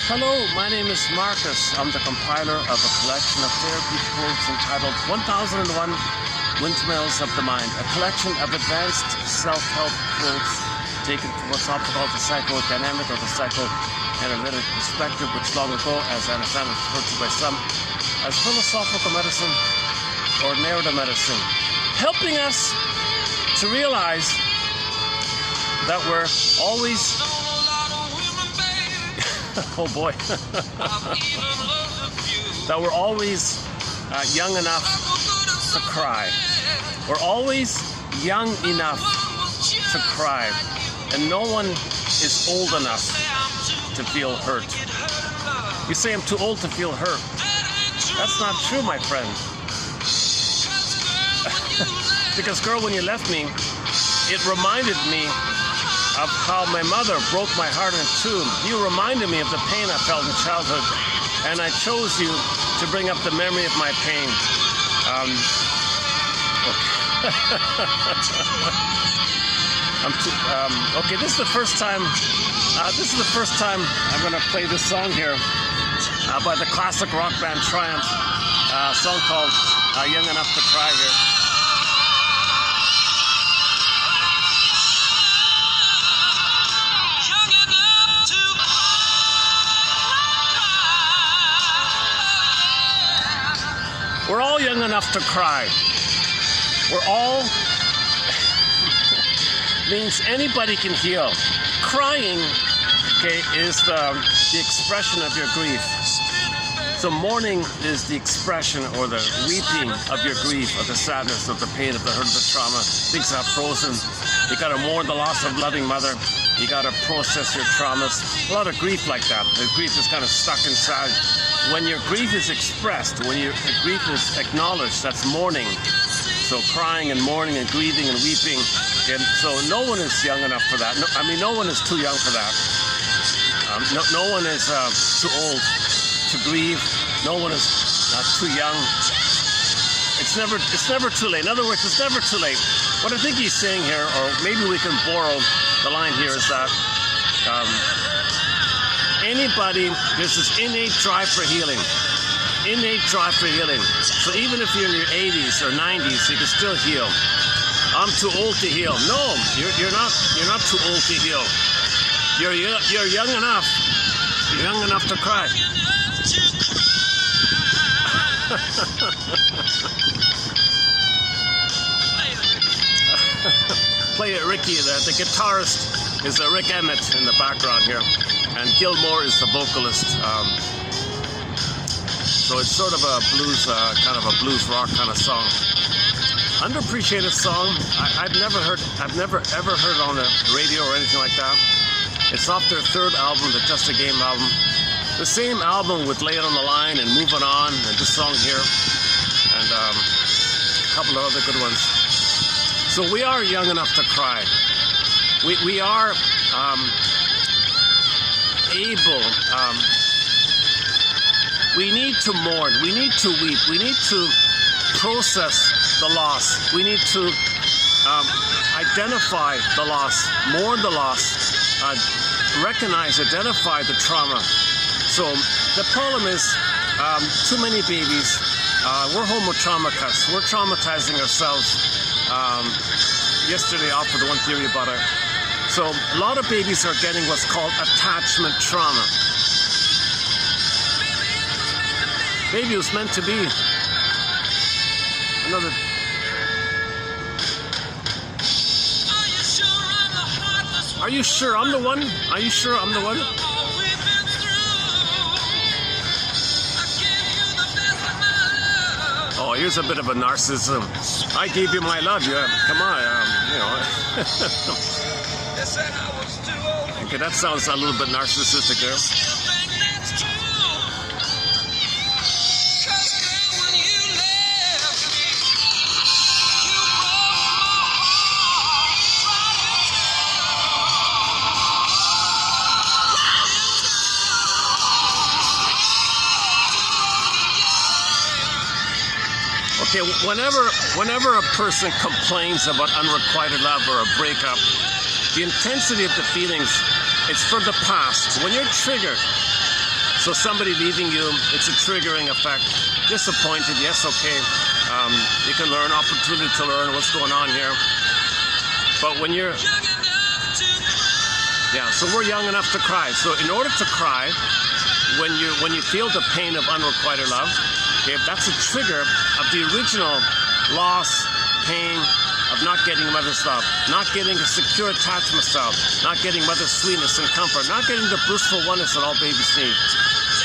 Hello, my name is Marcus. I'm the compiler of a collection of therapy quotes entitled 1001 Windmills of the Mind, a collection of advanced self-help quotes taken from what's often called the psychodynamic or the psychoanalytic perspective, which long ago, as I understand, was referred to by some as philosophical medicine or narrative medicine, helping us to realize that we're always oh boy, that we're always young enough to cry. We're always young enough to cry, and no one is old enough to feel hurt. You say I'm too old to feel hurt. That's not true, my friend. Because girl, when you left me, it reminded me of how my mother broke my heart in two. You reminded me of the pain I felt in childhood, and I chose you to bring up the memory of my pain. Okay, this is the first time. I'm going to play this song here by the classic rock band Triumph. A song called "Young Enough to Cry" here. We're all young enough to cry. We're all means anybody can heal. Crying, okay, is the expression of your grief. So mourning is the expression or the weeping of your grief, of the sadness, of the pain, of the hurt, of the trauma. Things are frozen. You gotta mourn the loss of a loving mother. You gotta process your traumas. A lot of grief like that. The grief is kind of stuck inside. When your grief is expressed, when your grief is acknowledged, that's mourning. So crying and mourning and grieving and weeping. And so no one is young enough for that. No one is too young for that. No one is too old to grieve. No one is too young. It's never too late. In other words, it's never too late. What I think he's saying here, or maybe we can borrow the line here, is that anybody, there's this innate drive for healing. Innate drive for healing. So even if you're in your 80s or 90s, you can still heal. I'm too old to heal. No, you're not too old to heal. You're young enough. You're young enough to cry. Play it, Ricky. The guitarist is Rick Emmett in the background here, and Gilmore is the vocalist. So it's sort of a blues, kind of a blues rock kind of song. Underappreciated song. I've never ever heard it on the radio or anything like that. It's off their third album, the Just a Game album. The same album with Lay It on the Line and Moving On, and this song here, and a couple of other good ones. So we are young enough to cry. We are able. We need to mourn. We need to weep. We need to process the loss. We need to identify the loss, mourn the loss, recognize, identify the trauma. So the problem is too many babies. We're homotraumaticus. We're traumatizing ourselves. Yesterday I offered one theory about it. So a lot of babies are getting what's called attachment trauma. Maybe it was meant to be. Another. Are you sure I'm the one? Are you sure I'm the one? Oh, here's a bit of a narcissism. I gave you my love. Yeah, come on, you know. Okay, that sounds a little bit narcissistic there. Okay, whenever a person complains about unrequited love or a breakup, the intensity of the feelings, it's from the past. When you're triggered, So somebody leaving you, it's a triggering effect. Disappointed, yes, okay. You can learn, opportunity to learn what's going on here. But when you're, yeah, so we're young enough to cry. So in order to cry, when you feel the pain of unrequited love, okay, that's a trigger of the original loss, pain, of not getting mother's love, not getting a secure attachment style, not getting mother's sweetness and comfort, not getting the blissful oneness that all babies need,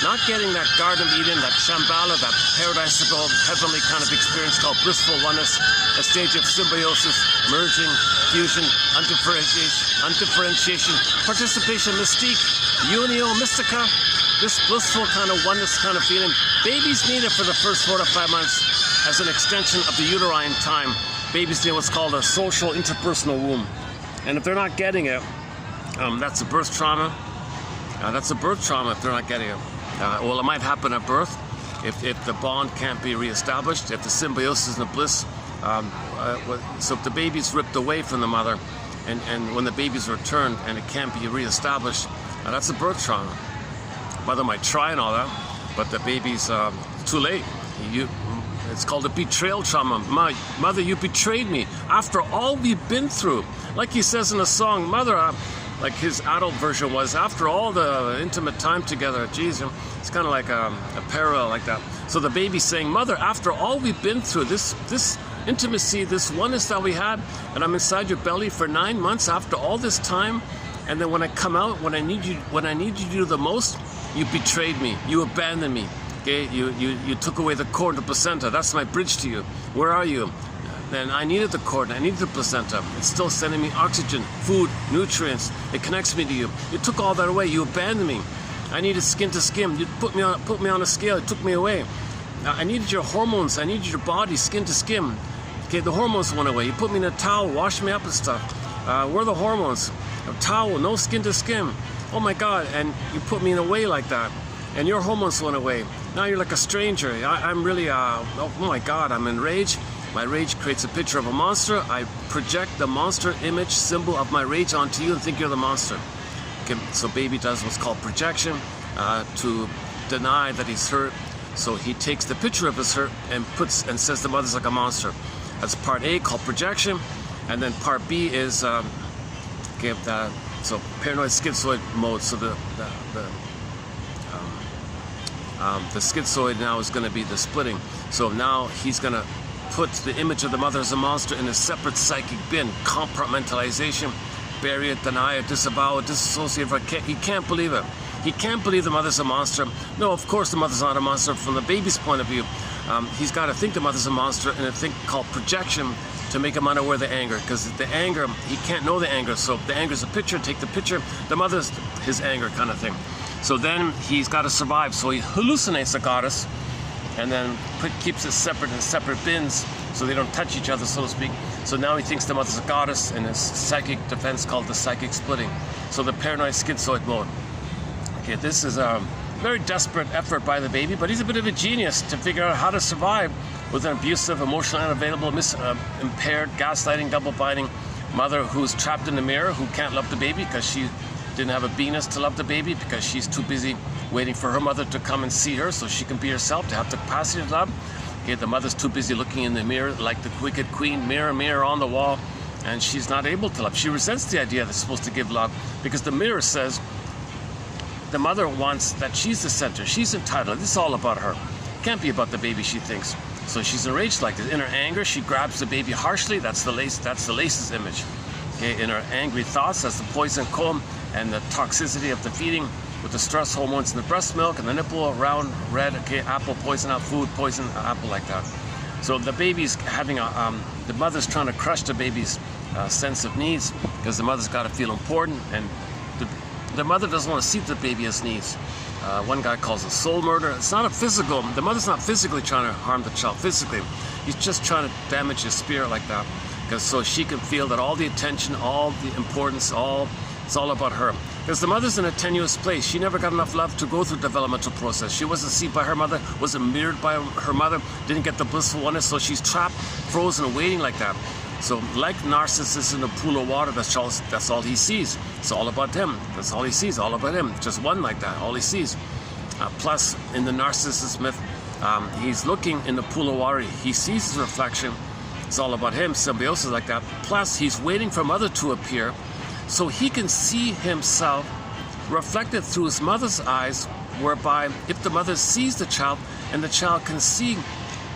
not getting that Garden of Eden, that Shambhala, that paradisical, heavenly kind of experience called blissful oneness, a stage of symbiosis, merging, fusion, undifferentiation, participation, mystique, unio, mystica, this blissful kind of oneness kind of feeling. Babies need it for the first 4 to 5 months as an extension of the uterine time. Babies need what's called a social interpersonal womb. And if they're not getting it, that's a birth trauma. That's a birth trauma if they're not getting it. Well, it might happen at birth if the bond can't be reestablished, if the symbiosis and the bliss. So if the baby's ripped away from the mother, and when the baby's returned and it can't be reestablished, that's a birth trauma. Mother might try and all that, but the baby's too late. It's called a betrayal trauma. Mother, you betrayed me after all we've been through. Like he says in the song, Mother, like his adult version was, after all the intimate time together, geez, it's kind of like a parallel like that. So the baby's saying, Mother, after all we've been through, this intimacy, this oneness that we had, and I'm inside your belly for 9 months after all this time, and then when I come out, when I need you to do the most, you betrayed me, you abandoned me. Okay, you took away the cord, the placenta. That's my bridge to you. Where are you? Then I needed the cord, I needed the placenta. It's still sending me oxygen, food, nutrients. It connects me to you. You took all that away. You abandoned me. I needed skin to skin. You put me on a scale. You took me away. I needed your hormones. I needed your body, skin to skin. Okay, the hormones went away. You put me in a towel, washed me up and stuff. Where are the hormones? A towel, no skin to skin. Oh my God! And you put me in a way like that. And your hormones went away. Now you're like a stranger. I'm really, oh my God, I'm enraged. My rage creates a picture of a monster. I project the monster image symbol of my rage onto you and think you're the monster. Okay, so baby does what's called projection to deny that he's hurt. So he takes the picture of his hurt and says the mother's like a monster. That's part A, called projection. And then part B is, so paranoid schizoid mode. So the schizoid now is going to be the splitting. So now he's going to put the image of the mother as a monster in a separate psychic bin. Compartmentalization, bury it, deny it, disavow it, disassociate it. He can't believe it. He can't believe the mother's a monster. No, of course the mother's not a monster from the baby's point of view. He's got to think the mother's a monster in a thing called projection to make him unaware of the anger. Because the anger, he can't know the anger. So if the anger's a picture, take the picture. The mother's his anger kind of thing. So then he's got to survive. So he hallucinates a goddess and then keeps it separate in separate bins so they don't touch each other, so to speak. So now he thinks the mother's a goddess in his psychic defense called the psychic splitting. So the paranoid schizoid mode. Okay, this is a very desperate effort by the baby, but he's a bit of a genius to figure out how to survive with an abusive, emotionally unavailable, impaired, gaslighting, double-biting mother who's trapped in the mirror, who can't love the baby because she didn't have a beingness to love the baby because she's too busy waiting for her mother to come and see her so she can be herself, to have the capacity to love. Okay, the mother's too busy looking in the mirror like the wicked queen, mirror, mirror on the wall, and she's not able to love. She resents the idea that she's supposed to give love because the mirror says the mother wants that she's the center, she's entitled, this is all about her. It can't be about the baby, she thinks. So she's enraged like this. In her anger, she grabs the baby harshly. That's the lace's image. Okay, in her angry thoughts, that's the poison comb and the toxicity of the feeding with the stress hormones in the breast milk and the nipple, round, red, okay, apple, poison out, food, poison, apple, like that. So the baby's having the mother's trying to crush the baby's sense of needs because the mother's got to feel important, and the mother doesn't want to see the baby as needs. One guy calls it soul murder. It's not a physical, the mother's not physically trying to harm the child, physically. He's just trying to damage his spirit like that, because so she can feel that all the attention, all the importance, it's all about her. Because the mother's in a tenuous place. She never got enough love to go through the developmental process. She wasn't seen by her mother, wasn't mirrored by her mother, didn't get the blissful oneness, so she's trapped, frozen, waiting like that. So like Narcissus in a pool of water, that's all he sees. It's all about him. That's all he sees, all about him. Just one like that, all he sees. Plus, in the narcissist myth, he's looking in the pool of water. He sees his reflection. It's all about him. Symbiosis like that. Plus, he's waiting for mother to appear so he can see himself reflected through his mother's eyes, whereby if the mother sees the child and the child can see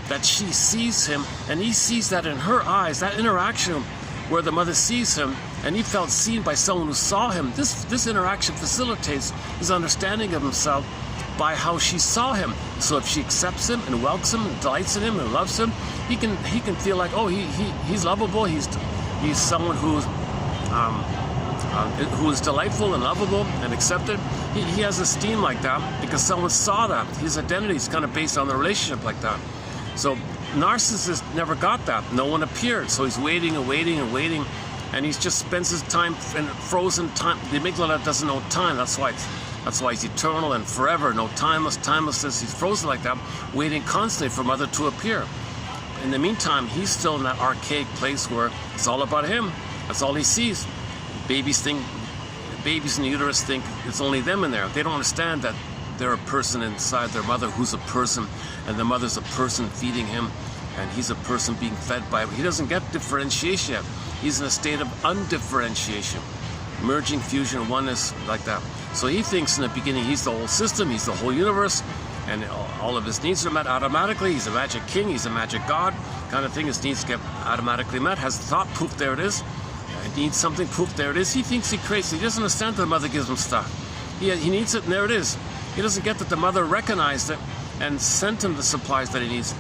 that she sees him and he sees that in her eyes, that interaction where the mother sees him and he felt seen by someone who saw him, this interaction facilitates his understanding of himself by how she saw him. So if she accepts him and welcomes him and delights in him and loves him, he can feel like, oh, he's lovable, he's someone who's delightful and lovable and accepted. He has esteem like that because someone saw that. His identity is kind of based on the relationship like that. So narcissist never got that. No one appeared. So he's waiting and waiting and waiting, and he just spends his time in frozen time. The amygdala doesn't know time. That's why he's eternal and forever. No timelessness. He's frozen like that, waiting constantly for mother to appear. In the meantime, he's still in that archaic place where it's all about him. That's all he sees. Babies in the uterus think it's only them in there. They don't understand that they're a person inside their mother who's a person, and the mother's a person feeding him, and he's a person being fed by him. He doesn't get differentiation yet. He's in a state of undifferentiation, merging, fusion, oneness, like that. So he thinks in the beginning he's the whole system, he's the whole universe, and all of his needs are met automatically. He's a magic king, he's a magic god, kind of thing. His needs get automatically met. Has thought, poof, there it is. He needs something, poof, there it is. He thinks he creates. He doesn't understand that the mother gives him stuff. He needs it, and there it is. He doesn't get that the mother recognized it and sent him the supplies that he needs.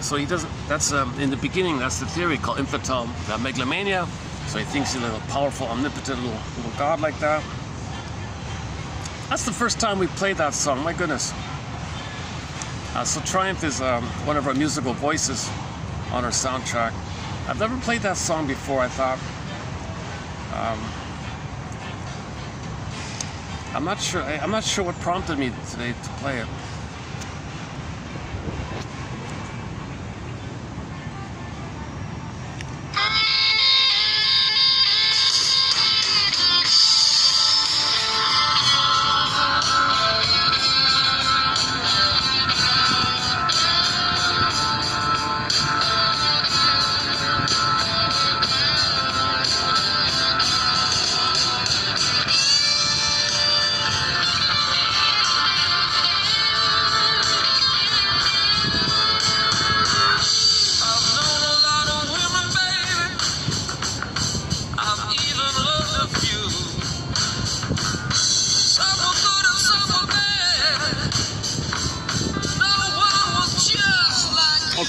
So he doesn't. That's in the beginning. That's the theory called infantile megalomania. So he thinks he's a powerful, omnipotent little god like that. That's the first time we played that song. My goodness. So Triumph is one of our musical voices on our soundtrack. I've never played that song before. I thought. I'm not sure what prompted me today to play it.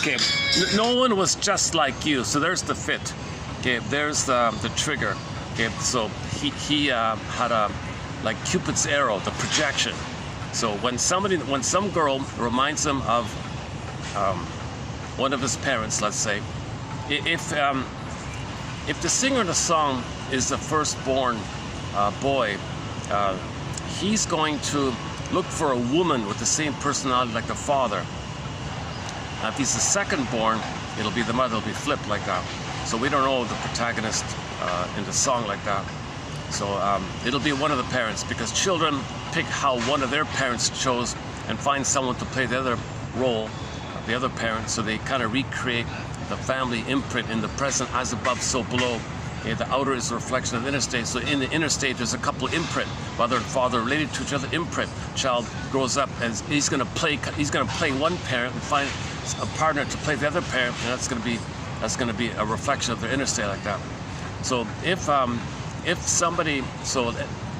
Okay, no one was just like you. So there's the fit. Okay, there's the trigger. Okay, so he had a like Cupid's arrow, the projection. So when some girl reminds him of one of his parents, let's say, if the singer of the song is the firstborn boy, he's going to look for a woman with the same personality like the father. If he's the second born, it'll be the mother, it'll be flipped like that. So we don't know the protagonist in the song like that. So it'll be one of the parents, because children pick how one of their parents chose and find someone to play the other role, the other parent, so they kind of recreate the family imprint in the present, as above, so below. Okay, the outer is a reflection of the inner state. So in the inner state, there's a couple of imprint, mother and father related to each other. Imprint. Child grows up and he's going to play one parent and find a partner to play the other parent, and that's going to be a reflection of their inner state like that. So if somebody, so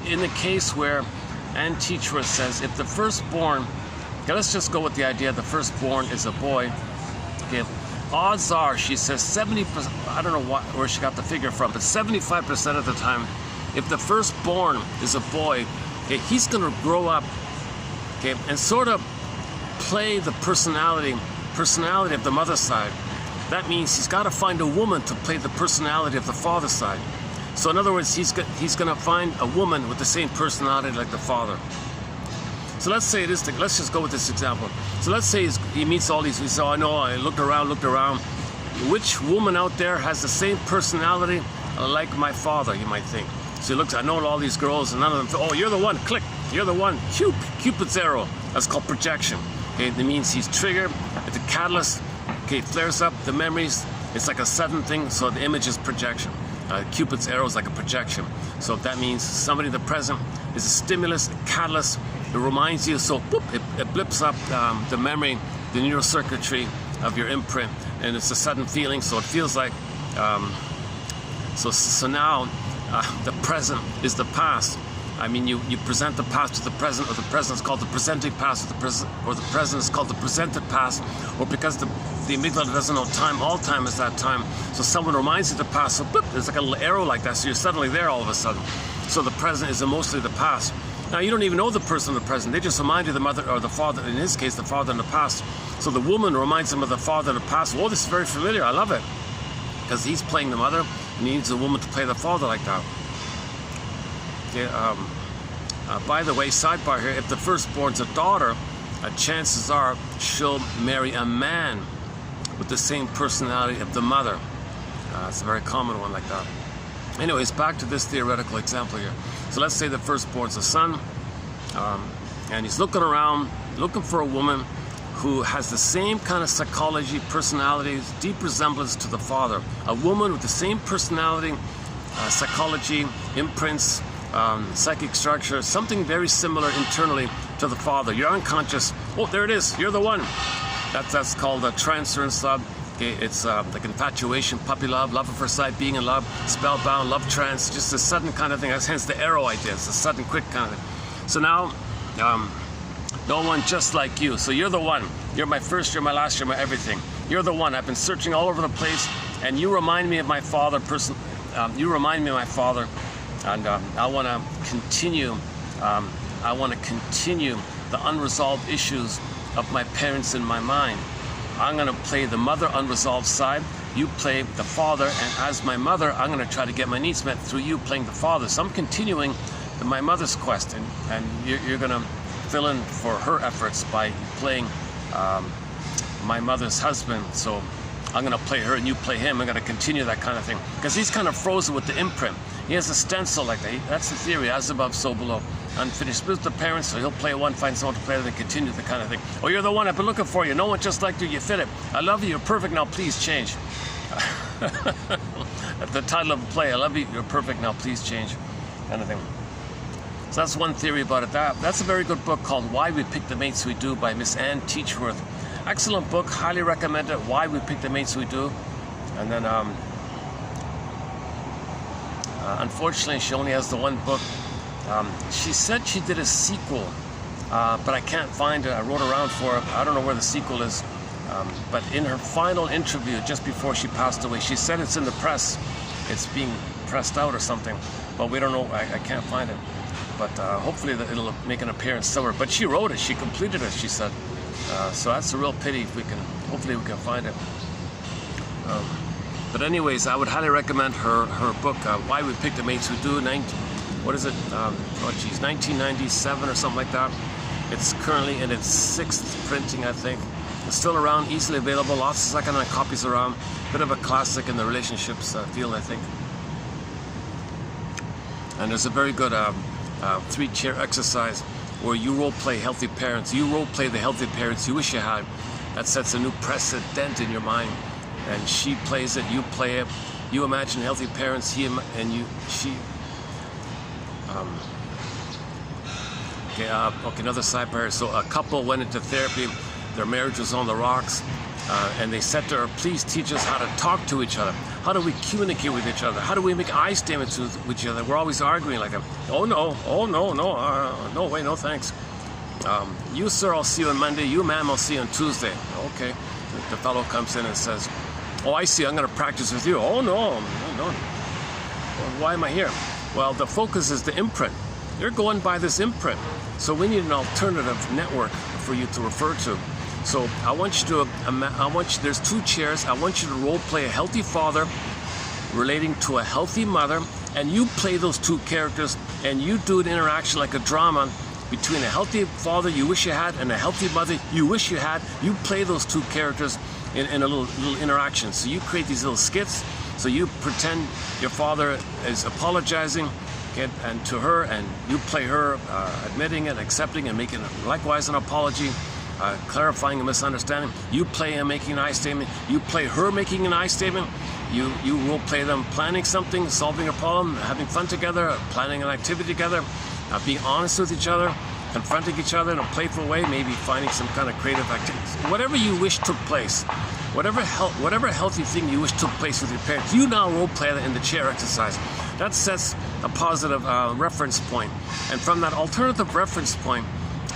in the case where Anne Teachworth says, if the firstborn, okay, let's just go with the idea the firstborn is a boy. Okay, odds are, she says 70%, I don't know where she got the figure from, but 75% of the time, if the firstborn is a boy, okay, he's going to grow up, okay, and sort of play the personality of the mother's side. That means he's got to find a woman to play the personality of the father's side. So in other words, he's going to find a woman with the same personality like the father. So let's say let's just go with this example. So let's say he meets all these, he says, oh, I know, I looked around. Which woman out there has the same personality like my father, you might think. So he looks, I know all these girls, and none of them, oh, you're the one, click, you're the one, Cupid's arrow. That's called projection. Okay, that means he's triggered. If the catalyst, okay, flares up the memories, it's like a sudden thing, so the image is projection. Cupid's arrow is like a projection. So that means somebody in the present is a stimulus, a catalyst. It reminds you, so boop, it blips up the memory, the neural circuitry of your imprint, and it's a sudden feeling. So it feels like, so now the present is the past. I mean, you present the past to the present, or the present is called the presenting past, or the present is called the presented past, or because the amygdala doesn't know time, all time is that time. So someone reminds you of the past, so boop, there's like a little arrow like that, so you're suddenly there all of a sudden. So the present is mostly the past. Now, you don't even know the person in the present. They just remind you the mother or the father, in his case, the father in the past. So the woman reminds him of the father in the past. Oh, this is very familiar. I love it. Because he's playing the mother, and he needs a woman to play the father like that. Okay, by the way, sidebar here, if the firstborn's a daughter, chances are she'll marry a man with the same personality of the mother. It's a very common one like that. Anyways, back to this theoretical example here. So let's say the firstborn's a son, and he's looking around, looking for a woman who has the same kind of psychology, personalities, deep resemblance to the father. A woman with the same personality, psychology, imprints, psychic structure, something very similar internally to the father. You're unconscious. Oh, there it is. You're the one. That's called a transference love. Okay, it's like infatuation, puppy love, love at first sight, being in love, spellbound, love trance, just a sudden kind of thing. That's hence the arrow idea. It's a sudden, quick kind of thing. So now, no one just like you. So you're the one. You're my first, you're my last, you're my everything. You're the one. I've been searching all over the place, and you remind me of my father. You remind me of my father, and I want to continue. I want to continue the unresolved issues of my parents in my mind. I'm going to play the mother unresolved side. You play the father, and as my mother, I'm going to try to get my needs met through you playing the father. So I'm continuing my mother's quest, and you're going to fill in for her efforts by playing my mother's husband. So I'm going to play her and you play him. I'm going to continue that kind of thing. Because he's kind of frozen with the imprint. He has a stencil like that. That's the theory, as above, so below. Unfinished with the parents, so he'll play one, find someone to play with, and continue the kind of thing. Oh, you're the one, I've been looking for you. No one just like you, you fit it. I love you, you're perfect, now please change. The title of the play, I love you, you're perfect, now please change, kind of thing. So that's one theory about it. That's a very good book called Why We Pick the Mates We Do by Miss Ann Teachworth. Excellent book, highly recommend it, Why We Pick the Mates We Do. And then, unfortunately, she only has the one book. She said she did a sequel, but I can't find it. I wrote around for it. I don't know where the sequel is. But in her final interview, just before she passed away, she said it's in the press. It's being pressed out or something. But we don't know. I can't find it. But hopefully it'll make an appearance somewhere. But she wrote it. She completed it, she said. So that's a real pity. If we can, hopefully we can find it. But anyways, I would highly recommend her book, Why We Pick the Mates We Do. 1997 or something like that. It's currently in its 6th printing, I think. It's still around, easily available, lots of second-hand copies around. Bit of a classic in the relationships field, I think. And there's a very good 3-chair exercise where you role-play healthy parents. You role-play the healthy parents you wish you had. That sets a new precedent in your mind. And she plays it, you play it. You imagine healthy parents, she. Okay, another sidebar. So a couple went into therapy. Their marriage was on the rocks, and they said to her, "Please teach us how to talk to each other. How do we communicate with each other? How do we make eye statements with each other? We're always arguing like, oh no, no way, no thanks. You sir, I'll see you on Monday. You ma'am, I'll see you on Tuesday. Okay." The fellow comes in and says, "Oh, I see. I'm going to practice with you. Oh no. Well, why am I here?" Well, the focus is the imprint. You're going by this imprint. So we need an alternative network for you to refer to. So I want you to, there's 2 chairs. I want you to role play a healthy father relating to a healthy mother, and you play those 2 characters, and you do an interaction like a drama between a healthy father you wish you had and a healthy mother you wish you had. You play those 2 characters in a little interaction. So you create these little skits. So you pretend your father is apologizing, Okay, and to her, and you play her admitting it, accepting, and making likewise an apology, clarifying a misunderstanding. You play him making an I statement. You play her making an I statement. You role play them planning something, solving a problem, having fun together, planning an activity together, being honest with each other, confronting each other in a playful way, maybe finding some kind of creative activity. Whatever you wish took place, whatever healthy thing you wish took place with your parents, you now role play that in the chair exercise. That sets a positive reference point. And from that alternative reference point,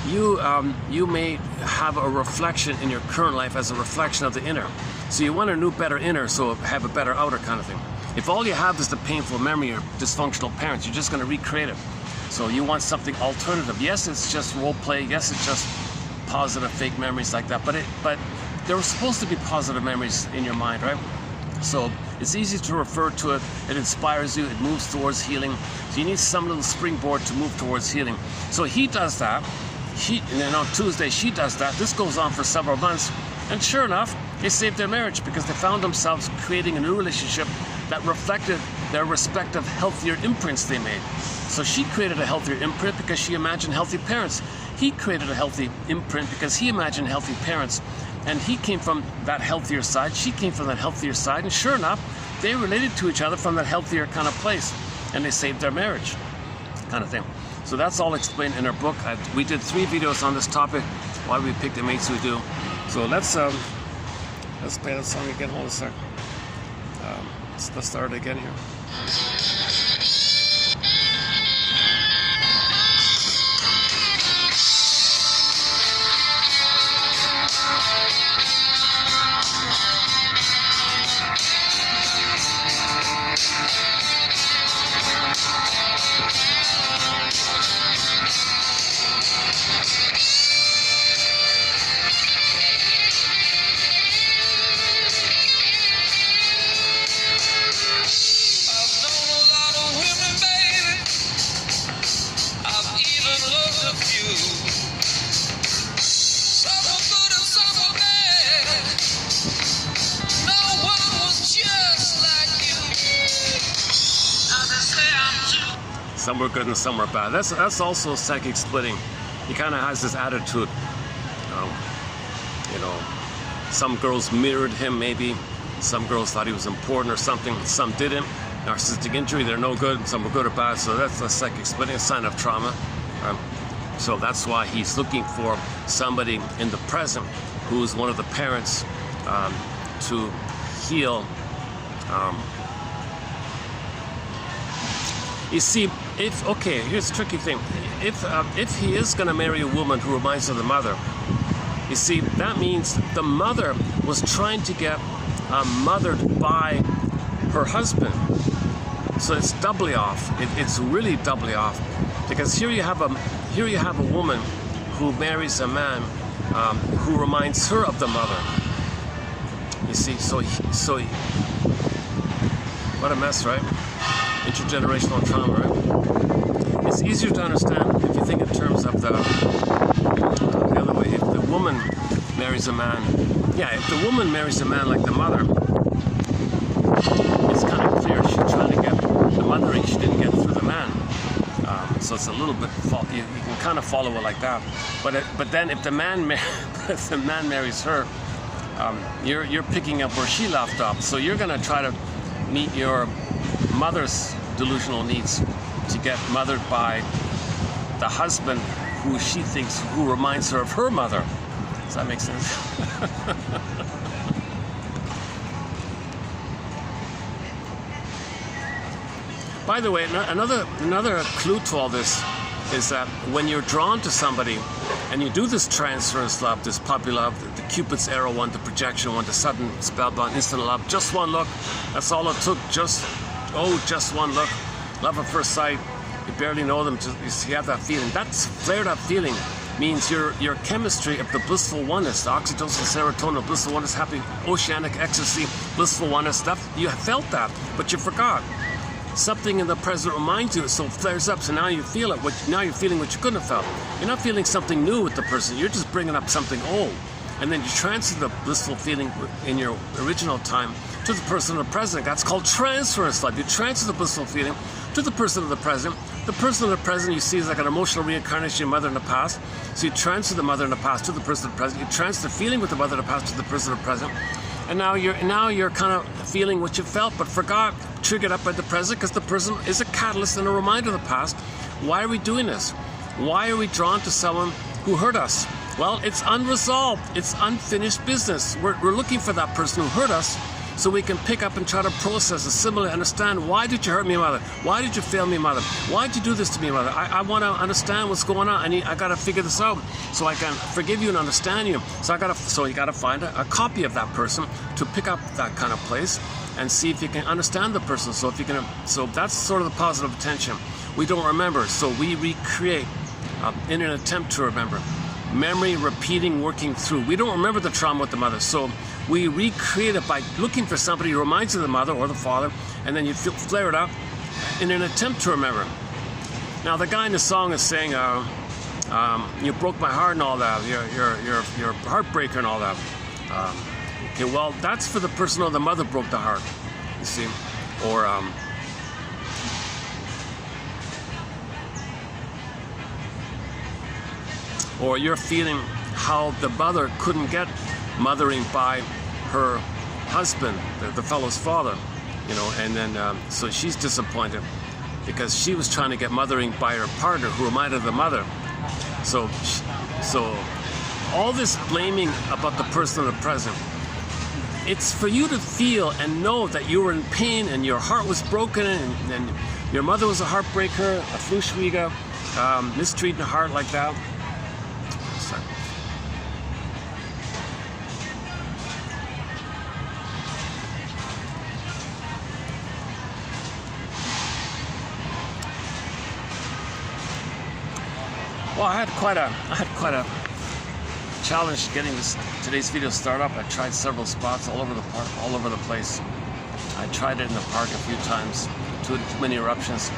you may have a reflection in your current life as a reflection of the inner. So you want a new, better inner, so have a better outer kind of thing. If all you have is the painful memory of dysfunctional parents, you're just going to recreate it. So you want something alternative. Yes, it's just role play. Yes, it's just positive fake memories like that. But there were supposed to be positive memories in your mind, right? So it's easy to refer to it. It inspires you. It moves towards healing. So you need some little springboard to move towards healing. So he does that. And then on Tuesday, she does that. This goes on for several months. And sure enough, they saved their marriage because they found themselves creating a new relationship that reflected their respective healthier imprints they made. So she created a healthier imprint because she imagined healthy parents. He created a healthy imprint because he imagined healthy parents. And he came from that healthier side. She came from that healthier side. And sure enough, they related to each other from that healthier kind of place. And they saved their marriage, kind of thing. So that's all explained in our book. We did 3 videos on this topic, why we picked the mates we do. So let's play that song again. Hold on a sec. Let's start it again here. Some were good and some were bad. That's also psychic splitting. He kind of has this attitude. You know, some girls mirrored him maybe. Some girls thought he was important or something. Some didn't. Narcissistic injury, they're no good. Some were good or bad. So that's a psychic splitting, a sign of trauma. So that's why he's looking for somebody in the present who's one of the parents to heal. You see, here's the tricky thing. If he is going to marry a woman who reminds him of the mother, you see, that means the mother was trying to get mothered by her husband. So it's doubly off. It's really doubly off, because here you have a woman who marries a man who reminds her of the mother. You see, so what a mess, right? Intergenerational trauma, right? It's easier to understand if you think in terms of the other way. If the woman marries a man, if the woman marries a man like the mother, it's kind of clear she's trying to get the mothering she didn't get through the man. So it's a little bit, you can kind of follow it like that. But then if the man marries her, you're picking up where she left off. So you're going to try to meet your mother's delusional needs to get mothered by the husband who reminds her of her mother. Does that make sense? By the way, another clue to all this is that when you're drawn to somebody and you do this transference love, this puppy love, the Cupid's arrow one, the projection one, the sudden spellbound instant love, just one look, that's all it took, just one look, love at first sight, you barely know them, you have that feeling. That's flared up feeling means your chemistry of the blissful oneness, the oxytocin, serotonin, blissful oneness, happy oceanic ecstasy, blissful oneness, stuff, you felt that, but you forgot. Something in the present reminds you, so it flares up, so now you feel it. Now you're feeling what you couldn't have felt. You're not feeling something new with the person, you're just bringing up something old. And then you transfer the blissful feeling in your original time to the person in the present. That's called transference love. You transfer the blissful feeling to the person of the present. The person of the present you see is like an emotional reincarnation of your mother in the past. So you transfer the mother in the past to the person of the present. You transfer the feeling with the mother in the past to the person of the present. And now you're kind of feeling what you felt but forgot, triggered up by the present, because the present is a catalyst and a reminder of the past. Why are we doing this? Why are we drawn to someone who hurt us? Well, it's unresolved. It's unfinished business. We're looking for that person who hurt us so we can pick up and try to process, assimilate, understand, why did you hurt me, mother? Why did you fail me, mother? Why did you do this to me, mother? I want to understand what's going on. I got to figure this out so I can forgive you and understand you. So you got to find a copy of that person to pick up that kind of place and see if you can understand the person. So that's sort of the positive attention. We don't remember, so we recreate in an attempt to remember. Memory, repeating, working through. We don't remember the trauma with the mother, so we recreate it by looking for somebody who reminds you of the mother or the father, and then you flare it up in an attempt to remember. Now the guy in the song is saying, you broke my heart and all that, you're a heartbreaker and all that. Okay, well, that's for the person or the mother broke the heart, you see, or you're feeling how the mother couldn't get mothering by her husband, the fellow's father, you know, and then so she's disappointed because she was trying to get mothering by her partner who reminded the mother. So all this blaming about the person in the present, it's for you to feel and know that you were in pain and your heart was broken and your mother was a heartbreaker, a flushwiga, mistreating her heart like that. Well, I had quite a challenge getting today's video started up. I tried several spots all over the park, all over the place. I tried it in the park a few times, too many eruptions.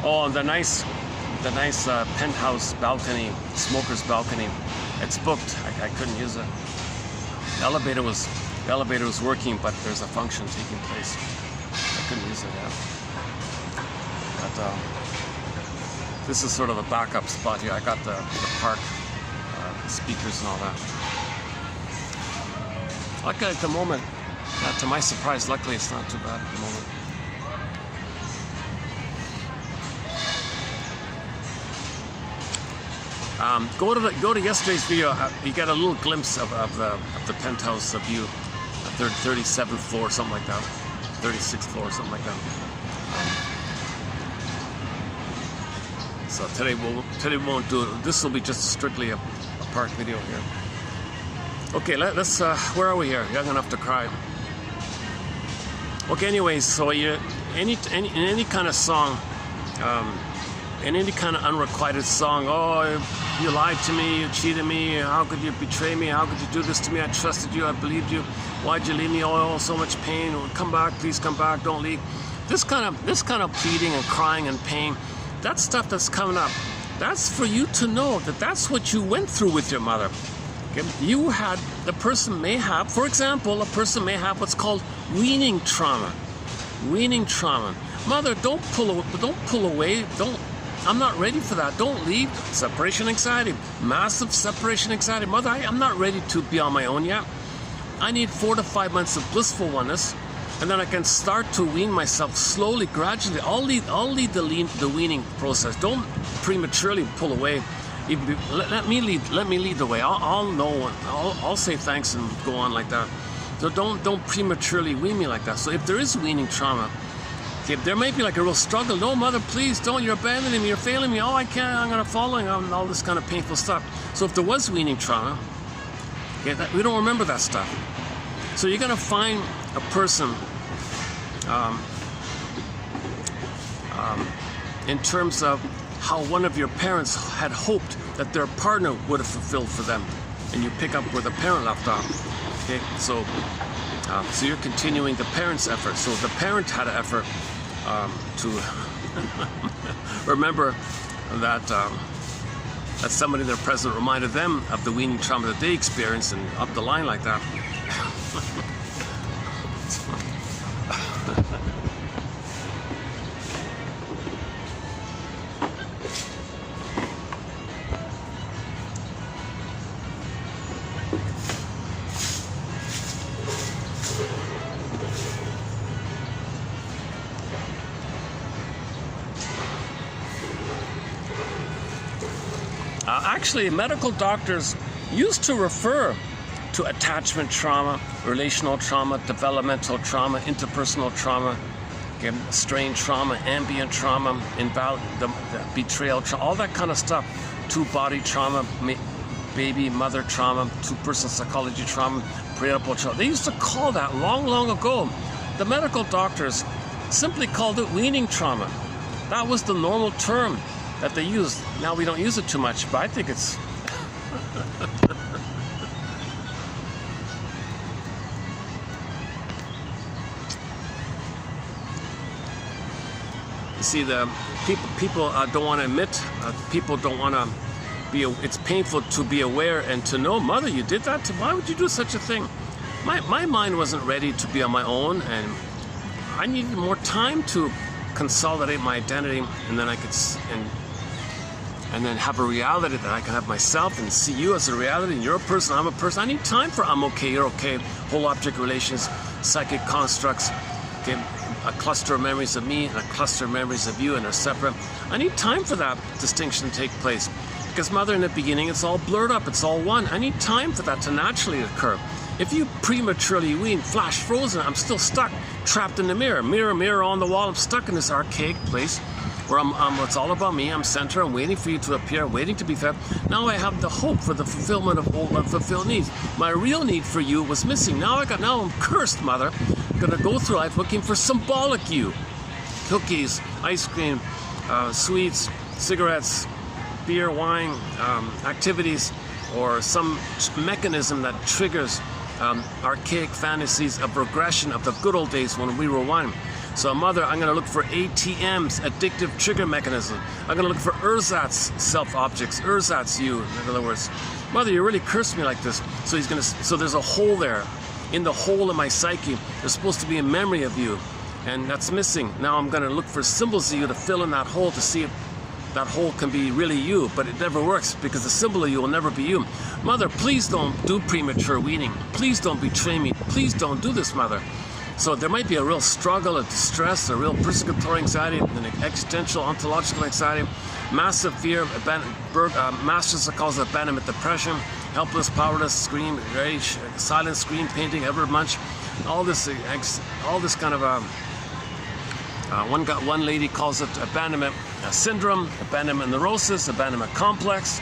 Oh, and the nice penthouse balcony, smoker's balcony, it's booked. I couldn't use it. The elevator was working, but there's a function taking place. I couldn't use it yet. But this is sort of a backup spot here. I got the park speakers and all that. Luckily at the moment, to my surprise, luckily it's not too bad at the moment. Go to yesterday's video. You get a little glimpse of the penthouse view, the 37th floor, something like that, 36th floor, something like that. So today we won't do it. This will be just strictly a park video here. Okay, let's. Where are we here? Young enough to cry. Okay. Anyways, so in any kind of song, in any kind of unrequited song, oh, you lied to me, you cheated me, how could you betray me, how could you do this to me, I trusted you, I believed you, why'd you leave me, oh, so much pain, come back, please come back, don't leave. This kind of pleading and crying and pain, that stuff that's coming up, that's for you to know that that's what you went through with your mother. Okay? The person may have, for example, a person may have what's called weaning trauma. Weaning trauma. Mother, don't pull away, I'm not ready for that. Don't leave. Separation anxiety. Massive separation anxiety. Mother, I'm not ready to be on my own yet. I need 4 to 5 months of blissful oneness, and then I can start to wean myself slowly, gradually. I'll lead the weaning process. Don't prematurely pull away. Let me lead the way. I'll know. I'll say thanks and go on like that. So don't prematurely wean me like that. So if there is weaning trauma, there may be like a real struggle. No, mother, please don't. You're abandoning me. You're failing me. Oh, I can't. I'm going to follow you. All this kind of painful stuff. So if there was weaning trauma, okay, we don't remember that stuff. So you're going to find a person in terms of how one of your parents had hoped that their partner would have fulfilled for them. And you pick up where the parent left off. Okay, so you're continuing the parent's effort. So the parent had an effort to remember that somebody in their present reminded them of the weaning trauma that they experienced, and up the line like that. actually, medical doctors used to refer to attachment trauma, relational trauma, developmental trauma, interpersonal trauma, strain trauma, ambient trauma, the betrayal trauma, all that kind of stuff. Two-body trauma, baby mother trauma, two-person psychology trauma, bearable trauma. They used to call that long, long ago. The medical doctors simply called it weaning trauma. That was the normal term that they used. Now we don't use it too much, but I think it's... You see, the people don't want to admit, people don't want to be, it's painful to be aware and to know, mother, you did that? Why would you do such a thing? My mind wasn't ready to be on my own, and I needed more time to consolidate my identity, and then I could, and then have a reality that I can have myself and see you as a reality, and you're a person, I'm a person. I need time for I'm okay, you're okay, whole object relations, psychic constructs, okay, a cluster of memories of me and a cluster of memories of you, and they're separate. I need time for that distinction to take place. Because mother, in the beginning, it's all blurred up, it's all one. I need time for that to naturally occur. If you prematurely wean, flash frozen, I'm still stuck, trapped in the mirror. Mirror, mirror on the wall, I'm stuck in this archaic place where it's all about me, I'm center, I'm waiting for you to appear, I'm waiting to be fed. Now I have the hope for the fulfillment of all unfulfilled needs. My real need for you was missing. Now I'm cursed, mother. I'm gonna go through life looking for symbolic you. Cookies, ice cream, sweets, cigarettes, beer, wine, activities, or some mechanism that triggers archaic fantasies of regression of the good old days when we were one. So mother, I'm going to look for ATMs, addictive trigger mechanism. I'm going to look for ersatz self-objects, ersatz you, in other words. Mother, you really cursed me like this. So there's a hole there. In the hole of my psyche, there's supposed to be a memory of you, and that's missing. Now I'm going to look for symbols of you to fill in that hole to see if that hole can be really you, but it never works because the symbol of you will never be you. Mother, please don't do premature weaning. Please don't betray me. Please don't do this, mother. So there might be a real struggle, a distress, a real persecutory anxiety, an existential, ontological anxiety, massive fear, Masters calls it abandonment depression, helpless, powerless, scream, rage, silent scream painting, ever munch, all this kind of one lady calls it abandonment syndrome, abandonment neurosis, abandonment complex.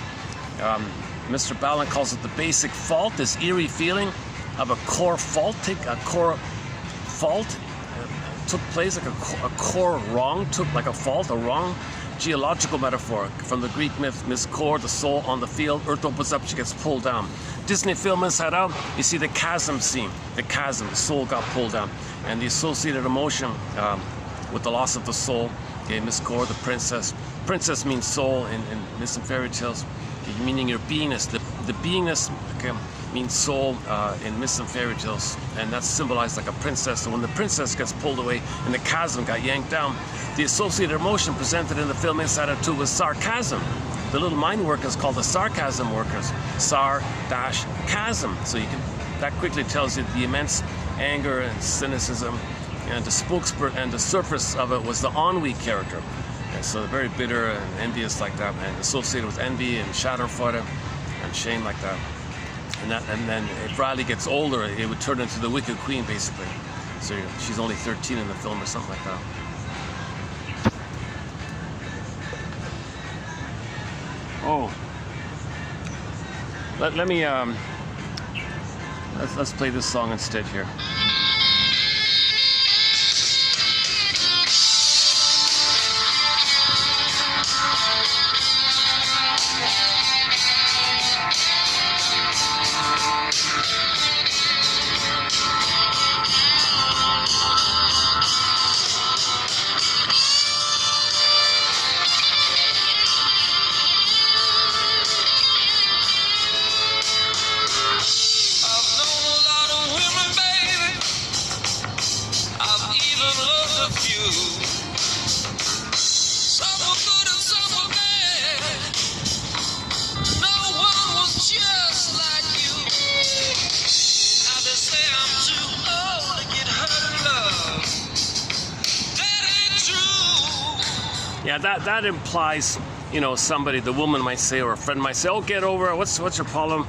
Mr. Ballin calls it the basic fault, this eerie feeling of a core fault. Took place, like a core wrong took, like a fault, a wrong. Geological metaphor from the Greek myth, Miss Core, the soul on the field. Earth opens up, she gets pulled down. Disney film Inside Out, you see the chasm scene. The chasm, the soul got pulled down. And the associated emotion with the loss of the soul. Okay, Miss Core, the princess. Princess means soul in myths and fairy tales, okay, meaning your beingness. The beingness, okay, means soul in myths and fairy tales, and that's symbolized like a princess. And when the princess gets pulled away and the chasm got yanked down, the associated emotion presented in the film Inside Out 2 was sarcasm. The little mind workers called the sarcasm workers. Sar-chasm. So that quickly tells you the immense anger and cynicism, and the spokesperson and the surface of it was the ennui character. And so very bitter and envious like that, and associated with envy and schadenfreude and shame like that. And then if Riley gets older, it would turn into the Wicked Queen, basically. So she's only 13 in the film or something like that. Oh, let me let's play this song instead here. Yeah, that implies you know, somebody, the woman might say, or a friend might say, oh, get over it. What's your problem?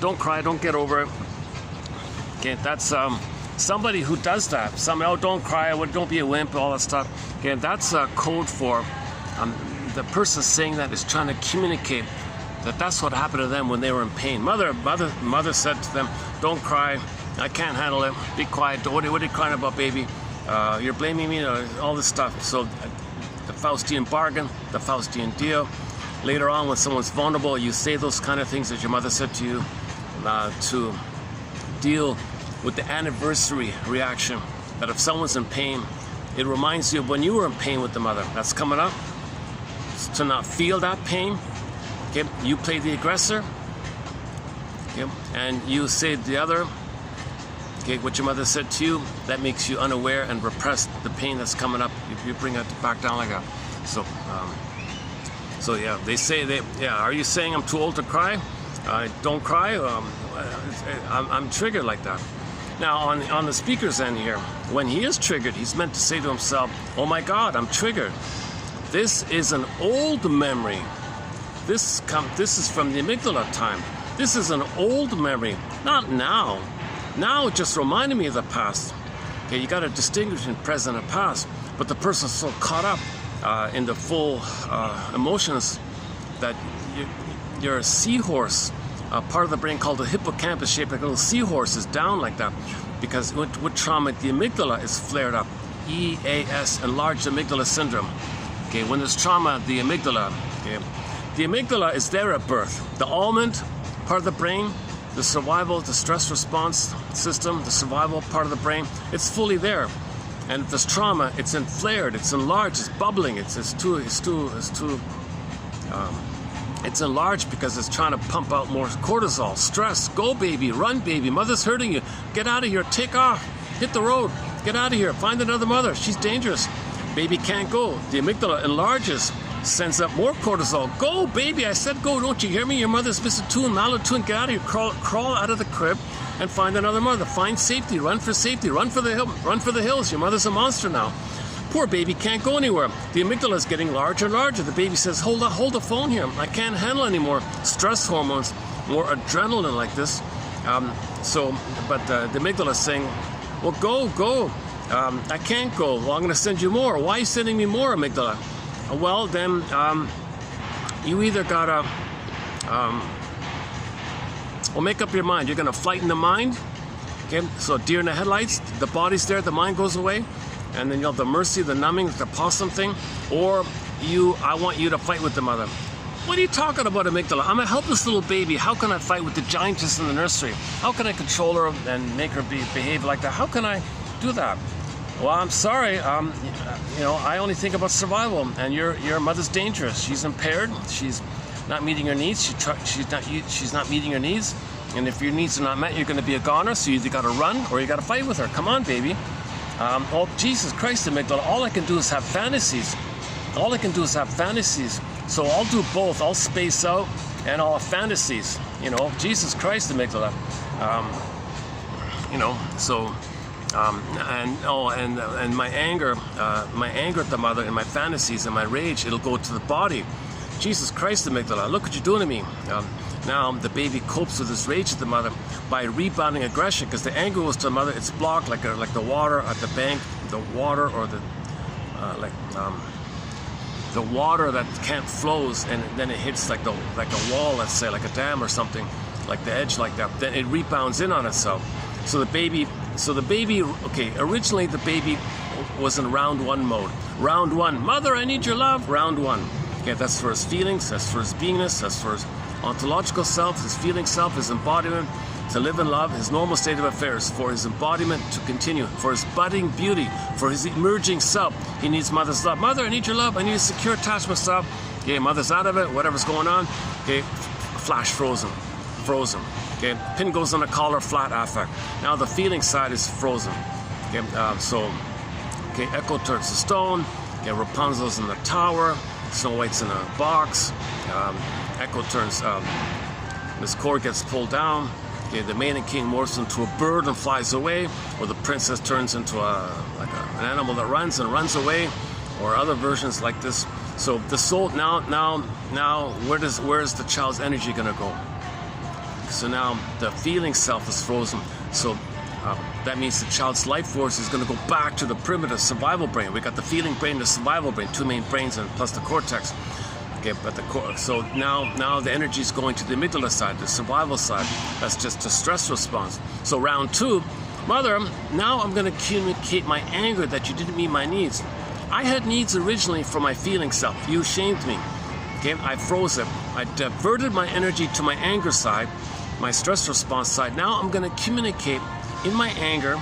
Don't cry, don't get over it. Okay, that's somebody who does that. Somebody, oh, don't cry, don't be a wimp, all that stuff. Okay, that's a code for the person saying that is trying to communicate that that's what happened to them when they were in pain. Mother said to them, don't cry, I can't handle it, be quiet, what are you crying about, baby? You're blaming me, all this stuff. So the Faustian bargain, the Faustian deal. Later on, when someone's vulnerable, you say those kind of things that your mother said to you to deal with the anniversary reaction, that if someone's in pain, it reminds you of when you were in pain with the mother. That's coming up. To not feel that pain, okay, you play the aggressor, okay, and you say the other, okay, what your mother said to you, that makes you unaware and repress the pain that's coming up. You bring it back down like that. So yeah, they say are you saying I'm too old to cry? Don't cry. I'm triggered like that. Now on the speaker's end here, when he is triggered, he's meant to say to himself, oh my God, I'm triggered. This is an old memory. This is from the amygdala time. This is an old memory, not now. Now it just reminded me of the past. Okay, you got to distinguish between present and past. But the person's so caught up in the full emotions that you're a seahorse. Part of the brain called the hippocampus, shaped like a little seahorse, is down like that because with trauma, the amygdala is flared up. EAS, enlarged amygdala syndrome. Okay, when there's trauma, the amygdala. Okay, the amygdala is there at birth. The almond part of the brain, the survival, the stress response system, the survival part of the brain, it's fully there. And if there's trauma, it's flared, it's enlarged, it's bubbling, it's enlarged because it's trying to pump out more cortisol, stress. Go, baby, run, baby, mother's hurting you. Get out of here, take off, hit the road, get out of here, find another mother, she's dangerous. Baby can't go. The amygdala enlarges, sends up more cortisol. Go, baby, I said go, don't you hear me? Your mother's misattuned, malattuned, get out of here, crawl out of the crib and find another mother. Find safety, run for safety, run for the hills. Your mother's a monster now. Poor baby can't go anywhere. The amygdala is getting larger and larger. The baby says, hold the phone here. I can't handle any more stress hormones, more adrenaline like this. But the amygdala is saying, well, go. I can't go. Well, I'm going to send you more. Why are you sending me more, amygdala? Well, then you either gotta make up your mind. You're going to fight in the mind. Okay, so deer in the headlights. The body's there, the mind goes away. And then you'll have the mercy, the numbing, the possum thing. Or I want you to fight with the mother. What are you talking about, amygdala? I'm a helpless little baby. How can I fight with the giantess in the nursery? How can I control her and make her behave like that? How can I do that? Well, I'm sorry. I only think about survival, and your mother's dangerous. She's impaired. She's not meeting her needs. She's not meeting your needs. And if your needs are not met, you're going to be a goner. So you either got to run or you got to fight with her. Come on, baby. Oh, Jesus Christ, amygdala. All I can do is have fantasies. So I'll do both. I'll space out and I'll have fantasies. Jesus Christ, amygdala. And my anger at the mother and my fantasies and my rage, it'll go to the body. Jesus Christ, amygdala, look what you're doing to me. Now the baby copes with his rage at the mother by rebounding aggression, because the anger was to the mother, it's blocked like the water at the bank, the water or the water that can't flows, and then it hits like a wall, let's say, like a dam or something, like the edge like that. Then it rebounds in on itself. So the baby, okay, originally the baby was in round one mode. Round one, mother, I need your love. Round one. Okay, that's for his feelings, that's for his beingness, that's for his ontological self, his feeling self, his embodiment, to live in love, his normal state of affairs, for his embodiment to continue, for his budding beauty, for his emerging self. He needs mother's love. Mother, I need your love. I need a secure attachment stuff. Okay, mother's out of it, whatever's going on. Okay, flash frozen. Okay, pin goes on the collar, flat affect. Now the feeling side is frozen. Okay, Echo turns to stone. Okay, Rapunzel's in the tower. Snow White's in a box. Echo turns. Miss Cord gets pulled down. Okay, the maiden king morphs into a bird and flies away, or the princess turns into an animal that runs away, or other versions like this. So the soul now, where is the child's energy going to go? So now the feeling self is frozen. So that means the child's life force is going to go back to the primitive survival brain. We got the feeling brain, the survival brain, two main brains, and plus the cortex. Okay, but so now the energy is going to the amygdala side, the survival side. That's just a stress response. So round 2, mother, now I'm going to communicate my anger that you didn't meet my needs. I had needs originally for my feeling self. You shamed me. Okay, I froze it. I diverted my energy to my anger side, my stress response side. Now I'm going to communicate in my anger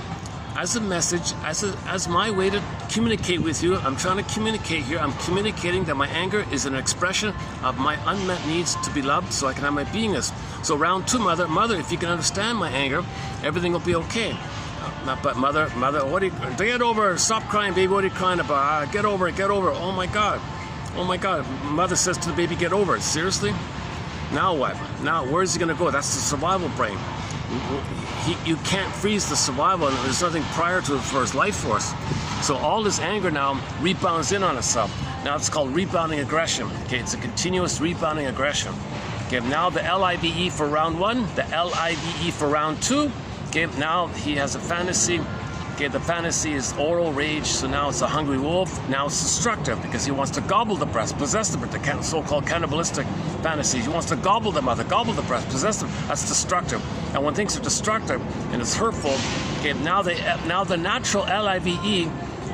as a message, as my way to communicate with you. I'm trying to communicate here. I'm communicating that my anger is an expression of my unmet needs to be loved so I can have my beingness. So round 2, mother, if you can understand my anger, everything will be okay. But mother, what do you, get over, stop crying, baby, what are you crying about? Get over it, oh my God. Mother says to the baby, get over it. Seriously? Now what? Now where's he gonna go? That's the survival brain. You can't freeze the survival, and there's nothing prior to it for his life force. So all this anger now rebounds in on itself. Now it's called rebounding aggression. Okay, it's a continuous rebounding aggression. Okay, now the LIVE for round 1, the LIVE for round 2. Okay, now he has a fantasy. Okay, the fantasy is oral rage, so now it's a hungry wolf. Now it's destructive because he wants to gobble the breast, possess the so-called cannibalistic fantasies. He wants to gobble the mother, gobble the breast, possess them. That's destructive. And when things are destructive and it's hurtful, okay, now the natural LIVE,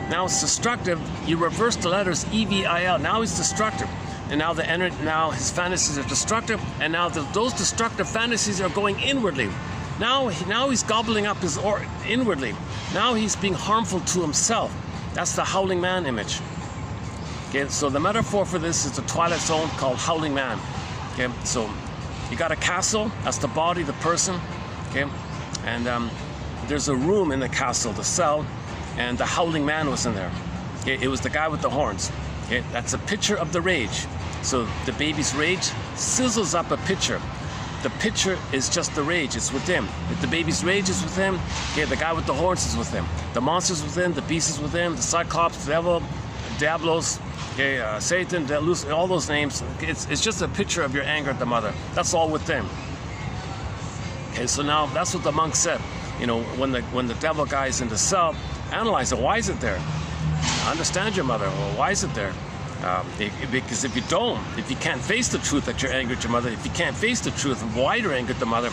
now it's destructive. You reverse the letters EVIL. Now he's destructive. And now his fantasies are destructive, and now those destructive fantasies are going inwardly. Now he's gobbling up his inwardly. Now he's being harmful to himself. That's the howling man image. Okay, so the metaphor for this is the twilight zone called howling man. Okay, so you got a castle, that's the body, the person. Okay, and there's a room in the castle, the cell, and the howling man was in there. Okay, it was the guy with the horns. Okay, that's a picture of the rage. So the baby's rage sizzles up a picture. The picture is just the rage, it's with him. If the baby's rage is with him, okay, the guy with the horns is with him. The monster's with him, the beast is with him, the cyclops, the devil, Diablos, okay, Satan, all those names. It's just a picture of your anger at the mother. That's all with them. Okay, so now that's what the monk said. You know, when the devil guy is in the cell, analyze it. Why is it there? Understand your mother. Well, why is it there? Because if you can't face the truth that you're angry at your mother, if you can't face the truth of why you're angry at the mother,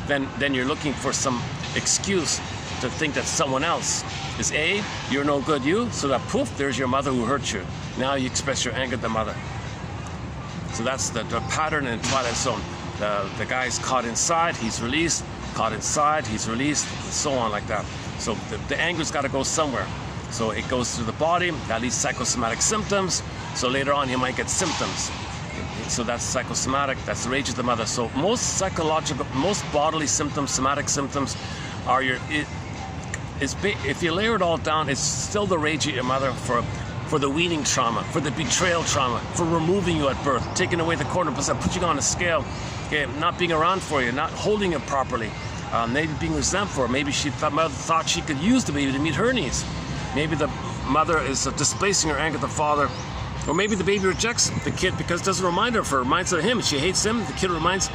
then you're looking for some excuse to think that someone else is you're no good you, so that poof, there's your mother who hurt you. Now you express your anger at the mother. So that's the pattern in Twilight Zone. The guy's caught inside, he's released, caught inside, he's released, and so on like that. So the anger's got to go somewhere. So it goes through the body, that leads psychosomatic symptoms. So later on, he might get symptoms. So that's psychosomatic, that's the rage of the mother. So most bodily symptoms, somatic symptoms, are if you layer it all down, it's still the rage of your mother for the weaning trauma, for the betrayal trauma, for removing you at birth, taking away the cord, putting you on a scale, okay, not being around for you, not holding it properly, maybe being resentful. Maybe mother thought she could use the baby to meet her needs. Maybe the mother is displacing her anger at the father. Or maybe the baby rejects the kid because it doesn't remind her of her, reminds her of him. She hates him, the kid reminds.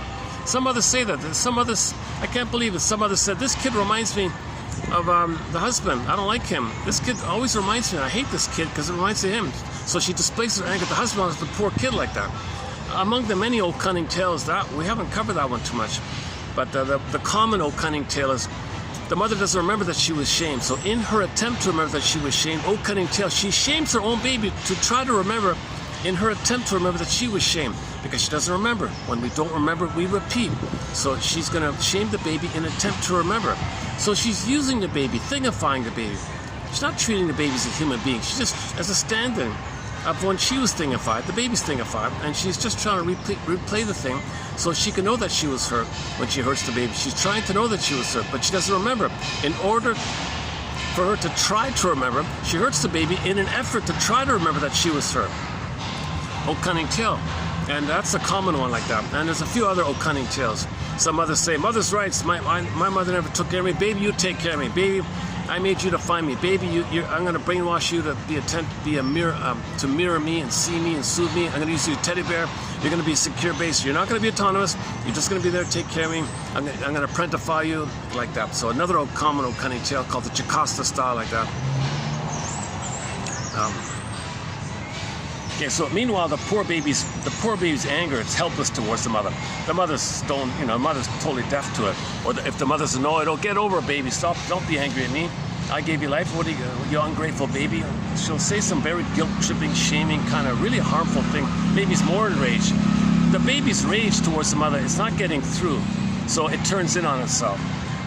Some others say that. Some others, I can't believe it. Some others said, this kid reminds me of the husband. I don't like him. This kid always reminds me. I hate this kid because it reminds me of him. So she displaces her anger at the husband as the poor kid like that. Among the many old cunning tales, that we haven't covered that one too much. But the common old cunning tale is the mother doesn't remember that she was shamed. So in her attempt to remember that she was shamed, old cunning tale, she shames her own baby to try to remember, in her attempt to remember that she was shamed, because she doesn't remember. When we don't remember, we repeat. So she's going to shame the baby in an attempt to remember. So she's using the baby, thingifying the baby. She's not treating the baby as a human being. She's just as a stand-in of when she was thingified, the baby's thingified, and she's just trying to replay the thing so she can know that she was hurt when she hurts the baby. She's trying to know that she was hurt, but she doesn't remember. In order for her to try to remember, she hurts the baby in an effort to try to remember that she was hurt. Old cunning tale. And that's a common one like that. And there's a few other old cunning tales. Some mothers say, mother's rights, my mother never took care of me. Baby, you take care of me. Baby, I made you to find me, baby. I'm going to brainwash you to be a mirror, to mirror me and see me and soothe me. I'm going to use you as a teddy bear. You're going to be secure based. You're not going to be autonomous. You're just going to be there to take care of me. I'm going to prentify you like that. So another common old cunning tale called the Jocasta style, like that. Okay, so meanwhile, the poor baby's anger, it's helpless towards the mother. The mother's the mother's totally deaf to it. Or if the mother's annoyed, oh, get over it, baby, stop, don't be angry at me. I gave you life, what are you ungrateful baby? She'll say some very guilt-tripping, shaming, kind of really harmful thing. Baby's more enraged. The baby's rage towards the mother is not getting through, so it turns in on itself.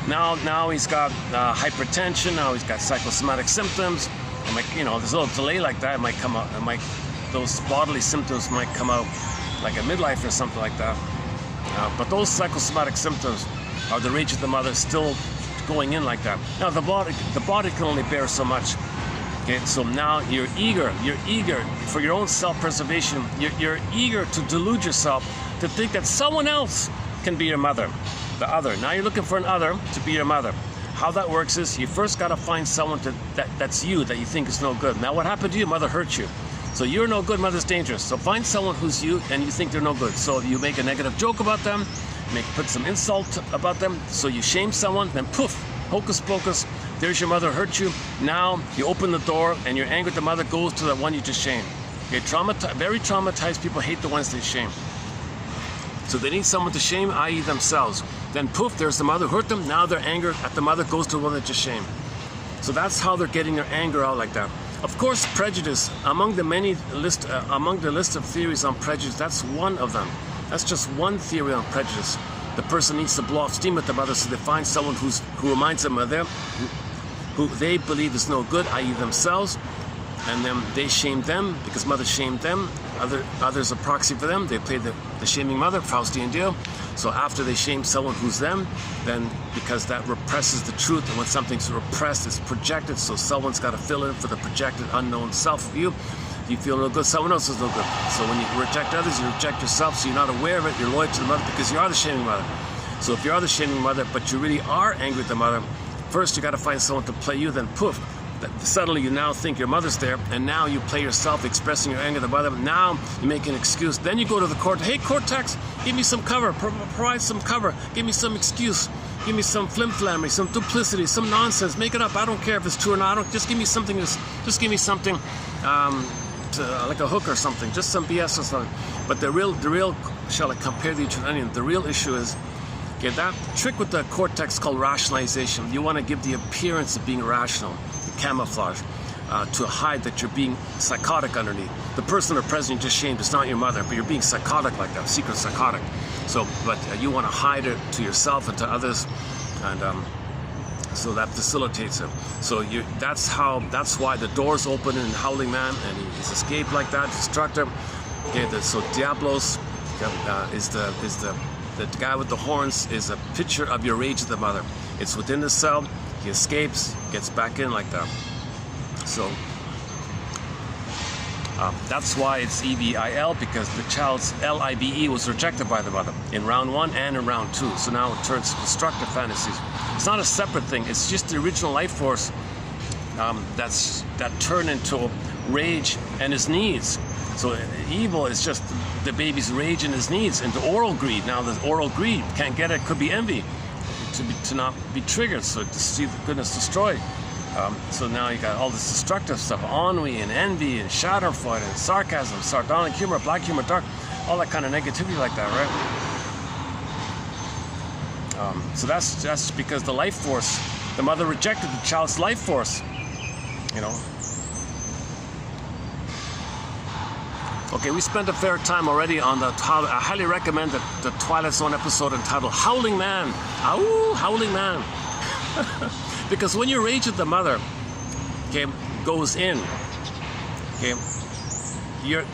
Now he's got hypertension, now he's got psychosomatic symptoms. There's a little delay like that, it might come out, those bodily symptoms might come out like a midlife or something like that. But those psychosomatic symptoms are the rage of the mother still going in like that. Now the body can only bear so much. Okay, so now you're eager for your own self-preservation. You're eager to delude yourself to think that someone else can be your mother, the other. Now you're looking for an other to be your mother. How that works is you first got to find someone that's you that you think is no good. Now what happened to you? Mother hurt you. So you're no good, mother's dangerous. So find someone who's you and you think they're no good. So you make a negative joke about them, put some insult about them, so you shame someone, then poof, hocus pocus, there's your mother hurt you. Now you open the door and your anger at the mother goes to the one you just shamed. Okay, very traumatized people hate the ones they shame. So they need someone to shame, i.e. themselves. Then poof, there's the mother who hurt them. Now their anger at the mother goes to the one that just shamed. So that's how they're getting their anger out like that. Of course, prejudice, among the list of theories on prejudice, that's one of them. That's just one theory on prejudice. The person needs to blow off steam at the mother, so they find someone who reminds them of them, who they believe is no good, i.e. themselves, and then they shame them because mother shamed them. Others are proxy for them. They play the shaming mother, Faustian deal. So after they shame someone who's them, then because that represses the truth, and when something's repressed, it's projected, so someone's got to fill in for the projected unknown self of you. You feel no good, someone else is no good. So when you reject others, you reject yourself, so you're not aware of it, you're loyal to the mother because you are the shaming mother. So if you are the shaming mother, but you really are angry at the mother, first you got to find someone to play you, then poof, suddenly you now think your mother's there, and now you play yourself expressing your anger at the mother. Now you make an excuse. Then you go to the court. Hey, cortex, give me some cover. Provide some cover. Give me some excuse. Give me some flim-flammery, some duplicity, some nonsense. Make it up. I don't care if it's true or not. Just give me something. Just give me something like a hook or something. Just some BS or something. But the real. Shall I compare the onion? The real issue is. Okay, that trick with the cortex called rationalization. You want to give the appearance of being rational. Camouflage to hide that you're being psychotic underneath. The person or president you just shamed is not your mother, but you're being psychotic like that, secret psychotic. So, but you want to hide it to yourself and to others, and so that facilitates it. So that's why the doors open in Howling Man, and he's escaped like that, destructor. Okay, so Diablos is the guy with the horns is a picture of your rage at the mother. It's within the cell. He escapes, gets back in like that. So that's why it's EVIL, because the child's LIBE was rejected by the mother in round 1 and in round 2. So now it turns to destructive fantasies. It's not a separate thing. It's just the original life force that turned into rage and his needs. So evil is just the baby's rage and his needs, into oral greed. Now the oral greed, can't get it, could be envy. To not be triggered, so to see the goodness destroyed. So now you got all this destructive stuff, ennui and envy and schadenfreude and sarcasm, sardonic humor, black humor, dark, all that kind of negativity like that, right? So that's because the life force, the mother rejected the child's life force, you know. Okay, we spent a fair time already on the title. I highly recommend the Twilight Zone episode entitled Howling Man. Ow, Howling Man. Because when your rage at the mother, okay, goes in, okay,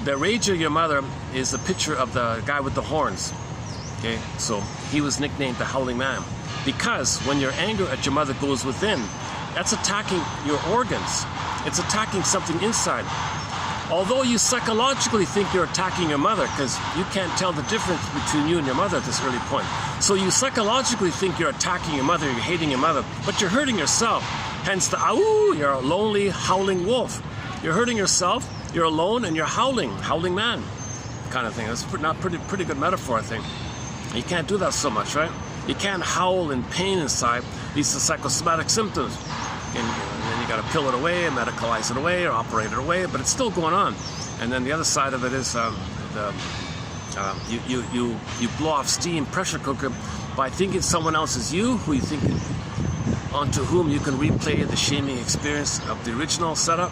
the rage of your mother is the picture of the guy with the horns. Okay, so he was nicknamed the Howling Man. Because when your anger at your mother goes within, that's attacking your organs. It's attacking something inside. Although you psychologically think you're attacking your mother, because you can't tell the difference between you and your mother at this early point. So you psychologically think you're attacking your mother, you're hating your mother, but you're hurting yourself. Hence the "Ow!" You're a lonely, howling wolf. You're hurting yourself, you're alone, and you're howling man kind of thing. That's not pretty good metaphor, I think. You can't do that so much, right? You can't howl in pain inside. These are psychosomatic symptoms. And then you got to pill it away, medicalize it away, or operate it away, but it's still going on. And then the other side of it is you blow off steam, pressure cooker, by thinking someone else is you, who you think onto whom you can replay the shaming experience of the original setup.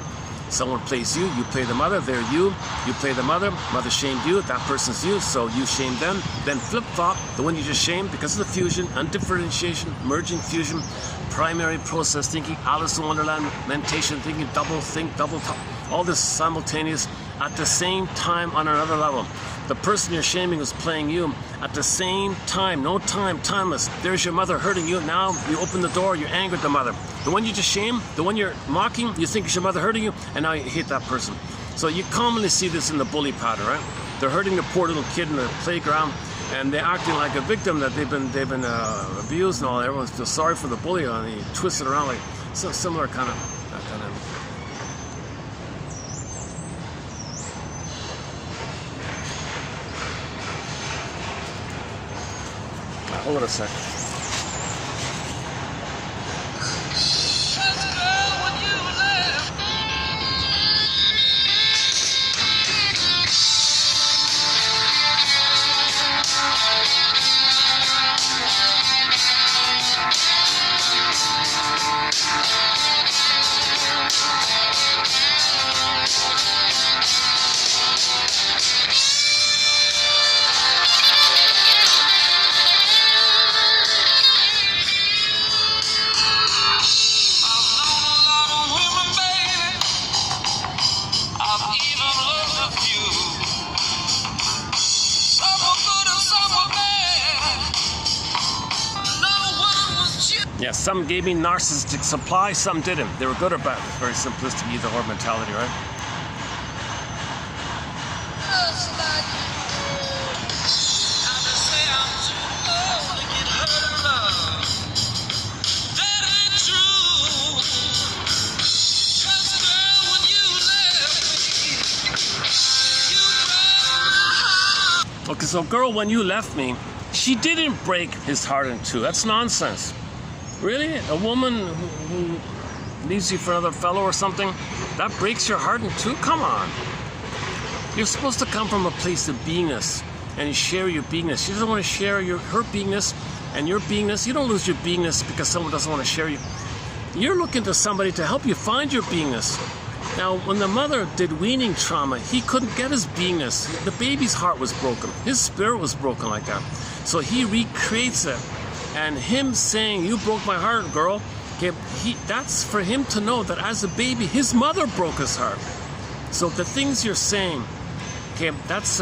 Someone plays you, you play the mother, they're you play the mother shamed you, that person's you, so you shame them. Then flip-flop, the one you just shamed, because of the fusion, undifferentiation, merging, fusion, primary process thinking, Alice in Wonderland, mentation thinking, double think, double talk, all this simultaneous at the same time on another level. The person you're shaming is playing you at the same time, no time, timeless. There's your mother hurting you. Now you open the door, you angered the mother. The one you just shamed, the one you're mocking, you think it's your mother hurting you, and now you hate that person. So you commonly see this in the bully pattern, right? They're hurting the poor little kid in the playground, and they're acting like a victim that they've been abused and all. Everyone feels sorry for the bully, and they twist it around like some similar kind of Hold on a sec. Yeah, some gave me narcissistic supply, some didn't. They were good or bad. Very simplistic either or mentality, right? Okay, so girl, when you left me, she didn't break his heart in two. That's nonsense. Really? A woman who leaves you for another fellow or something, that breaks your heart in two? Come on. You're supposed to come from a place of beingness and share your beingness. She doesn't want to share her beingness and your beingness. You don't lose your beingness because someone doesn't want to share you. You're looking to somebody to help you find your beingness. Now, when the mother did weaning trauma, he couldn't get his beingness. The baby's heart was broken. His spirit was broken like that. So he recreates it. And him saying, "You broke my heart, girl," okay, that's for him to know that as a baby, his mother broke his heart. So the things you're saying, okay, that's,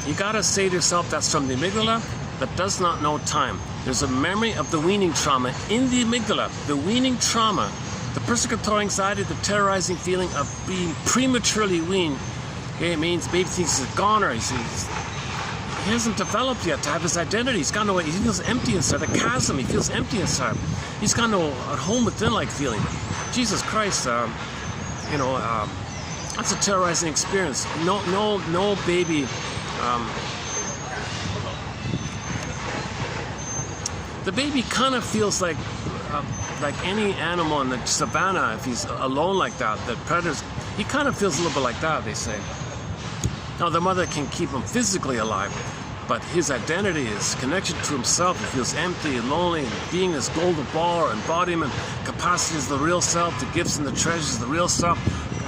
you gotta say to yourself, that's from the amygdala that does not know time. There's a memory of the weaning trauma in the amygdala. The weaning trauma, the persecutory anxiety, the terrorizing feeling of being prematurely weaned, okay, it means baby thinks he's a goner, he hasn't developed yet to have his identity. He feels empty inside, the chasm, he feels empty inside. He's got no at home within like feeling. Jesus Christ, that's a terrorizing experience. No baby. The baby kind of feels like any animal in the savannah, if he's alone like that, the predators, he kind of feels a little bit like that, they say. Now, the mother can keep him physically alive, but his identity, his connection to himself, he feels empty and lonely, and being this golden ball or embodiment, capacity is the real self, the gifts and the treasures, the real self,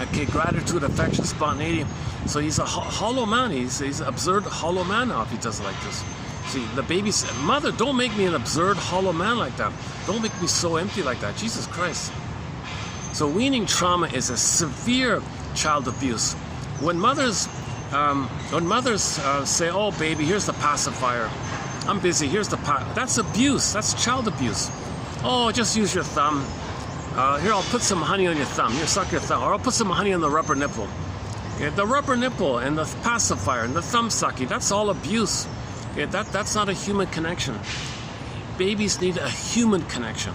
okay, gratitude, affection, spontaneity. So he's a hollow man. He's an absurd hollow man now if he does it like this. See, the baby said, "Mother, don't make me an absurd hollow man like that. Don't make me so empty like that." Jesus Christ. So weaning trauma is a severe child abuse. When mothers say, "Oh, baby, here's the pacifier. I'm busy. Here's the that's abuse. That's child abuse. Oh, just use your thumb. Here, I'll put some honey on your thumb. Here, suck your thumb. Or I'll put some honey on the rubber nipple. Okay, the rubber nipple and the pacifier and the thumb sucking, that's all abuse. Okay, that's not a human connection. Babies need a human connection.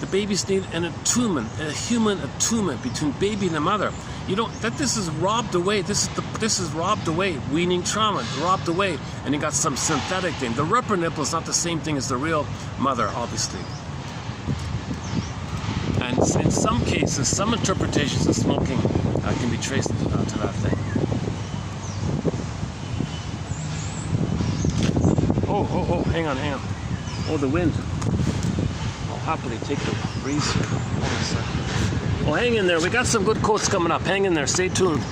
The babies need an attunement, a human attunement between baby and the mother. You don't. This is robbed away. This is robbed away. Weaning trauma, robbed away, and you got some synthetic thing. The rubber nipple is not the same thing as the real mother, obviously. And in some cases, some interpretations of smoking can be traced to that thing. Oh, hang on. Oh, the wind. I'll happily take the breeze here. Hold on a second. Well, hang in there. We got some good quotes coming up. Hang in there. Stay tuned.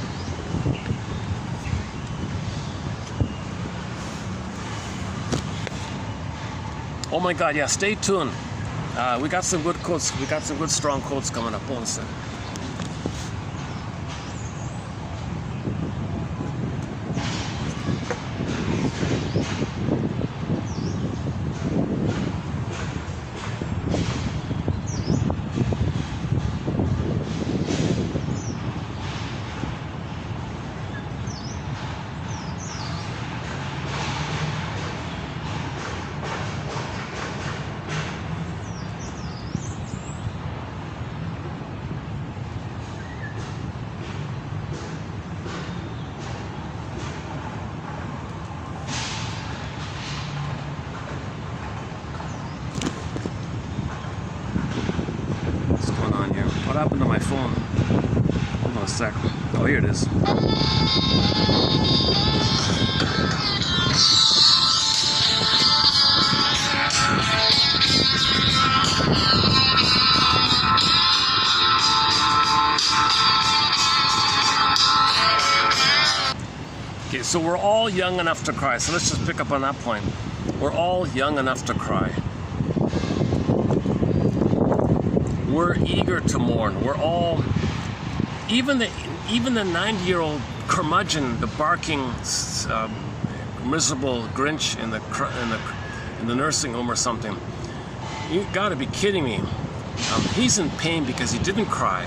Oh my God, yeah, stay tuned. We got some good quotes. We got some good strong quotes coming up. Hold on a second. What happened to my phone? Hold on a sec. Oh, here it is. Okay, so we're all young enough to cry. So let's just pick up on that point. We're all young enough to cry. We're eager to mourn. We're all, even the 90-year-old curmudgeon, the barking, miserable Grinch in the nursing home or something. You got to be kidding me. He's in pain because he didn't cry.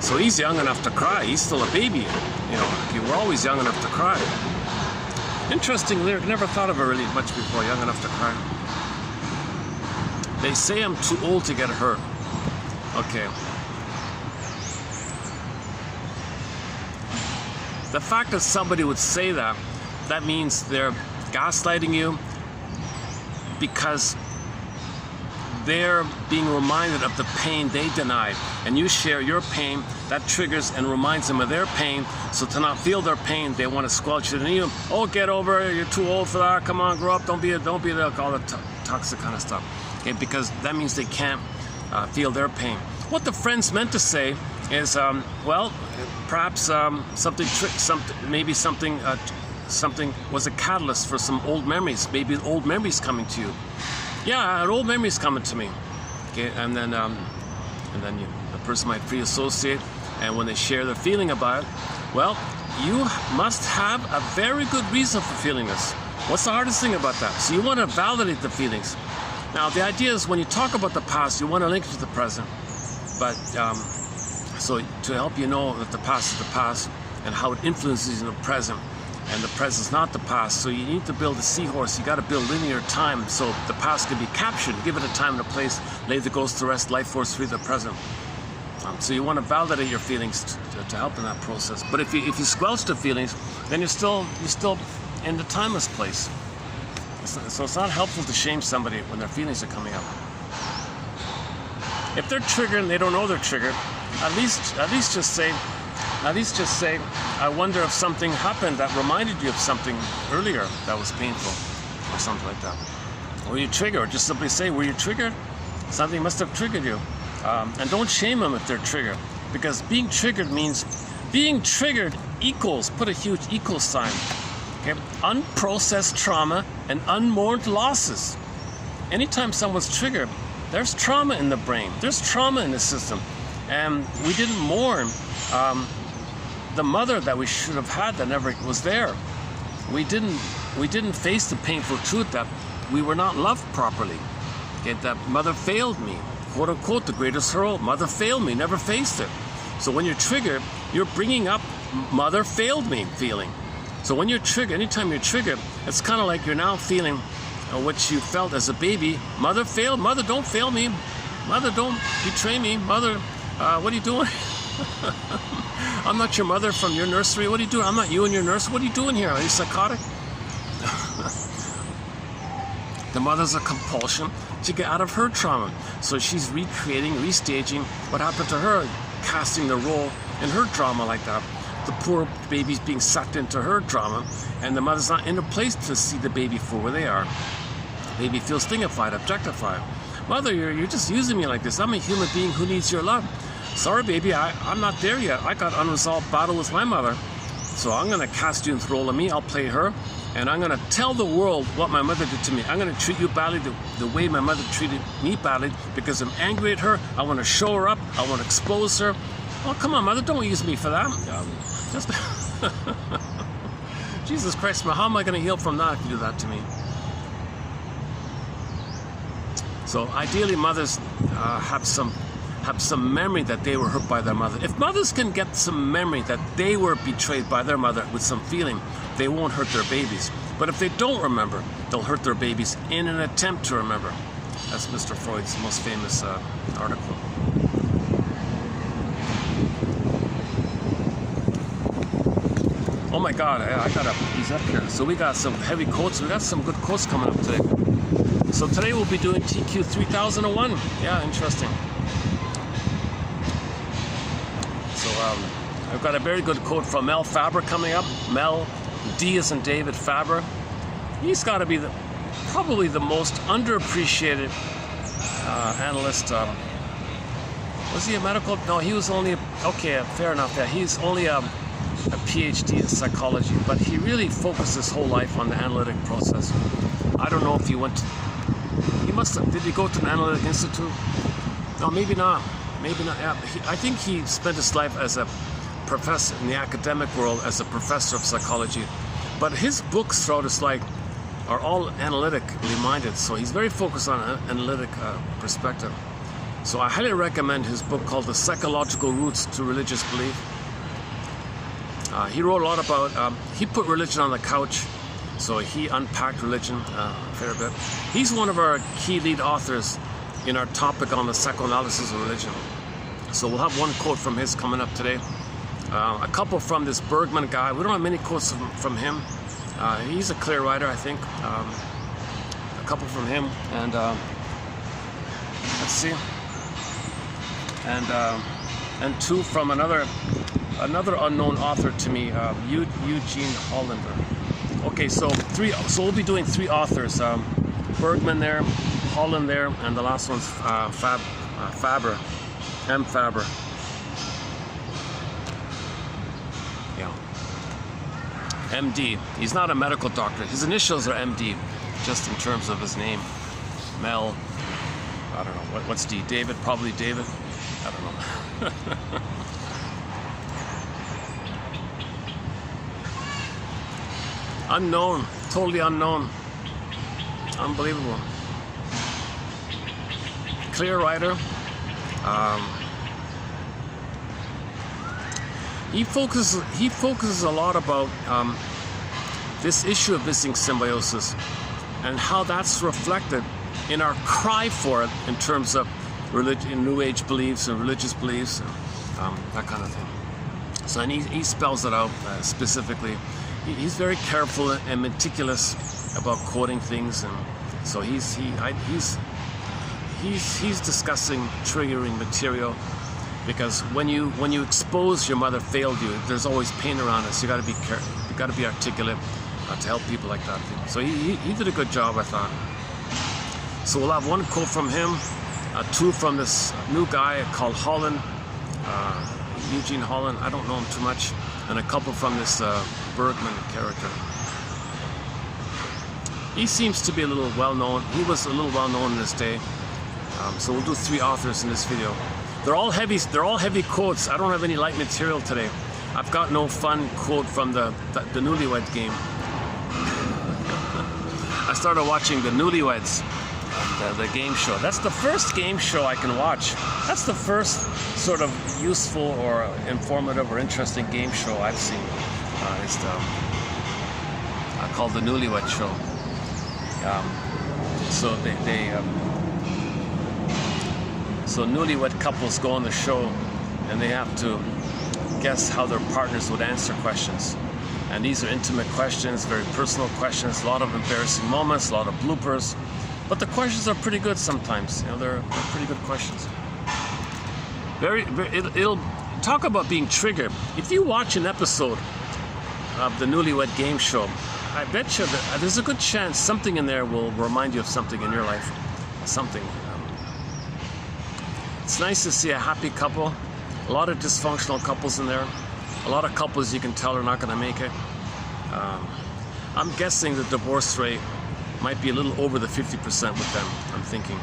So he's young enough to cry. He's still a baby. You know, we're always young enough to cry. Interesting lyric. Never thought of it really much before. Young enough to cry. They say I'm too old to get hurt. Okay. The fact that somebody would say that, that means they're gaslighting you because they're being reminded of the pain they denied. And you share your pain, that triggers and reminds them of their pain. So to not feel their pain, they want to squelch it in you. Oh, get over it, you're too old for that, come on, grow up, don't be all the toxic kind of stuff. Okay, because that means they can't feel their pain. What the friends meant to say is, well, perhaps something was a catalyst for some old memories. Maybe old memories coming to you. Yeah, an old memories coming to me. Okay, and then the person might pre-associate, and when they share their feeling about it, well, you must have a very good reason for feeling this. What's the hardest thing about that? So you want to validate the feelings. Now, the idea is when you talk about the past, you want to link it to the present. But so to help you know that the past is the past and how it influences you in the present, and the present is not the past. So you need to build a seahorse. You got to build linear time so the past can be captured, give it a time and a place, lay the ghost to rest, life force free the present. So you want to validate your feelings to help in that process. But if you squelch the feelings, then you're still in the timeless place. So it's not helpful to shame somebody when their feelings are coming up. If they're triggered and they don't know they're triggered, at least just say, I wonder if something happened that reminded you of something earlier that was painful, or something like that. Were you triggered? Or just simply say, were you triggered? Something must have triggered you. And don't shame them if they're triggered, because being triggered means being triggered equals, put a huge equal sign. Okay? Unprocessed trauma and unmourned losses. Anytime someone's triggered, there's trauma in the brain. There's trauma in the system. And we didn't mourn the mother that we should have had that never was there. We didn't face the painful truth that we were not loved properly. Okay? That mother failed me. Quote unquote, the greatest hero, mother failed me, never faced it. So when you're triggered, you're bringing up mother failed me feeling. So when you're triggered, anytime you're triggered, it's kind of like you're now feeling what you felt as a baby. Mother failed. Mother, don't fail me. Mother, don't betray me. Mother, what are you doing? I'm not your mother from your nursery. What are you doing? I'm not you and your nurse. What are you doing here? Are you psychotic? The mother's a compulsion to get out of her trauma. So she's recreating, restaging what happened to her, casting the role in her drama like that. The poor baby's being sucked into her drama, and the mother's not in a place to see the baby for where they are. Baby feels thingified, objectified. Mother, you're just using me like this. I'm a human being who needs your love. Sorry, baby, I'm not there yet. I got unresolved battle with my mother. So I'm going to cast you into the role of me. I'll play her. And I'm going to tell the world what my mother did to me. I'm going to treat you badly the way my mother treated me badly because I'm angry at her. I want to show her up. I want to expose her. Oh, come on, mother. Don't use me for that. Just Jesus Christ, man. How am I going to heal from that if you do that to me? So ideally, mothers have some memory that they were hurt by their mother. If mothers can get some memory that they were betrayed by their mother with some feeling, they won't hurt their babies. But if they don't remember, they'll hurt their babies in an attempt to remember. That's Mr. Freud's most famous article. Oh my God, I gotta ease up here. So we got some heavy quotes. We got some good quotes coming up today. So today we'll be doing TQ 3001. Yeah, interesting. So I've got a very good quote from Mel Faber coming up. Mel, D as in David, Faber. He's got to be probably the most underappreciated analyst. Was he a medical? No, he was only, okay, fair enough. Yeah, he's only a PhD in psychology, but he really focused his whole life on the analytic process. I don't know if he went to, he must have, did he go to an analytic institute? No, maybe not. Maybe not. Yeah, I think he spent his life as a professor in the academic world, as a professor of psychology. But his books throughout his life are all analytically minded, so he's very focused on an analytic perspective. So I highly recommend his book called The Psychological Roots to Religious Belief. He wrote a lot about, he put religion on the couch, so he unpacked religion a fair bit. He's one of our key lead authors in our topic on the psychoanalysis of religion. So we'll have one quote from his coming up today. A couple from this Bergman guy. We don't have many quotes from him. He's a clear writer, I think. A couple from him, and let's see, and two from another unknown author to me, Eugene Hollander. Okay, so we'll be doing three authors: Bergman there, Holland there, and the last one's Faber, M. Faber. Yeah, MD. He's not a medical doctor. His initials are MD, just in terms of his name. Mel. I don't know what's D. David, probably David. I don't know. Unknown, totally unknown. Unbelievable. Clear writer. He focuses a lot about this issue of missing symbiosis and how that's reflected in our cry for it in terms of religion, New Age beliefs and religious beliefs, and that kind of thing. So, and he spells it out specifically. He's very careful and meticulous about quoting things, and so he's discussing triggering material, because when you expose your mother failed you, there's always pain around it. So you got to be careful. You got to be articulate to help people like that. So he did a good job, I thought. So we'll have one quote from him, two from this new guy called Holland, Eugene Holland. I don't know him too much, and a couple from this Bergman character. He seems to be a little well-known. He was a little well-known in his day. So we'll do three authors in this video. They're all heavy quotes. I don't have any light material today. I've got no fun quote from the Newlywed Game. I started watching the Newlyweds. the game show. That's the first game show I can watch. That's the first sort of useful or informative or interesting game show I've seen. It's called the Newlywed Show. So newlywed couples go on the show, and they have to guess how their partners would answer questions. And these are intimate questions, very personal questions, a lot of embarrassing moments, a lot of bloopers. But the questions are pretty good sometimes. You know, they're pretty good questions. It'll talk about being triggered. If you watch an episode of the Newlywed Game Show, I bet you that there's a good chance something in there will remind you of something in your life. Something. It's nice to see a happy couple. A lot of dysfunctional couples in there. A lot of couples you can tell are not going to make it. I'm guessing the divorce rate might be a little over the 50% with them. I'm thinking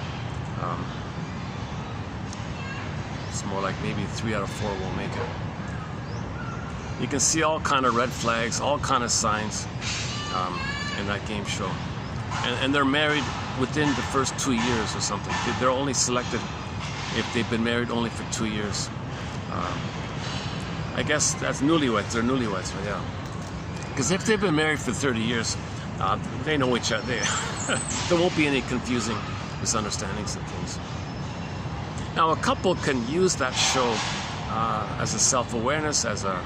it's more like maybe 3 out of 4 will make it. You can see all kind of red flags, all kind of signs in that game show. And they're married within the first 2 years or something. They're only selected if they've been married only for 2 years. I guess that's newlyweds. They're newlyweds, but yeah. Because if they've been married for 30 years, they know each other. There won't be any confusing misunderstandings and things. Now, a couple can use that show as a self-awareness, as a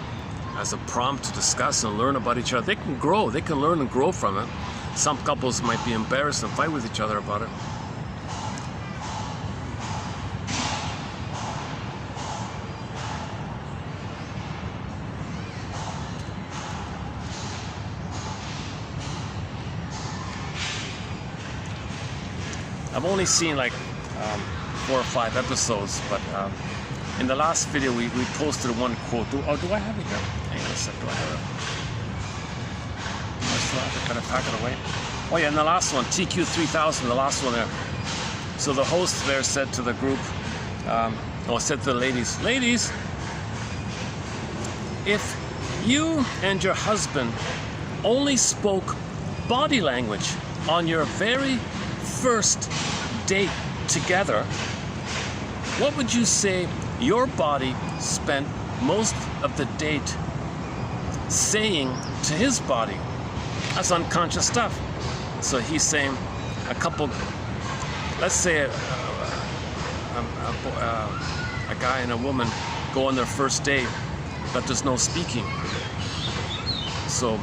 prompt to discuss and learn about each other. They can grow. They can learn and grow from it. Some couples might be embarrassed and fight with each other about it. I've only seen like 4 or 5 episodes, but in the last video we posted one quote. Do I have it here? Hang on a sec, do I have it? I still have to kind of pack it away. Oh yeah, in the last one, TQ3000, the last one there. So the host there said to the group, said to the ladies, if you and your husband only spoke body language on your very first date together, what would you say your body spent most of the date saying to his body? That's unconscious stuff. So he's saying a couple, let's say a guy and a woman go on their first date, but there's no speaking. So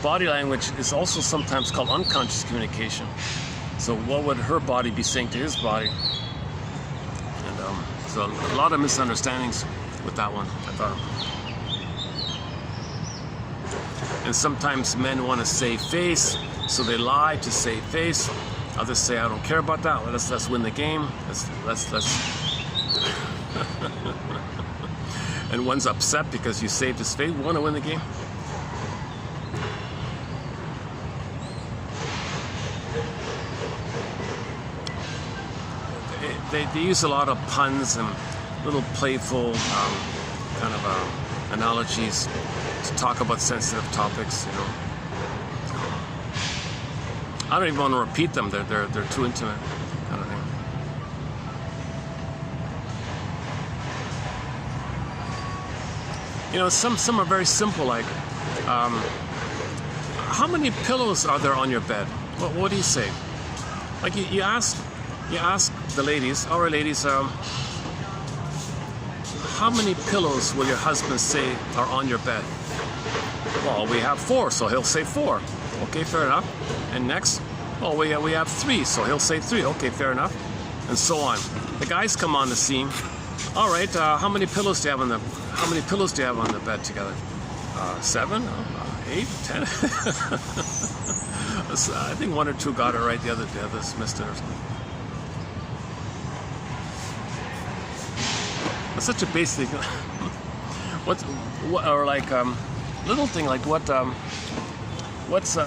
body language is also sometimes called unconscious communication. So what would her body be saying to his body? And so a lot of misunderstandings with that one, I thought. And sometimes men want to save face, so they lie to save face. Others say, I don't care about that. Let's win the game. Let's. And one's upset because you saved his face. We want to win the game. They use a lot of puns and little playful kind of analogies to talk about sensitive topics, you know. I don't even want to repeat them. They're too intimate, kind of thing. You know, some are very simple, like how many pillows are there on your bed? What do you say? Like you ask the ladies, all right, ladies, how many pillows will your husband say are on your bed? Well, we have 4, so he'll say 4. Okay, fair enough. And next, well, we have 3, so he'll say 3. Okay, fair enough. And so on. The guys come on the scene. All right, how many pillows do you have on the bed together? 7, 8, 10. I think 1 or 2 got it right. The others missed it or something. It's such a basic. Little thing like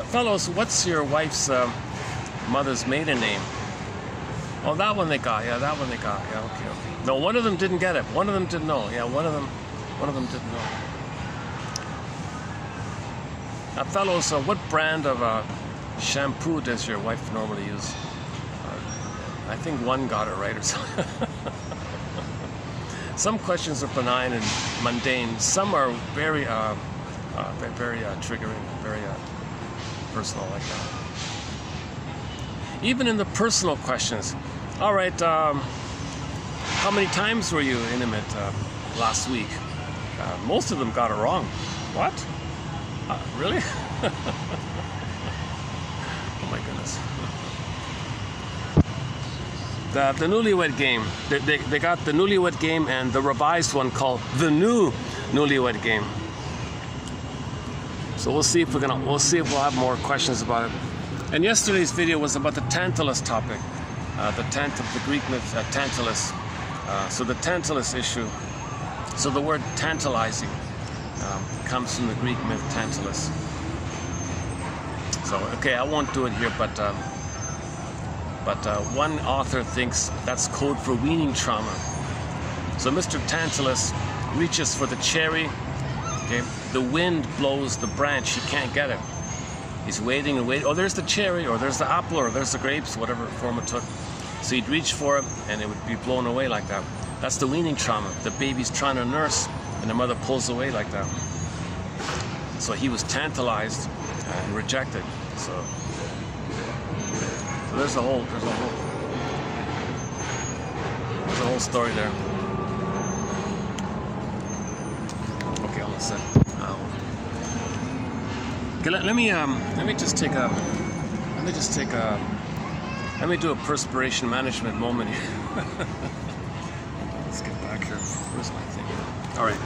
fellows, what's your wife's mother's maiden name? Oh, that one they got. Yeah, that one they got. Yeah, okay. No, one of them didn't get it. One of them didn't know. Yeah, one of them didn't know. Fellows, what brand of shampoo does your wife normally use? I think one got it right or something. Some questions are benign and mundane. Some are very triggering, very personal like that. Even in the personal questions. All right, how many times were you intimate last week? Most of them got it wrong. What? Really? Oh my goodness. The newlywed game. They got the newlywed game and the revised one called the new newlywed game. So we'll see if we'll have more questions about it. And yesterday's video was about the Tantalus topic, the Greek myth Tantalus. So the Tantalus issue. So the word tantalizing comes from the Greek myth Tantalus. So okay, I won't do it here, but one author thinks that's code for weaning trauma. So Mr. Tantalus reaches for the cherry. Okay, the wind blows the branch. He can't get it. He's waiting and waiting. Oh, there's the cherry, or there's the apple, or there's the grapes, whatever form it took. So he'd reach for it, and it would be blown away like that. That's the weaning trauma. The baby's trying to nurse, and the mother pulls away like that. So he was tantalized and rejected. So there's a whole story there. Okay, all set. Okay, let me do a perspiration management moment here. Let's get back here. Where's my thing? All right.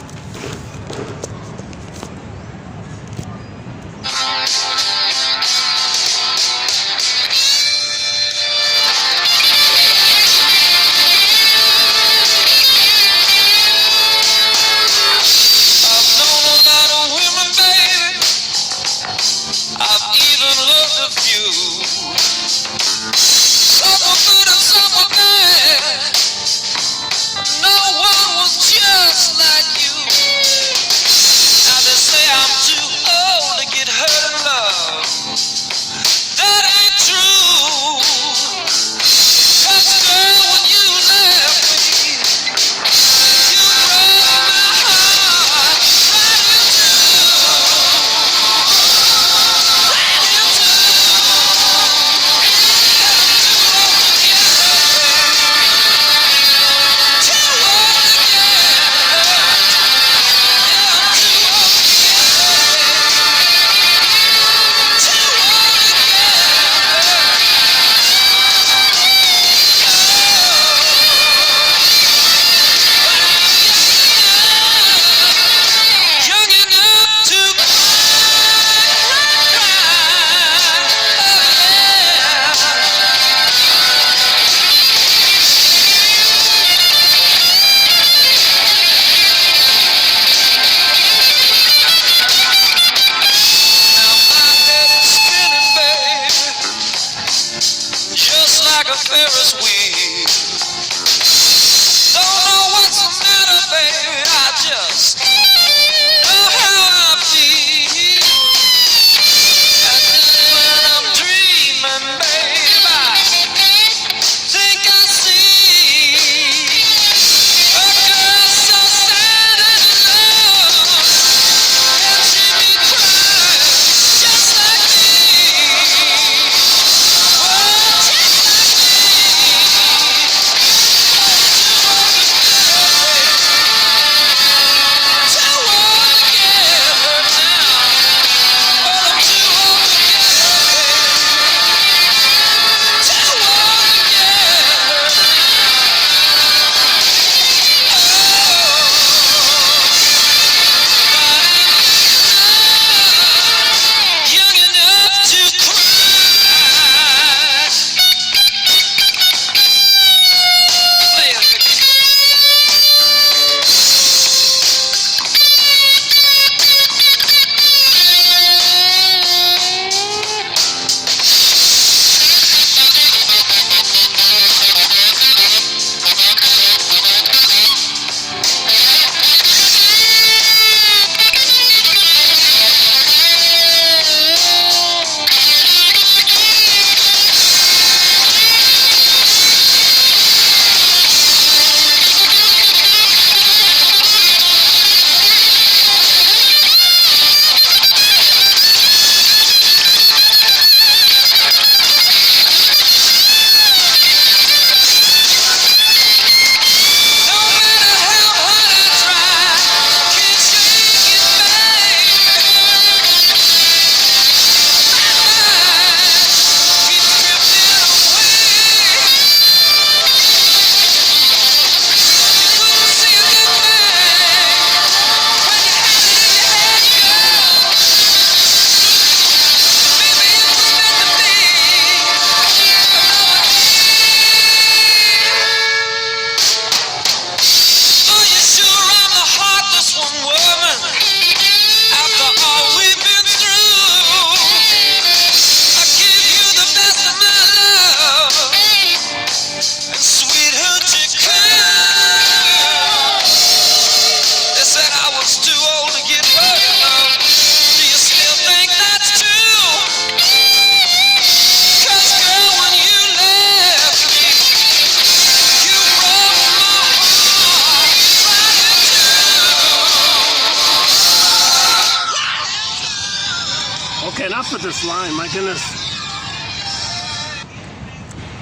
enough with this line, my goodness.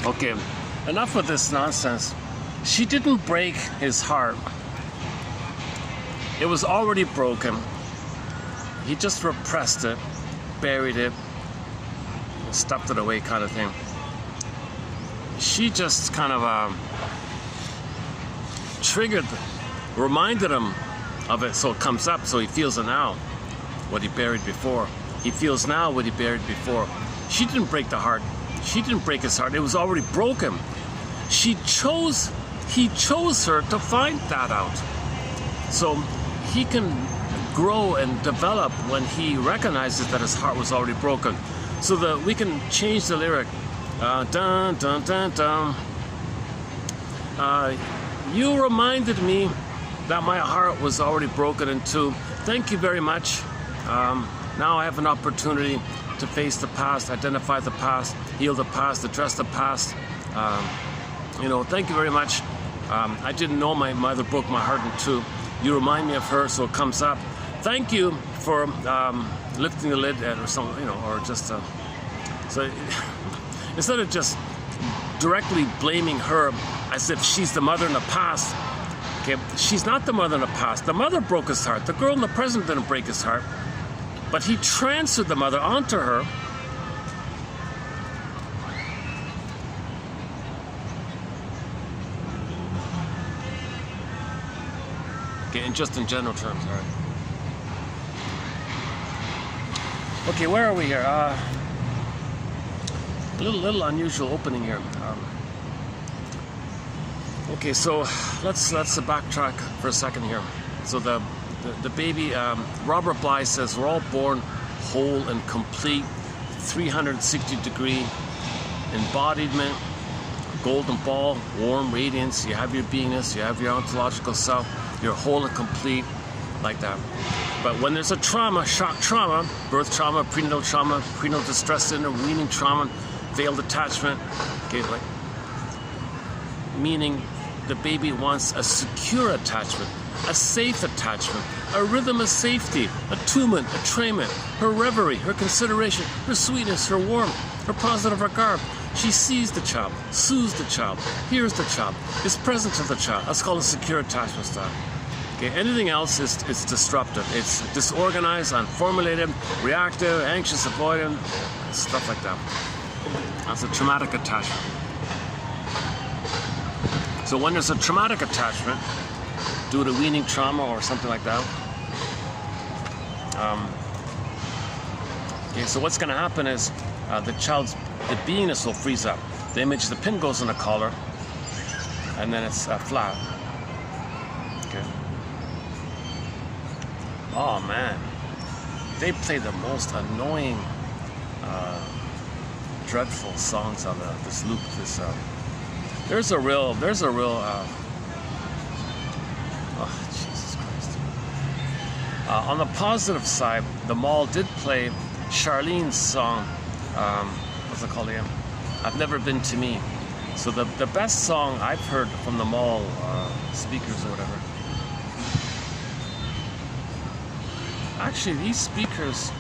Okay, enough with this nonsense. She didn't break his heart. It was already broken. He just repressed it, buried it, stuffed it away kind of thing. She just kind of reminded him of it, so it comes up, so he feels it now, what he buried before. He feels now what he buried before. She didn't break the heart. She didn't break his heart. It was already broken. He chose her to find that out. So he can grow and develop when he recognizes that his heart was already broken. So that we can change the lyric. Dun, dun, dun, dun. You reminded me that my heart was already broken in two. Thank you very much. Now I have an opportunity to face the past, identify the past, heal the past, address the past. Thank you very much. I didn't know my mother broke my heart in two. You remind me of her, so it comes up. Thank you for lifting the lid or something, or just so instead of just directly blaming her as if she's the mother in the past. Okay, she's not the mother in the past. The mother broke his heart. The girl in the present didn't break his heart, but he transferred the mother onto her. Okay, and just in general terms, all right. Okay, where are we here? A little unusual opening here. Okay, so let's backtrack for a second here. So the baby, Robert Bly says, we're all born whole and complete, 360-degree embodiment, golden ball, warm radiance. You have your beingness, you have your ontological self, you're whole and complete, like that. But when there's a trauma, shock trauma, birth trauma, prenatal distress syndrome, weaning trauma, failed attachment, okay, like, meaning the baby wants a secure attachment, a safe attachment, a rhythm of safety, attunement, attunement, her reverie, her consideration, her sweetness, her warmth, her positive regard. She sees the child, soothes the child, hears the child, is present to the child. That's called a secure attachment style. Okay, anything else is disruptive. It's disorganized, unformulated, reactive, anxious, avoidant, stuff like that. That's a traumatic attachment. So when there's a traumatic attachment, due to weaning trauma or something like that, okay, so what's going to happen is the beingness will freeze up. The image, the pin goes in the collar, and then it's flat. Okay. Oh man, they play the most annoying, dreadful songs on this loop. There's a real. Oh, Jesus Christ. On the positive side, the Mall did play Charlene's song. What's it called again? I've Never Been to Me. So the best song I've heard from the Mall speakers or whatever. Actually, these speakers.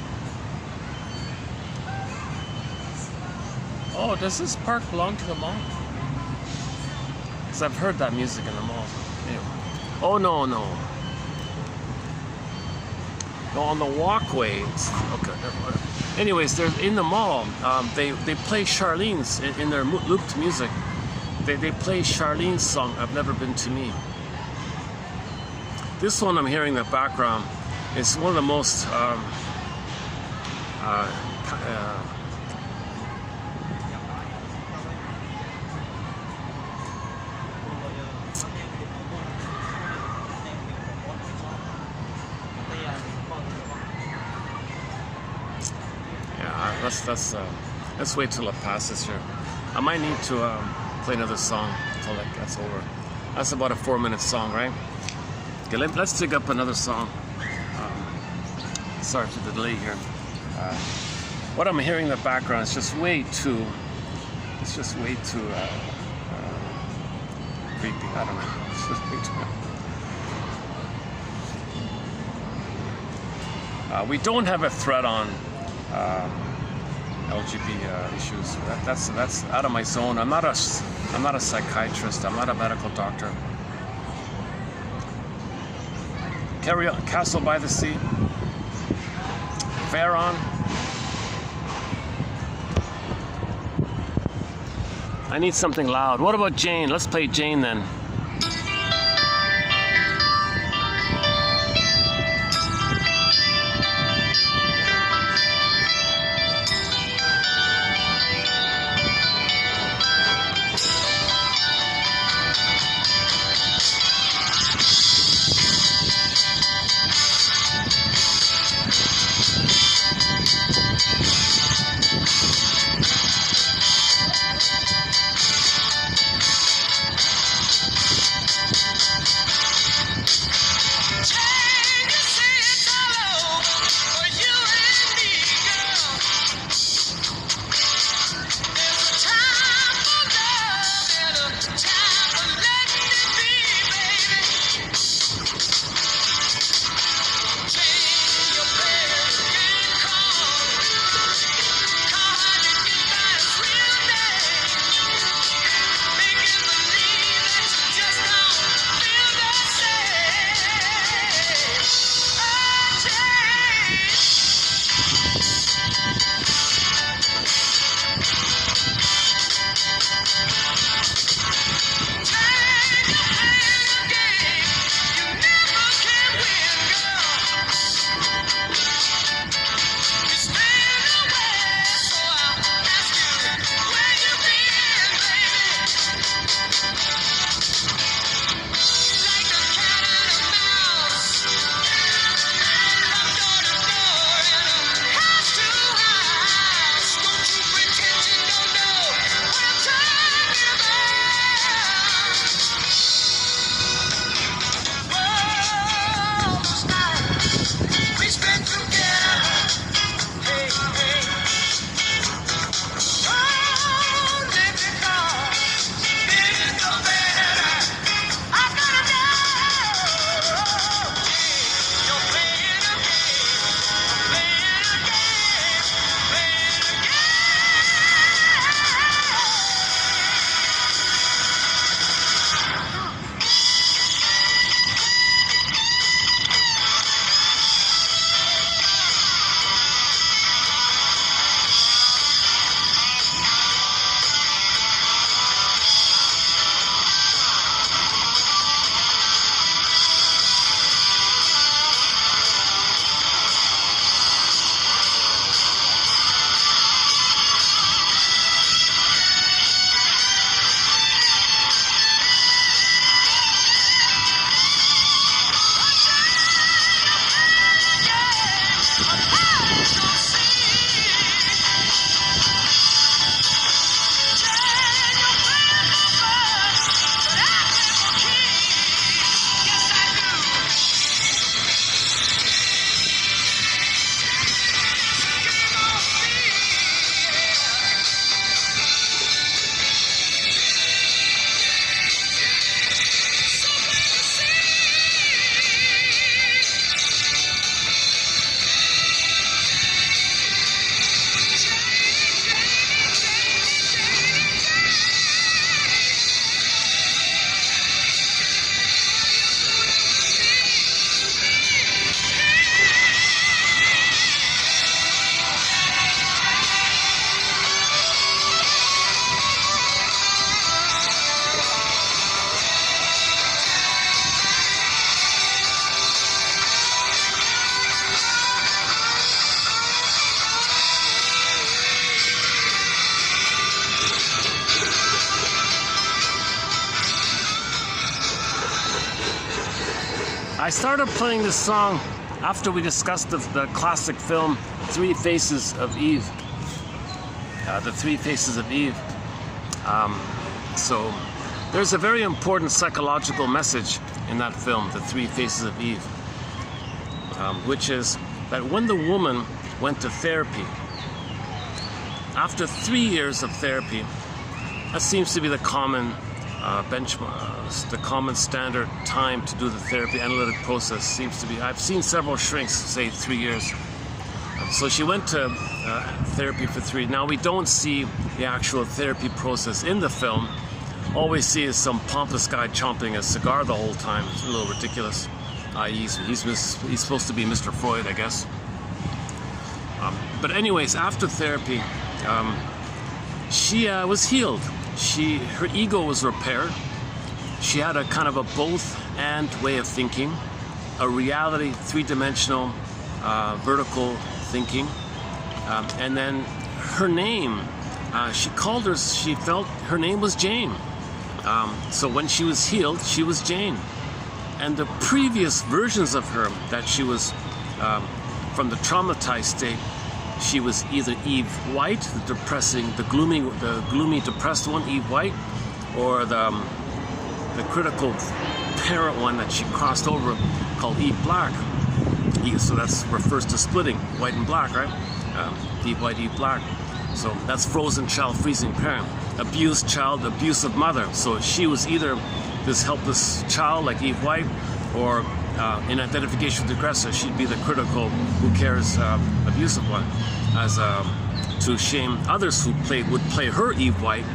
Oh, does this park belong to the Mall? Because I've heard that music in the Mall. Anyway. Oh no. No, on the walkways. Okay, never mind. Anyways, there's in the Mall. They play Charlene's in their looped music. They play Charlene's song "I've Never Been to Me." This one I'm hearing in the background is one of the most let's wait till it passes here. I might need to play another song until that gets over. That's about a 4-minute song, right? Okay, let's dig up another song. Sorry for the delay here. What I'm hearing in the background is just way too. It's just way too creepy. I don't know. It's just way too. We don't have a thread on. LGBT issues. That's out of my zone. I'm not a psychiatrist. I'm not a medical doctor. Carry on. Castle by the Sea. Pharaon. I need something loud. What about Jane? Let's play Jane then. I started playing this song after we discussed the classic film Three Faces of Eve. The Three Faces of Eve. So there's a very important psychological message in that film, The Three Faces of Eve, which is that when the woman went to therapy, after 3 years of therapy, that seems to be the common benchmark, the common standard time to do the therapy analytic process seems to be. I've seen several shrinks say 3 years. So she went to therapy for 3. Now we don't see the actual therapy process in the film. All we see is some pompous guy chomping a cigar the whole time. It's a little ridiculous. He's supposed to be Mr. Freud, I guess. But anyways, after therapy, she was healed. Her ego was repaired. She had a kind of a both and way of thinking, a reality, 3-dimensional, vertical thinking. And then her name, she felt her name was Jane. So when she was healed, she was Jane. And the previous versions of her that she was, from the traumatized state, she was either Eve White, the gloomy, depressed one, Eve White, or the critical parent one that she crossed over called Eve Black. So that refers to splitting, white and black, right? Eve White, Eve Black. So that's frozen child, freezing parent. Abused child, abusive mother. So she was either this helpless child like Eve White, or in identification with the aggressor, she'd be the critical, who cares, abusive one, as to shame others who would play her Eve White,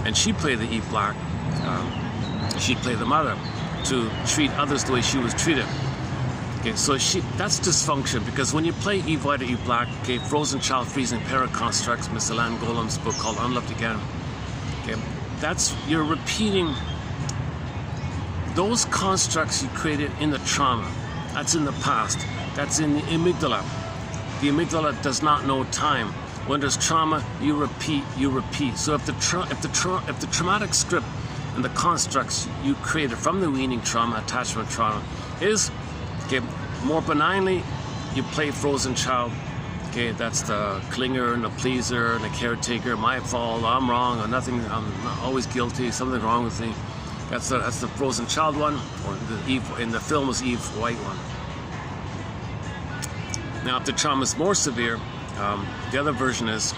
and she'd play the Eve Black. She'd play the mother, to treat others the way she was treated. Okay, so that's dysfunction, because when you play Eve White or Eve Black, okay, frozen child, freezing parent constructs, Miss Alan Golem's book called Unloved Again. Okay, you're repeating those constructs you created in the trauma. That's in the past. That's in the amygdala. The amygdala does not know time. When there's trauma, you repeat, you repeat. So if the traumatic script and the constructs you created from the weaning trauma, attachment trauma, is, okay, more benignly, you play frozen child. Okay, that's the clinger and the pleaser and the caretaker. My fault. I'm wrong. Or nothing. I'm always guilty. Something wrong with me. That's the frozen child one, or the Eve in the film was Eve White one. Now, if the trauma is more severe, the other version is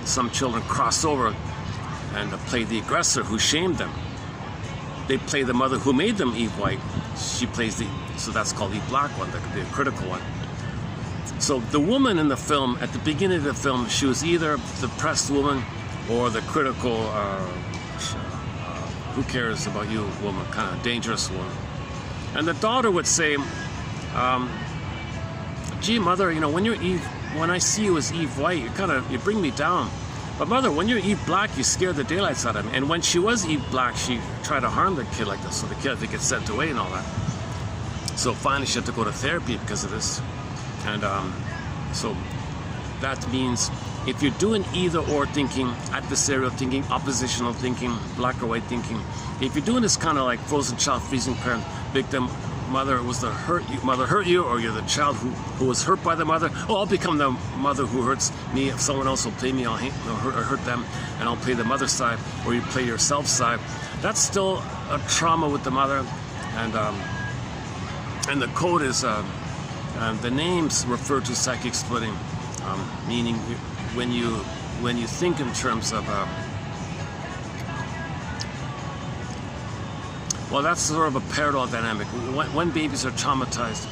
some children cross over and play the aggressor who shamed them. They play the mother who made them Eve White. She plays so that's called Eve Black one, the critical one. So the woman in the film, at the beginning of the film, she was either the depressed woman or the critical, who cares about you woman, kind of dangerous woman. And the daughter would say, gee, mother, when I see you as Eve White, you bring me down. But mother, when you're Eve Black, you scare the daylights out of me. And when she was Eve Black, she tried to harm the kid like this, so the kid had to get sent away and all that. So finally she had to go to therapy because of this. And so that means if you're doing either or thinking, adversarial thinking, oppositional thinking, black or white thinking, if you're doing this kind of like frozen child, freezing parent, victim, mother hurt you, or you're the child who was hurt by the mother, I'll become the mother who hurts me. If someone else will play me, I'll hurt them, and I'll play the mother's side, or you play yourself side. That's still a trauma with the mother. And the code is, the names refer to psychic splitting, meaning when you think in terms of, well, that's sort of a parallel dynamic. When babies are traumatized,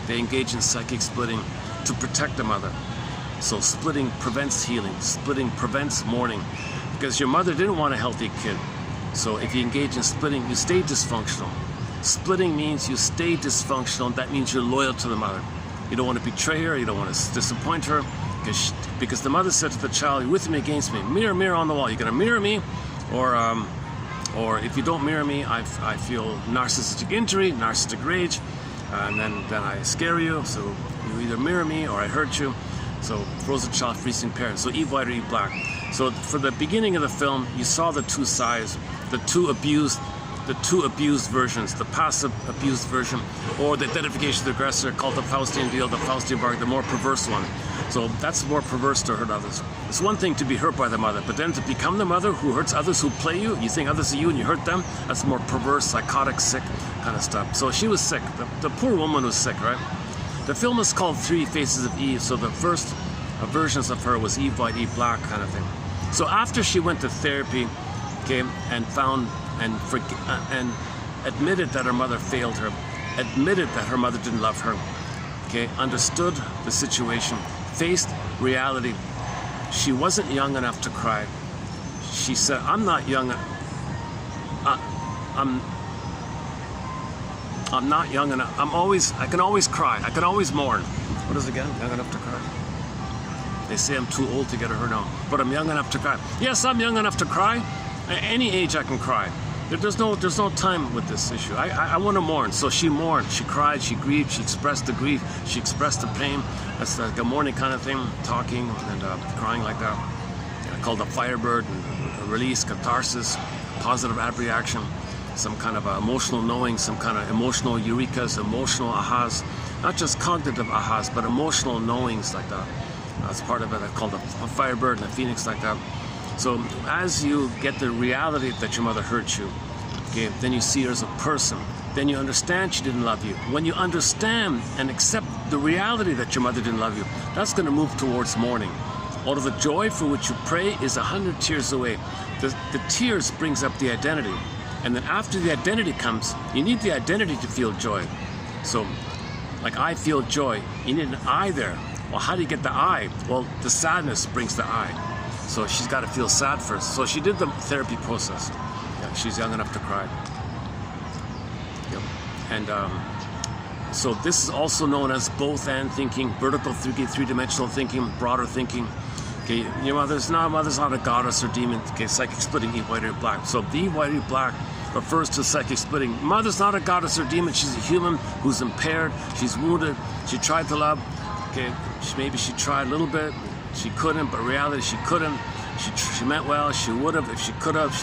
they engage in psychic splitting to protect the mother. So splitting prevents healing. Splitting prevents mourning, because your mother didn't want a healthy kid. So if you engage in splitting, you stay dysfunctional. Splitting means you stay dysfunctional. That means you're loyal to the mother. You don't want to betray her. You don't want to disappoint her, because the mother said to the child, "You're with me, against me. Mirror, mirror on the wall. You're going to mirror me, or if you don't mirror me, I feel narcissistic injury, narcissistic rage, and then I scare you. So you either mirror me or I hurt you." So frozen child, freezing parent. So Eve White or Eve Black. So for the beginning of the film, you saw the two sides, the two abused versions, the passive abused version, or the identification of the aggressor, called the Faustian deal, the Faustian bargain, the more perverse one. So that's more perverse to hurt others. It's one thing to be hurt by the mother, but then to become the mother who hurts others, who play you, you think others are you and you hurt them, that's more perverse, psychotic, sick kind of stuff. So she was sick. The poor woman was sick, right? The film is called Three Faces of Eve, so the first versions of her was Eve White, Eve Black kind of thing. So after she went to therapy, okay, and found and admitted that her mother failed her, admitted that her mother didn't love her, okay, understood the situation, faced reality. She wasn't young enough to cry. She said, I'm not young, I'm not young enough, I can always cry, I can always mourn. What is it again? Young enough to cry? They say I'm too old to get hurt now, but I'm young enough to cry. Yes, I'm young enough to cry. At any age I can cry. There's no time with this issue. I want to mourn. So she mourned, she cried, she grieved, she expressed the grief, she expressed the pain. That's like a mourning kind of thing, talking and crying like that. Called a firebird, and release, catharsis, positive abreaction, some kind of emotional knowing, some kind of emotional eurekas, emotional ahas, not just cognitive ahas, but emotional knowings like that. That's part of it. I called a firebird and a phoenix like that. So as you get the reality that your mother hurt you, okay, then you see her as a person. Then you understand she didn't love you. When you understand and accept the reality that your mother didn't love you, that's going to move towards mourning. Out of the joy for which you pray is 100 tears away. The tears brings up the identity. And then after the identity comes, you need the identity to feel joy. So, like I feel joy, you need an I there. Well, how do you get the I? Well, the sadness brings the I. So she's got to feel sad first. So she did the therapy process. Yeah, she's young enough to cry. Yep. And so this is also known as both and thinking, vertical three-dimensional thinking, broader thinking. Okay, your mother's not a goddess or demon. Okay, psychic splitting, eat white or eat black. So the eat white or eat black refers to psychic splitting. Mother's not a goddess or demon. She's a human who's impaired. She's wounded. She tried to love. Okay, maybe she tried a little bit. She couldn't, but in reality she couldn't. She meant well. She would have if she could have.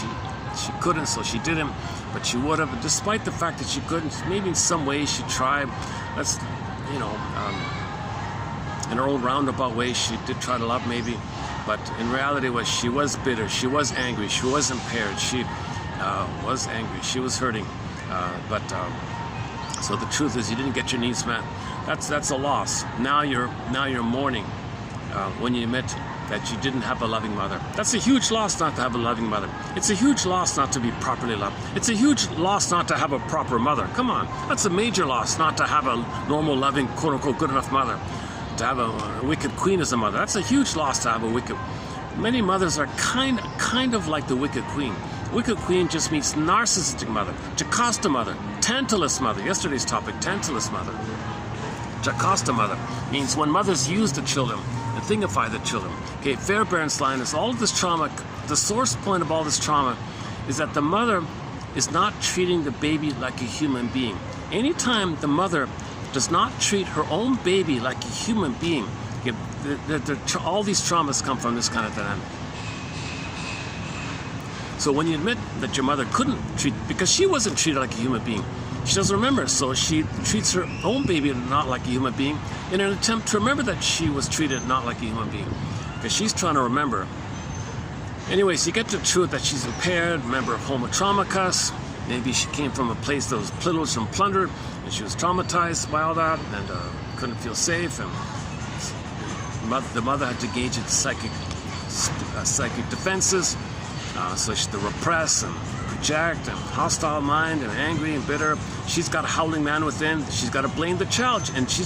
She couldn't, so she didn't. But she would have. Despite the fact that she couldn't, maybe in some way she tried. That's, you know, in her own roundabout way, she did try to love maybe. But in reality, she was bitter. She was angry. She was impaired. She was angry. She was hurting. So the truth is, you didn't get your needs met. That's a loss. Now you're mourning when you admit that you didn't have a loving mother. That's a huge loss not to have a loving mother. It's a huge loss not to be properly loved. It's a huge loss not to have a proper mother. Come on, that's a major loss not to have a normal, loving, quote-unquote, good enough mother. To have a wicked queen as a mother. That's a huge loss to have a wicked. Many mothers are kind of like the wicked queen. Wicked queen just means narcissistic mother, Jocasta mother, Tantalus mother. Yesterday's topic, Tantalus mother. Jocasta mother means when mothers use the children and thingify the children. Okay, Fairbairn's line is all of this trauma, the source point of all this trauma is that the mother is not treating the baby like a human being. Anytime the mother does not treat her own baby like a human being, all these traumas come from this kind of dynamic. So when you admit that your mother couldn't treat, because she wasn't treated like a human being, she doesn't remember, so she treats her own baby not like a human being in an attempt to remember that she was treated not like a human being, because she's trying to remember. Anyways, you get to the truth that she's impaired, member of Homo Traumacus. Maybe she came from a place that was pillaged and plundered, and she was traumatized by all that, and couldn't feel safe, and the mother had to engage in psychic defenses, so she had to repress and project, and hostile mind, and angry and bitter. She's got a howling man within. She's got to blame the child, and she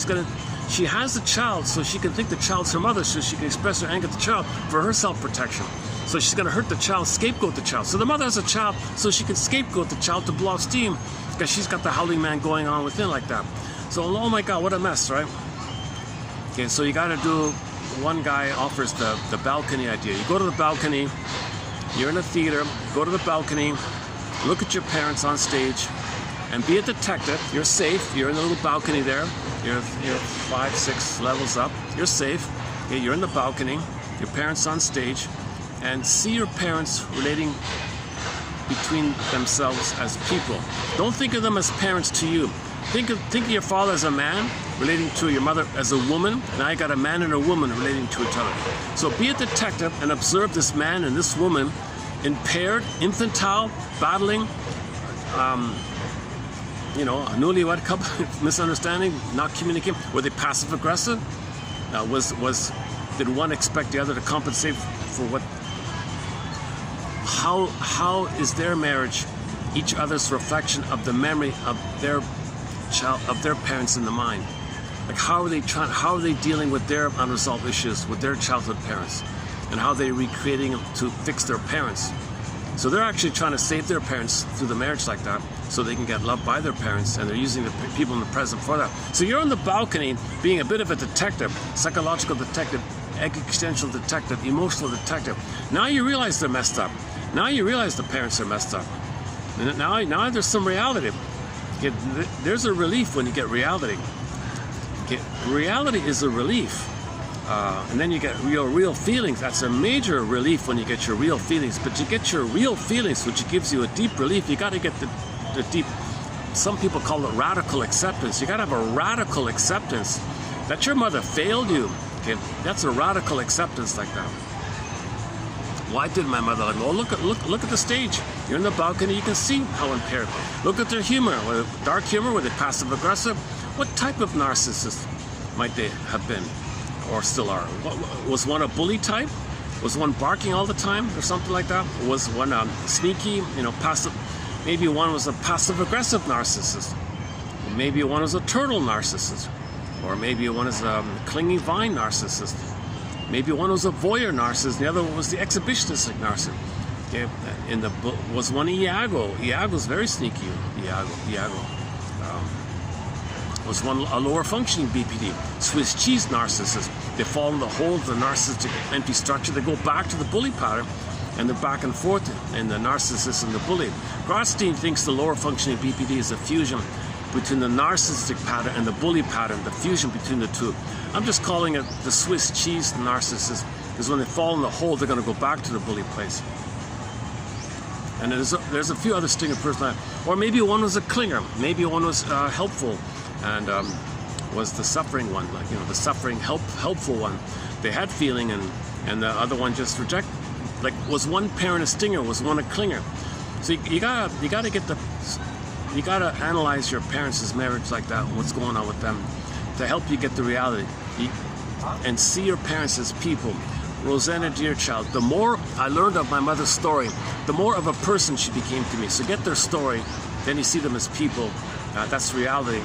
has the child so she can think the child's her mother, so she can express her anger at the child for her self-protection. So she's going to hurt the child, scapegoat the child. So the mother has a child so she can scapegoat the child to blow off steam, because she's got the howling man going on within like that. So, oh my God, what a mess, right? Okay, so you got to do, one guy offers the balcony idea. You go to the balcony, you're in a theater, go to the balcony, look at your parents on stage, and be a detective. You're safe. You're in the little balcony there. You're 5, 6 levels up. You're safe. Okay, you're in the balcony. Your parents on stage, and see your parents relating between themselves as people. Don't think of them as parents to you. Think of your father as a man relating to your mother as a woman. Now you got a man and a woman relating to each other. So be a detective and observe this man and this woman, impaired, infantile, battling, a newlywed couple, misunderstanding, not communicating. Were they passive aggressive? Did one expect the other to compensate for what? How is their marriage each other's reflection of the memory of their parents in the mind. Like how are they dealing with their unresolved issues with their childhood parents, and how they're recreating them to fix their parents. So they're actually trying to save their parents through the marriage like that, so they can get loved by their parents, and they're using the people in the present for that. So you're on the balcony being a bit of a detective, psychological detective, existential detective, emotional detective. Now you realize they're messed up. Now you realize the parents are messed up. And now there's some reality. There's a relief when you get reality. Reality is a relief. And then you get real feelings. That's a major relief when you get your real feelings. But to get your real feelings, which gives you a deep relief, you got to get the deep, some people call it radical acceptance. You got to have a radical acceptance that your mother failed you. Okay, that's a radical acceptance like that. Why did my mother like? Well, look at the stage. You're in the balcony. You can see how impaired. Look at their humor. Dark humor. Were they passive aggressive? What type of narcissist might they have been, or still are? Was one a bully type? Was one barking all the time, or something like that? Was one sneaky? Passive. Maybe one was a passive aggressive narcissist. Or maybe one was a turtle narcissist. Or maybe one is a clinging vine narcissist. Maybe one was a voyeur narcissist, the other one was the exhibitionistic narcissist. Okay, in the book was one Iago. Iago's very sneaky. Iago was one a lower functioning BPD, Swiss cheese narcissist. They fall in the hole of the narcissistic empty structure. They go back to the bully pattern, and they're back and forth in the narcissist and the bully. Grotstein thinks the lower functioning BPD is a fusion between the narcissistic pattern and the bully pattern, the fusion between the two. I'm just calling it the Swiss cheese narcissist, because when they fall in the hole, they're going to go back to the bully place. And there's a few other stinger personalities. Or maybe one was a clinger. Maybe one was helpful, and was the suffering one, like the suffering helpful one. They had feeling, and the other one just reject. Like, was one parent a stinger? Was one a clinger? So you gotta analyze your parents' marriage like that, what's going on with them, to help you get the reality. And see your parents as people. Rosanna, dear child, the more I learned of my mother's story, the more of a person she became to me. So get their story, then you see them as people. That's reality.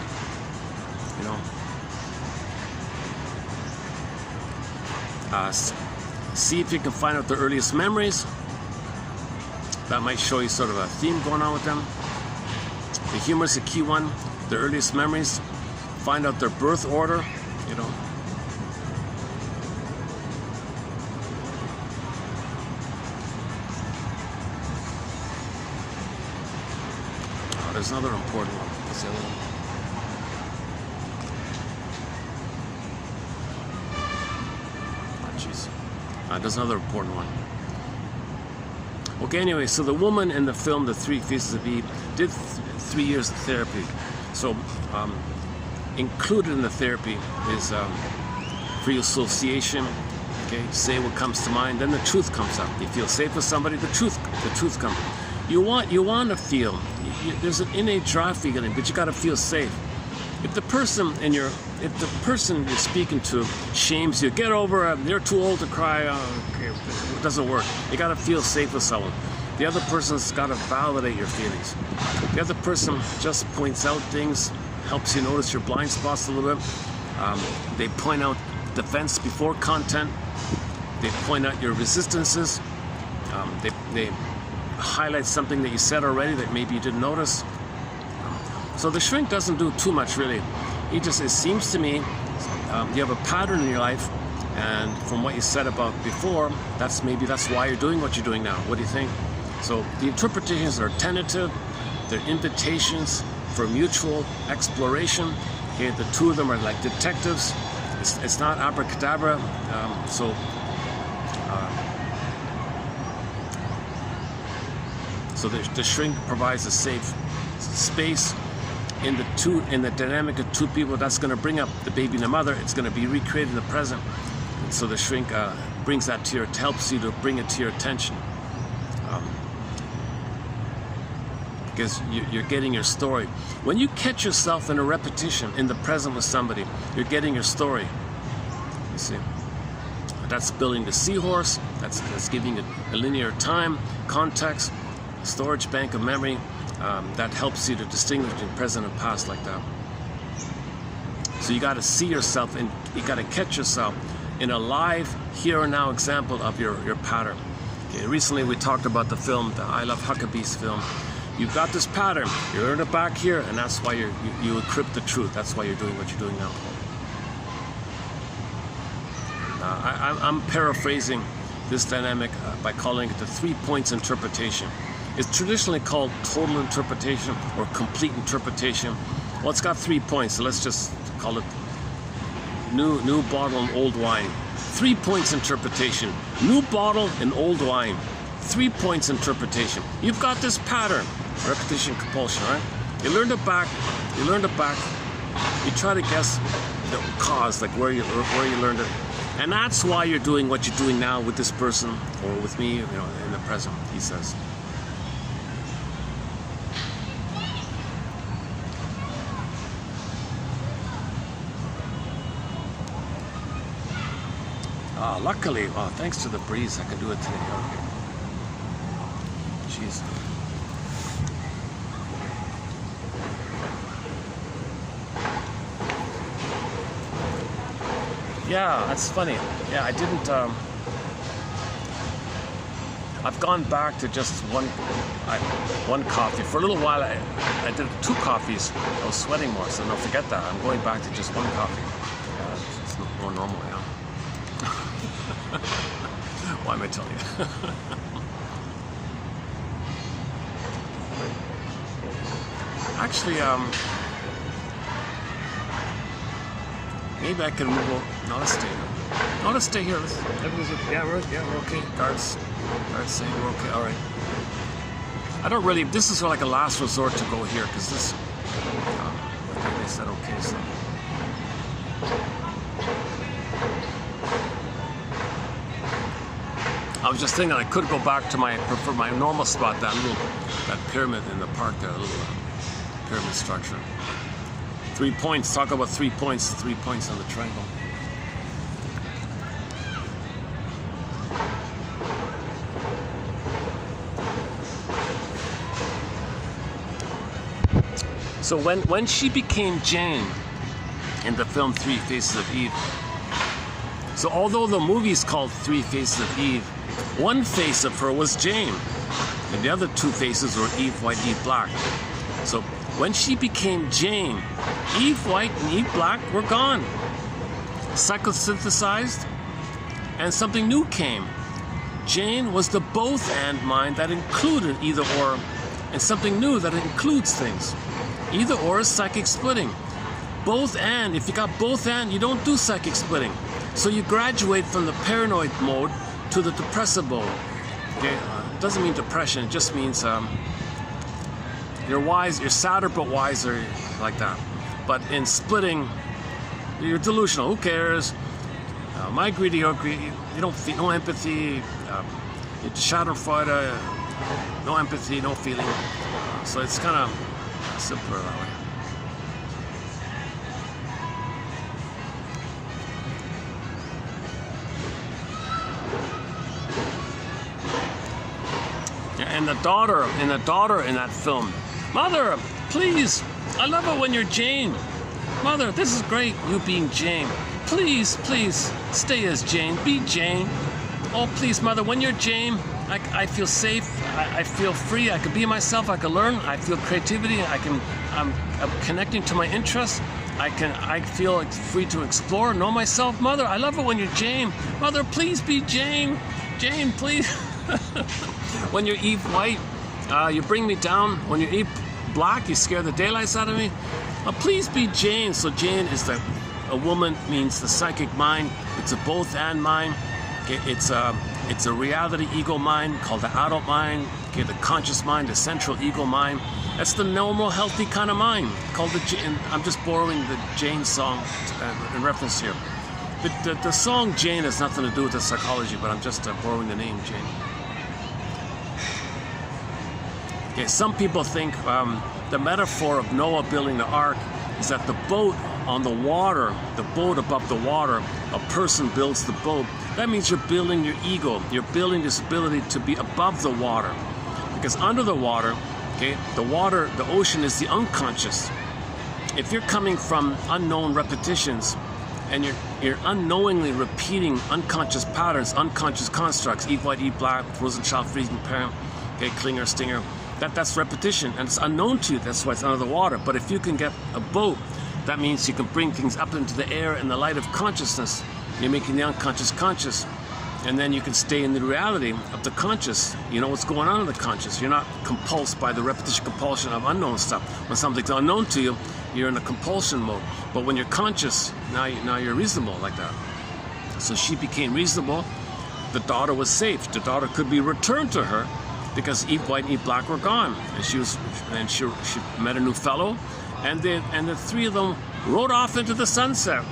See if you can find out their earliest memories. That might show you sort of a theme going on with them. The humor is a key one. Their earliest memories. Find out their birth order. Oh, there's another important one. What's the other one? There's another important one. Okay, anyway, so the woman in the film, The Three Faces of Eve, did 3 years of therapy. So included in the therapy is free association. Okay, say what comes to mind, then the truth comes up. You feel safe with somebody, the truth comes. You want to feel. There's an innate drive feeling, but you got to feel safe. If the person you're speaking to shames you, get over it, they're too old to cry, okay, it doesn't work. You got to feel safe with someone. The other person's got to validate your feelings. The other person just points out things, helps you notice your blind spots a little bit. They point out defense before content. They point out your resistances. They highlight something that you said already that maybe you didn't notice. So the shrink doesn't do too much, really. It seems to me, you have a pattern in your life, and from what you said about before, that's why you're doing what you're doing now. What do you think? So the interpretations are tentative. They're invitations for mutual exploration. Okay, the two of them are like detectives. It's not abracadabra. So the shrink provides a safe space in the dynamic of two people. That's going to bring up the baby and the mother. It's going to be recreated in the present. And so the shrink brings that helps you to bring it to your attention, because you're getting your story. When you catch yourself in a repetition in the present with somebody, you're getting your story. You see, that's building the seahorse. That's giving a linear time, context, storage bank of memory. That helps you to distinguish between present and past like that. So you got to see yourself, and you got to catch yourself in a live, here and now example of your pattern. Okay, recently we talked about the film, the I Love Huckabees film. You've got this pattern, you learn it back here, and that's why you encrypt the truth. That's why you're doing what you're doing now. I'm paraphrasing this dynamic by calling it the 3 points interpretation. It's traditionally called total interpretation or complete interpretation. Well, it's got 3 points, so let's just call it new bottle and old wine. 3 points interpretation. New bottle and old wine. 3 points interpretation. You've got this pattern, repetition, compulsion, right? You learned it back. You learned it back. You try to guess the cause, like where you learned it, and that's why you're doing what you're doing now with this person or with me, in the present. He says. Luckily, thanks to the breeze, I can do it today. Okay. Jeez. Yeah, that's funny. Yeah, I didn't. I've gone back to just one coffee. For a little while, I did 2 coffees. I was sweating more, so don't forget that. I'm going back to just 1 coffee. Yeah, it's more normal now. Why am I telling you? Actually, maybe I can move. No, let's stay here. No, let's stay here. We're okay. Guards say we're okay. All right. I don't really. This is like a last resort to go here because this. They said okay, so. I was just thinking I could go back to my normal spot, that pyramid in the park there, a little pyramid structure. 3 points. Talk about 3 points. 3 points on the triangle. So when she became Jane in the film 3 Faces of Eve, so although the movie's called 3 Faces of Eve, one face of her was Jane, and the other 2 faces were Eve White, Eve Black. So when she became Jane, Eve White and Eve Black were gone, psychosynthesized, and something new came. Jane was the both-and mind that included either or, and something new that includes things. Either or is psychic splitting. Both and, if you got both and, you don't do psychic splitting. So you graduate from the paranoid mode to the depressive mode. Okay? It doesn't mean depression, it just means you're wise, you're sadder but wiser, like that. But in splitting, you're delusional. Who cares? My greedy, your greedy. You don't feel no empathy. You Schadenfreude, no empathy, no feeling. So it's kind of simpler that way. And the daughter in that film, Mother, please, I love it when you're Jane. Mother, this is great, you being Jane. Please, please, stay as Jane, be Jane. Oh, please, Mother, when you're Jane, I feel safe, I feel free, I can be myself, I can learn, I feel creativity, I'm connecting to my interests, I feel free to explore, know myself. Mother, I love it when you're Jane. Mother, please be Jane. Jane, please. When you're Eve White, you bring me down. When you're Eve Black, you scare the daylights out of me. Please be Jane. So Jane is a woman, means the psychic mind. It's a both and mind. Okay, it's a reality ego mind called the adult mind. Okay, the conscious mind, the central ego mind. That's the normal, healthy kind of mind called the Jane. I'm just borrowing the Jane song in reference here. The song Jane has nothing to do with the psychology, but I'm just borrowing the name Jane. Okay, some people think the metaphor of Noah building the ark is that the boat on the water, the boat above the water, a person builds the boat. That means you're building your ego. You're building this ability to be above the water. Because under the water, okay, the ocean is the unconscious. if you're coming from unknown repetitions and you're unknowingly repeating unconscious patterns, unconscious constructs, eat white, eat black, frozen child, freezing parent, okay, clinger, stinger, that's repetition, and it's unknown to you. That's why it's under the water. But if you can get a boat, that means you can bring things up into the air in the light of consciousness. You're making the unconscious conscious, and then you can stay in the reality of the conscious. You know what's going on in the conscious. You're not compulsed by the repetition compulsion of unknown stuff. When something's unknown to you, you're in a compulsion mode. But when you're conscious, now you're reasonable like that. So she became reasonable. The daughter was safe. The daughter could be returned to her because eat white and eat black were gone. And she met a new fellow, and the three of them rode off into the sunset.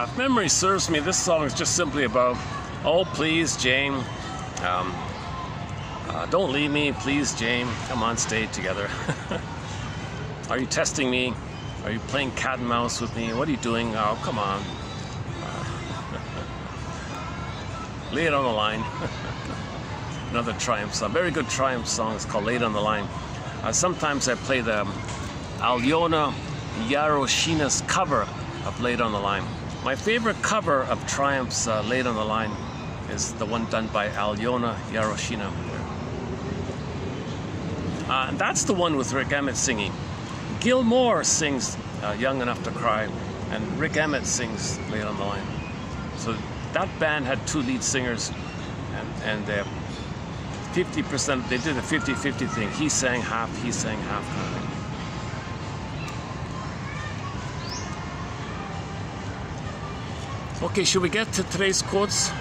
If memory serves me, this song is just simply about, oh, please, Jane, don't leave me, please, Jane, come on, stay together. Are you testing me? Are you playing cat and mouse with me? What are you doing? Oh, come on. Lay it on the line. Another Triumph song, very good Triumph song. It's called Lay It on the Line. Sometimes I play the Alyona Yaroshina's cover of Lay It on the Line. My favorite cover of Triumph's Lay It on the Line is the one done by Alyona Yaroshina. And that's the one with Rick Emmett singing. Gil Moore sings Young Enough to Cry, and Rick Emmett sings Lay It on the Line. So that band had two lead singers, and 50%, they did a 50-50 thing. He sang half kind of thing. Okay, should we get to today's quotes?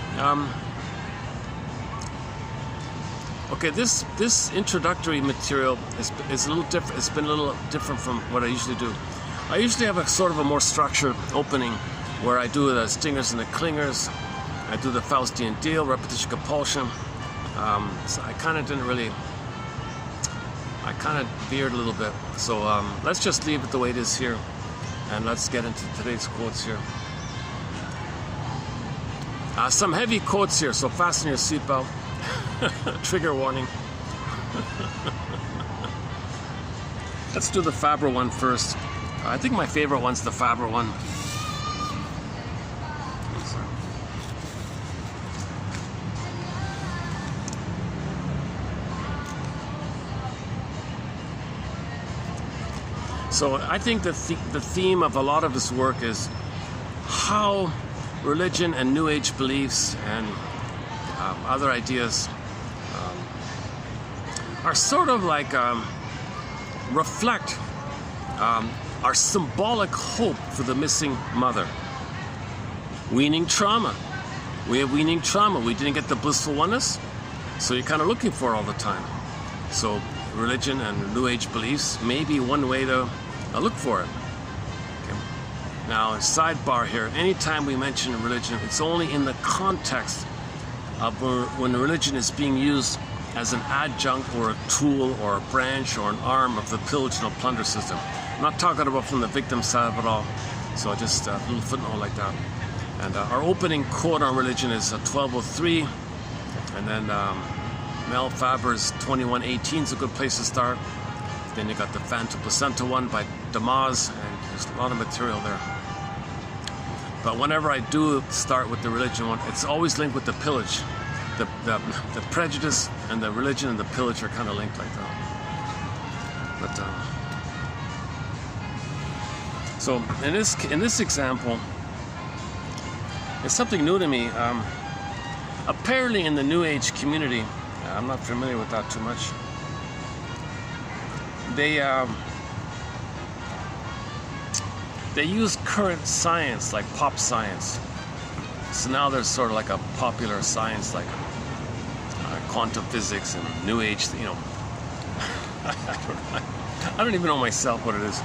Okay, this introductory material is a little different. It's been a little different from what I usually do. I usually have a sort of a more structured opening where I do the stingers and the clingers. I do the Faustian deal, repetition compulsion. So I kind of veered a little bit. So let's just leave it the way it is here, and let's get into today's quotes here. Some heavy quotes here, so fasten your seatbelt. Trigger warning. Let's do the Faber one first. I think my favorite one's the Faber one. So I think the theme of a lot of his work is how religion and New Age beliefs and other ideas are sort of like reflect our symbolic hope for the missing mother. Weaning trauma. We have weaning trauma. We didn't get the blissful oneness, so you're kind of looking for it all the time. So religion and New Age beliefs may be one way to look for it. Okay. Now, a sidebar here, anytime we mention religion, it's only in the context of when religion is being used as an adjunct or a tool or a branch or an arm of the pillage and plunder system. I'm not talking about from the victim side of it all, so just a little footnote like that. And our opening quote on religion is 1203, and then Mel Faber's 2118 is a good place to start. Then you got the Phantom Placenta one by Damas, and there's a lot of material there. But whenever I do start with the religion one, it's always linked with the pillage. The prejudice and the religion and the pillage are kind of linked like that. But so in this example, it's something new to me. Apparently, in the New Age community, I'm not familiar with that too much. They use current science, like pop science. So now there's sort of like a popular science, like quantum physics and New Age. You know, I don't even know myself what it is.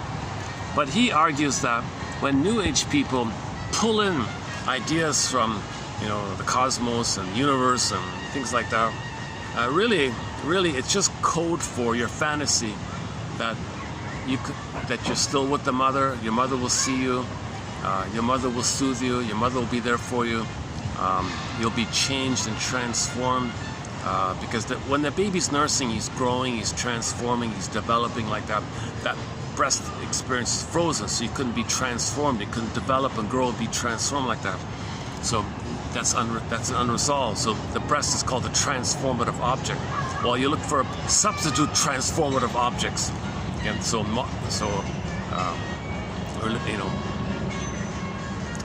But he argues that when New Age people pull in ideas from, you know, the cosmos and universe and things like that, really, it's just code for your fantasy that you're still with the mother. Your mother will see you. Your mother will soothe you. Your mother will be there for you. You'll be changed and transformed because when the baby's nursing, he's growing, he's transforming, he's developing like that. That breast experience is frozen, so you couldn't be transformed. You couldn't develop and grow and be transformed like that. So that's unresolved. So the breast is called a transformative object. Well, you look for substitute transformative objects, and so you know.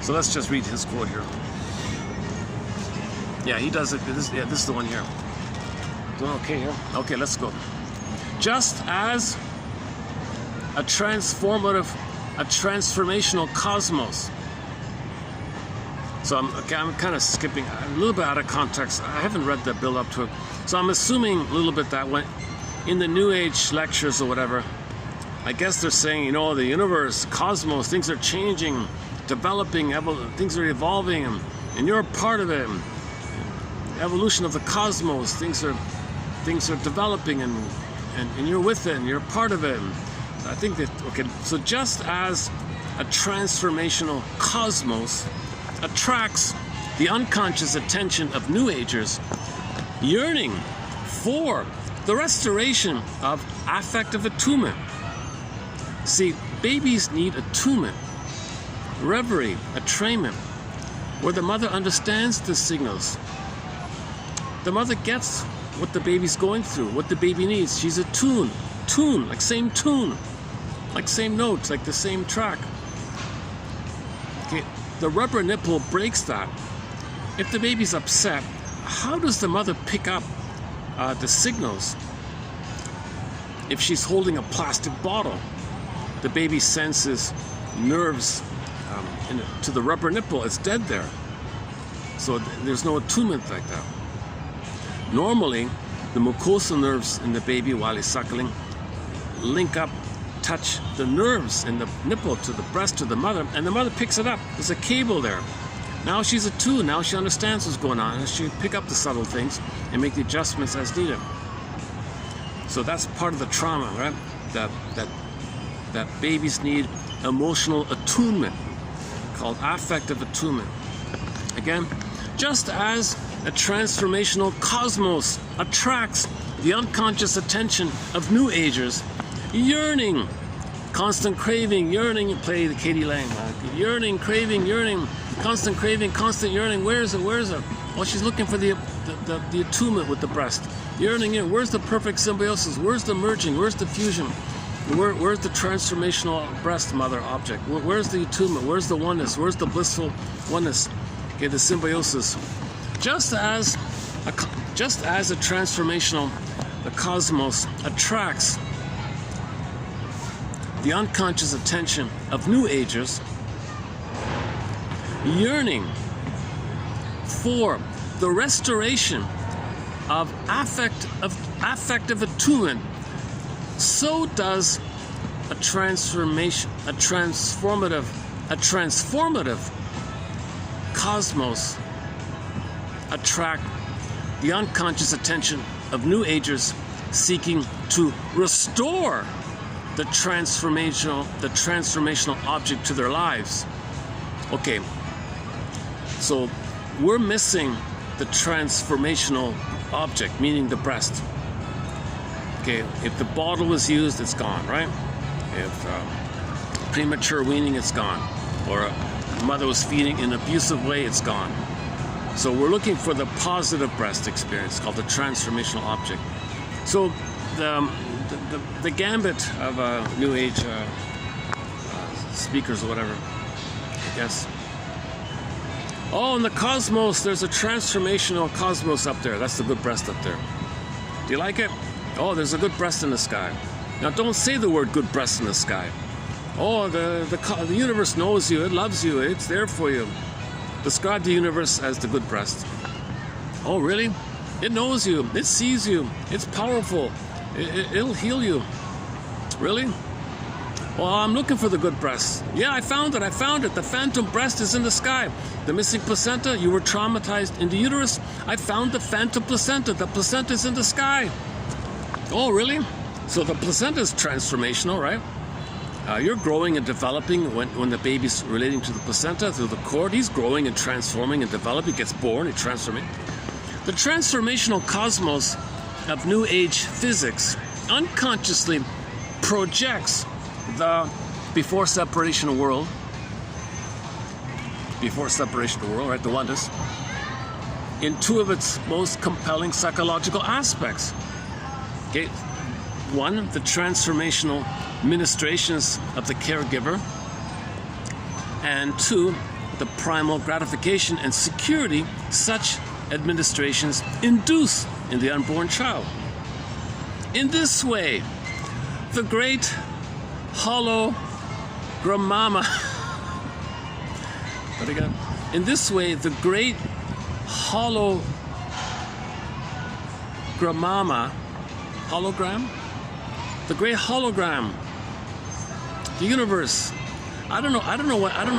So let's just read his quote here. Yeah, he does it. This is the one here. Doing okay here? Okay, let's go. Just as a transformational cosmos. So I'm kind of skipping a little bit out of context. I haven't read the build up to it. So I'm assuming a little bit that when in the New Age lectures or whatever, I guess they're saying, you know, the universe, cosmos, things are changing, developing, things are evolving, and you're a part of it. Evolution of the cosmos, things are developing, and you're with it, and you're a part of it. And I think that, okay, so just as a transformational cosmos attracts the unconscious attention of New Agers yearning for the restoration of affective attunement. See, babies need attunement, reverie, attunement, where the mother understands the signals. The mother gets what the baby's going through, what the baby needs. She's attuned, like same tune, like same notes, like the same track. Okay, the rubber nipple breaks that. If the baby's upset, how does the mother pick up the signals? If she's holding a plastic bottle, the baby senses nerves to the rubber nipple. It's dead there. So there's no attunement like that. Normally, the mucosal nerves in the baby while he's suckling link up, touch the nerves in the nipple to the breast to the mother, and the mother picks it up. There's a cable there. Now she's attuned. Now she understands what's going on, and she can pick up the subtle things and make the adjustments as needed. So that's part of the trauma, right? That babies need emotional attunement, called affective attunement. Again, just as a transformational cosmos attracts the unconscious attention of New Agers, yearning, constant craving, yearning, play the Katie Lang, yearning, craving, yearning, constant craving, constant yearning. Where is it? Well, she's looking for the attunement with the breast. Yearning, where's the perfect symbiosis? Where's the merging? Where's the fusion? Where's the transformational breast mother object? Where's the attunement? Where's the oneness? Where's the blissful oneness? Okay, the symbiosis. Just as a transformational, the cosmos attracts the unconscious attention of New Agers, yearning for the restoration of affective attunement, so does a transformative cosmos attract the unconscious attention of New Agers seeking to restore the transformational object to their lives. Okay, so we're missing the transformational object, meaning the breast. Okay, if the bottle was used, it's gone, right? If premature weaning, it's gone. Or a mother was feeding in an abusive way, it's gone. So we're looking for the positive breast experience, called the transformational object. So the gambit of New Age speakers or whatever, I guess. Oh, in the cosmos, there's a transformational cosmos up there. That's the good breast up there. Do you like it? Oh, there's a good breast in the sky. Now, don't say the word good breast in the sky. Oh, the universe knows you. It loves you. It's there for you. Describe the universe as the good breast. Oh, really? It knows you. It sees you. It's powerful. It'll heal you. Really? Well, I'm looking for the good breast. Yeah, I found it. I found it. The phantom breast is in the sky. The missing placenta, you were traumatized in the uterus. I found the phantom placenta. The placenta is in the sky. Oh, really? So the placenta is transformational, right? You're growing and developing when the baby's relating to the placenta through the cord. He's growing and transforming and developing. He gets born, he's transforming. The transformational cosmos of New Age physics unconsciously projects the before separation world, right, the oneness, in two of its most compelling psychological aspects. Okay, one, the transformational ministrations of the caregiver, and two, the primal gratification and security such administrations induce in the unborn child. In this way, the great hologrammama, what again? In this way, the great hologrammama, the great hologram, the universe. I don't know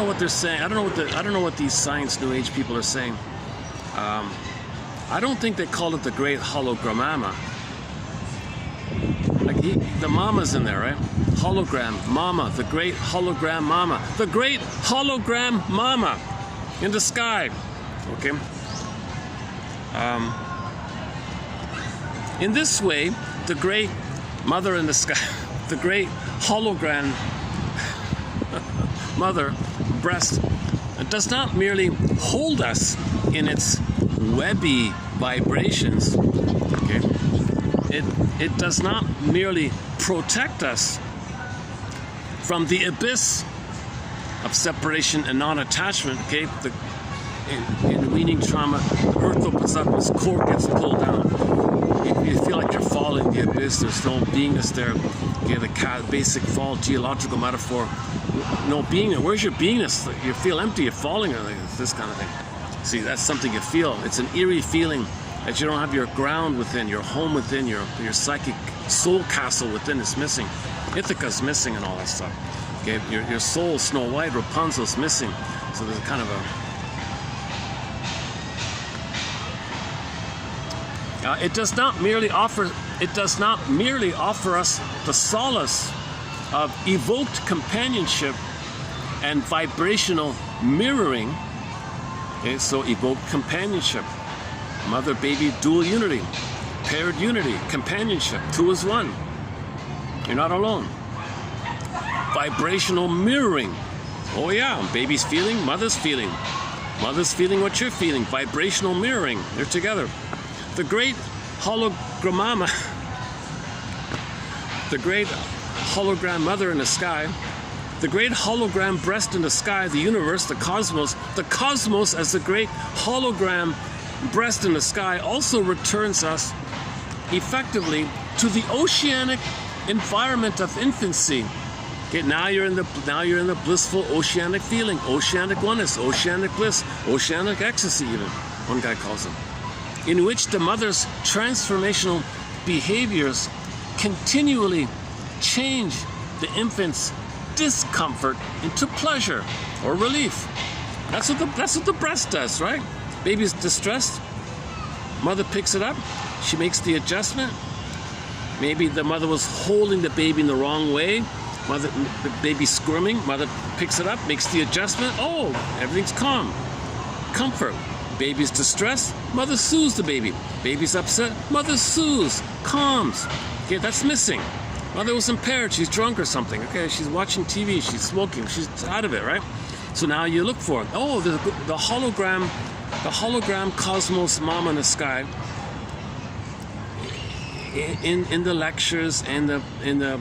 what they're saying. I don't know what these science New Age people are saying. I don't think they call it the great hologrammama. Like the mama's in there, right? Hologram, mama, the great hologram mama. The great hologram mama in the sky. Okay. In this way, the great mother in the sky, the great hologram mother breast, does not merely hold us in its webby vibrations. Okay. It does not merely protect us from the abyss of separation and non-attachment. Okay, in weaning trauma, the orthoplasmus core gets pulled down. You feel like you're falling in the abyss. There's no beingness there. Okay, the basic fall, geological metaphor. No being. Where's your beingness? You feel empty. You're falling, or this kind of thing. See, that's something you feel. It's an eerie feeling that you don't have your ground within, your home within, your psychic soul castle within is missing. Ithaca's missing and all that stuff. Okay, your soul, Snow White, Rapunzel's missing. So there's a kind of a. It does not merely offer us the solace of evoked companionship and vibrational mirroring. Okay, so evoked companionship, mother-baby dual unity, paired unity, companionship, two is one. You're not alone. Vibrational mirroring. Oh yeah, baby's feeling, mother's feeling. Mother's feeling what you're feeling. Vibrational mirroring. They're together. The great hologrammama, the great hologram mother in the sky, the great hologram breast in the sky, the universe, the cosmos as the great hologram breast in the sky also returns us effectively to the oceanic environment of infancy. Okay, now you're in the blissful oceanic feeling, oceanic oneness, oceanic bliss, oceanic ecstasy even, one guy calls it, in which the mother's transformational behaviors continually change the infant's discomfort into pleasure or relief. That's what the breast does, right? Baby's distressed, mother picks it up, she makes the adjustment. Maybe the mother was holding the baby in the wrong way, the baby squirming, mother picks it up, makes the adjustment. Oh, everything's calm. Comfort. Baby's distressed, mother soothes the baby. Baby's upset, mother soothes, calms. Okay, that's missing. Mother was impaired, she's drunk or something. Okay, she's watching TV, she's smoking, she's out of it, right? So now you look for it. Oh, the hologram cosmos mom in the sky. In the lectures, in the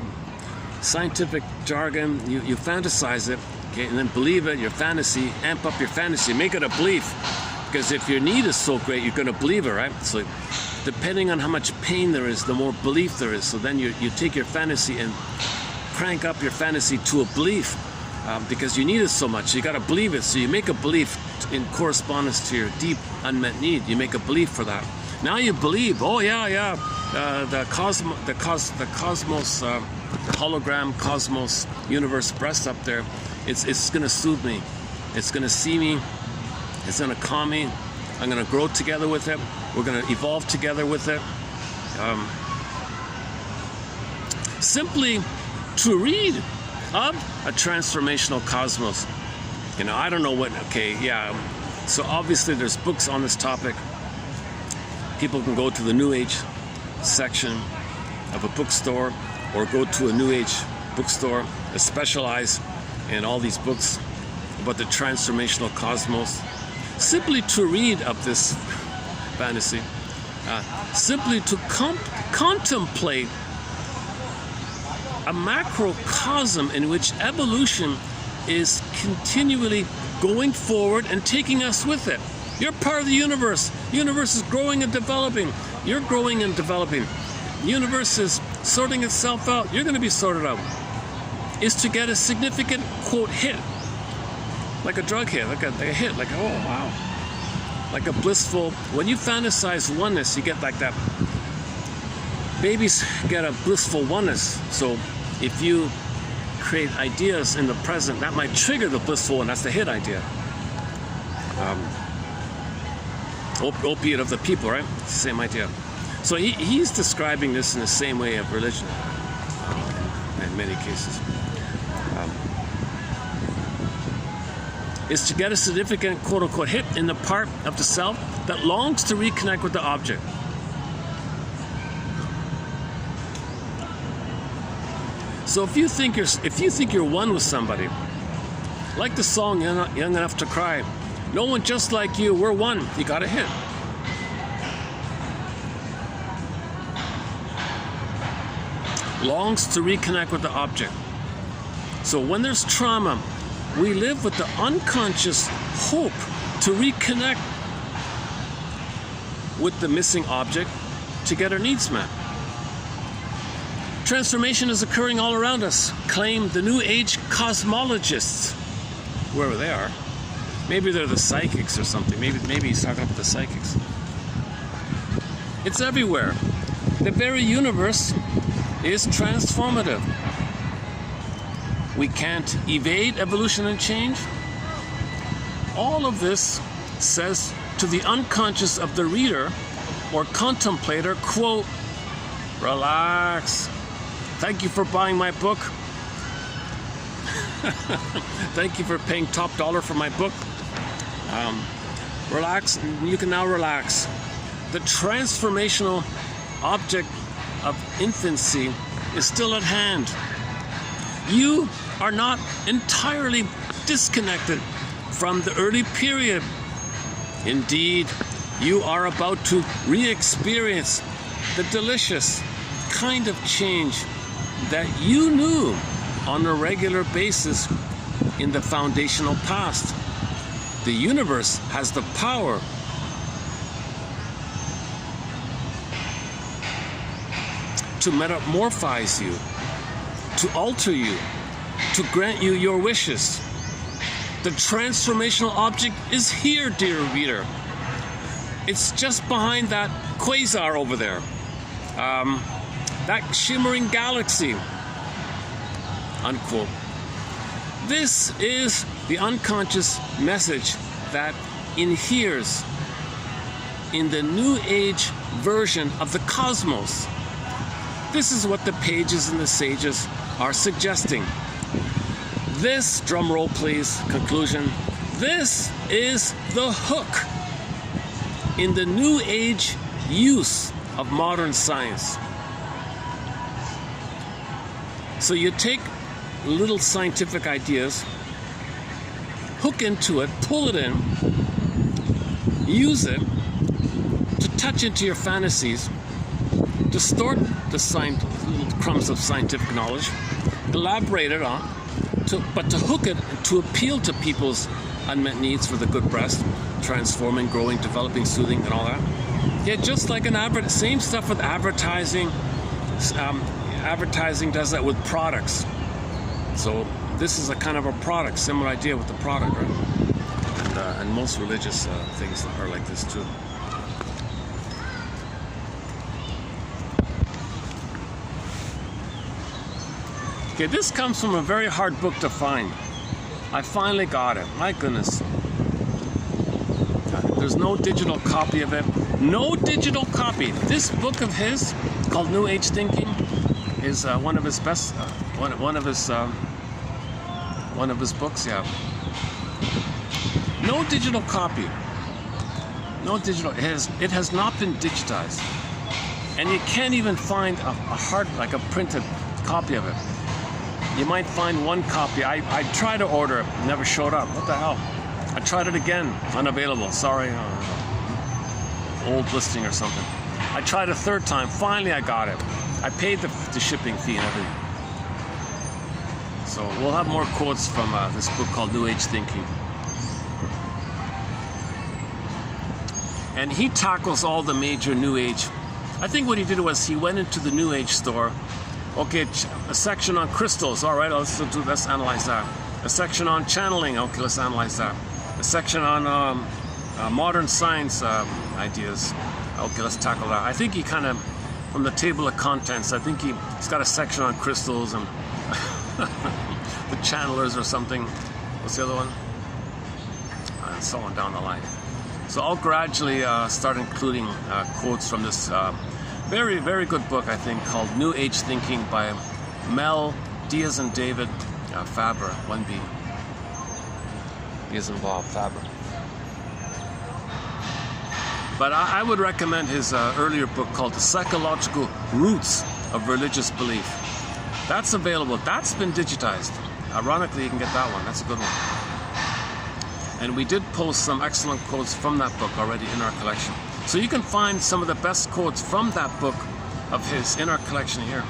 scientific jargon, you fantasize it, okay, and then believe it, your fantasy, amp up your fantasy, make it a belief. Because if your need is so great, you're going to believe it, right? So depending on how much pain there is, the more belief there is. So then you take your fantasy and crank up your fantasy to a belief because you need it so much. You got to believe it. So you make a belief in correspondence to your deep unmet need. You make a belief for that. Now you believe, oh yeah, the cosmos, the hologram cosmos universe breast up there, it's going to soothe me. It's going to see me. It's going to calm me. I'm going to grow together with it. We're going to evolve together with it. Simply to read of a transformational cosmos. You know, I don't know what, okay, yeah. So obviously there's books on this topic. People can go to the New Age section of a bookstore or go to a New Age bookstore that specialize in all these books about the transformational cosmos. Simply to read of this fantasy, simply to contemplate a macrocosm in which evolution is continually going forward and taking us with it. You're part of the universe. The universe is growing and developing. You're growing and developing. The universe is sorting itself out. You're going to be sorted out. Is to get a significant, quote, hit. Like a drug hit, like a hit, like, oh, wow. Like a blissful, when you fantasize oneness, you get like that. Babies get a blissful oneness. So if you create ideas in the present, that might trigger the blissful one. That's the hit idea. Opiate of the people, right? It's the same idea. So he's describing this in the same way of religion in many cases. Is to get a significant quote-unquote hit in the part of the self that longs to reconnect with the object. So if you think you're one with somebody, like the song Young Enough to Cry, no one just like you, we're one, you got a hit. Longs to reconnect with the object. So when there's trauma, we live with the unconscious hope to reconnect with the missing object to get our needs met. Transformation is occurring all around us, claim the New Age cosmologists, whoever they are. Maybe they're the psychics or something. Maybe he's talking about the psychics. It's everywhere. The very universe is transformative. We can't evade evolution and change. All of this says to the unconscious of the reader or contemplator, quote, relax. Thank you for buying my book. Thank you for paying top dollar for my book. Relax, you can now relax. The transformational object of infancy is still at hand. You are not entirely disconnected from the early period. Indeed, you are about to re-experience the delicious kind of change that you knew on a regular basis in the foundational past. The universe has the power to metamorphose you, to alter you, to grant you your wishes. The transformational object is here, dear reader. It's just behind that quasar over there. That shimmering galaxy, unquote. This is the unconscious message that inheres in the New Age version of the cosmos. This is what the pages and the sages are suggesting. This, drum roll please, conclusion, this is the hook in the New Age use of modern science. So you take little scientific ideas, hook into it, pull it in, use it to touch into your fantasies, distort the little crumbs of scientific knowledge, elaborate it on, but to hook it to appeal to people's unmet needs for the good breast, transforming, growing, developing, soothing, and all that. Yeah, just like an same stuff with advertising. Advertising does that with products. So this is a kind of a product, similar idea with the product, right? And most religious things are like this too. Okay, this comes from a very hard book to find. I finally got it. My goodness. There's no digital copy of it. No digital copy. This book of his, called New Age Thinking, is one of his best. One of his books. Yeah. No digital copy. No digital. It has not been digitized, and you can't even find a hard, like a printed copy of it. You might find one copy. I tried to order it, never showed up. What the hell? I tried it again, unavailable. Sorry, old listing or something. I tried a third time. Finally, I got it. I paid the shipping fee and everything. So we'll have more quotes from this book called New Age Thinking. And he tackles all the major New Age. I think what he did was he went into the New Age store. Okay, a section on crystals. All right, let's analyze that. A section on channeling. Okay, let's analyze that. A section on modern science ideas. Okay, let's tackle that. I think he kind of, from the table of contents, I think he's got a section on crystals and the channelers or something. What's the other one? And so on down the line. So I'll gradually start including quotes from this very, very good book, I think, called New Age Thinking by Mel D as in David Faber, 1B. D as in Bob, Faber. But I would recommend his earlier book called The Psychological Roots of Religious Belief. That's available. That's been digitized. Ironically, you can get that one. That's a good one. And we did post some excellent quotes from that book already in our collection. So you can find some of the best quotes from that book of his in our collection here.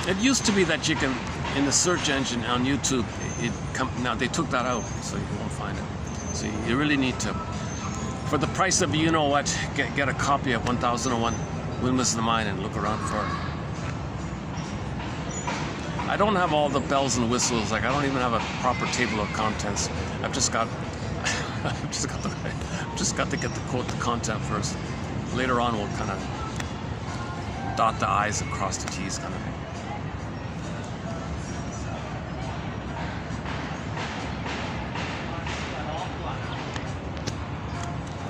It used to be that you can, in the search engine on YouTube, now they took that out, so you won't find it. So you really need to, for the price of you know what, get a copy of 1001 Windmills of the Mind and look around for it. I don't have all the bells and whistles. Like I don't even have a proper table of contents. I've just got, just got to get the quote, the content first. Later on, we'll kind of dot the I's and cross the T's, kind of.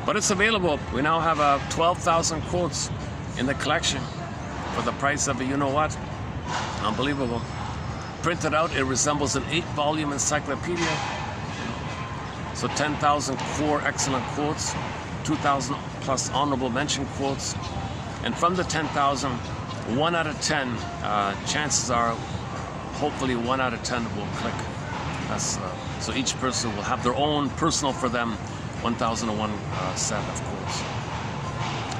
But it's available. We now have 12,000 quotes in the collection for the price of a you know what. Unbelievable. Printed out, it resembles an 8-volume encyclopedia. So 10,000 core excellent quotes, 2,000 plus honorable mention quotes. And from the 10,000, 1 out of 10, chances are, hopefully 1 out of 10 will click. That's, so each person will have their own personal for them 1001 set of quotes.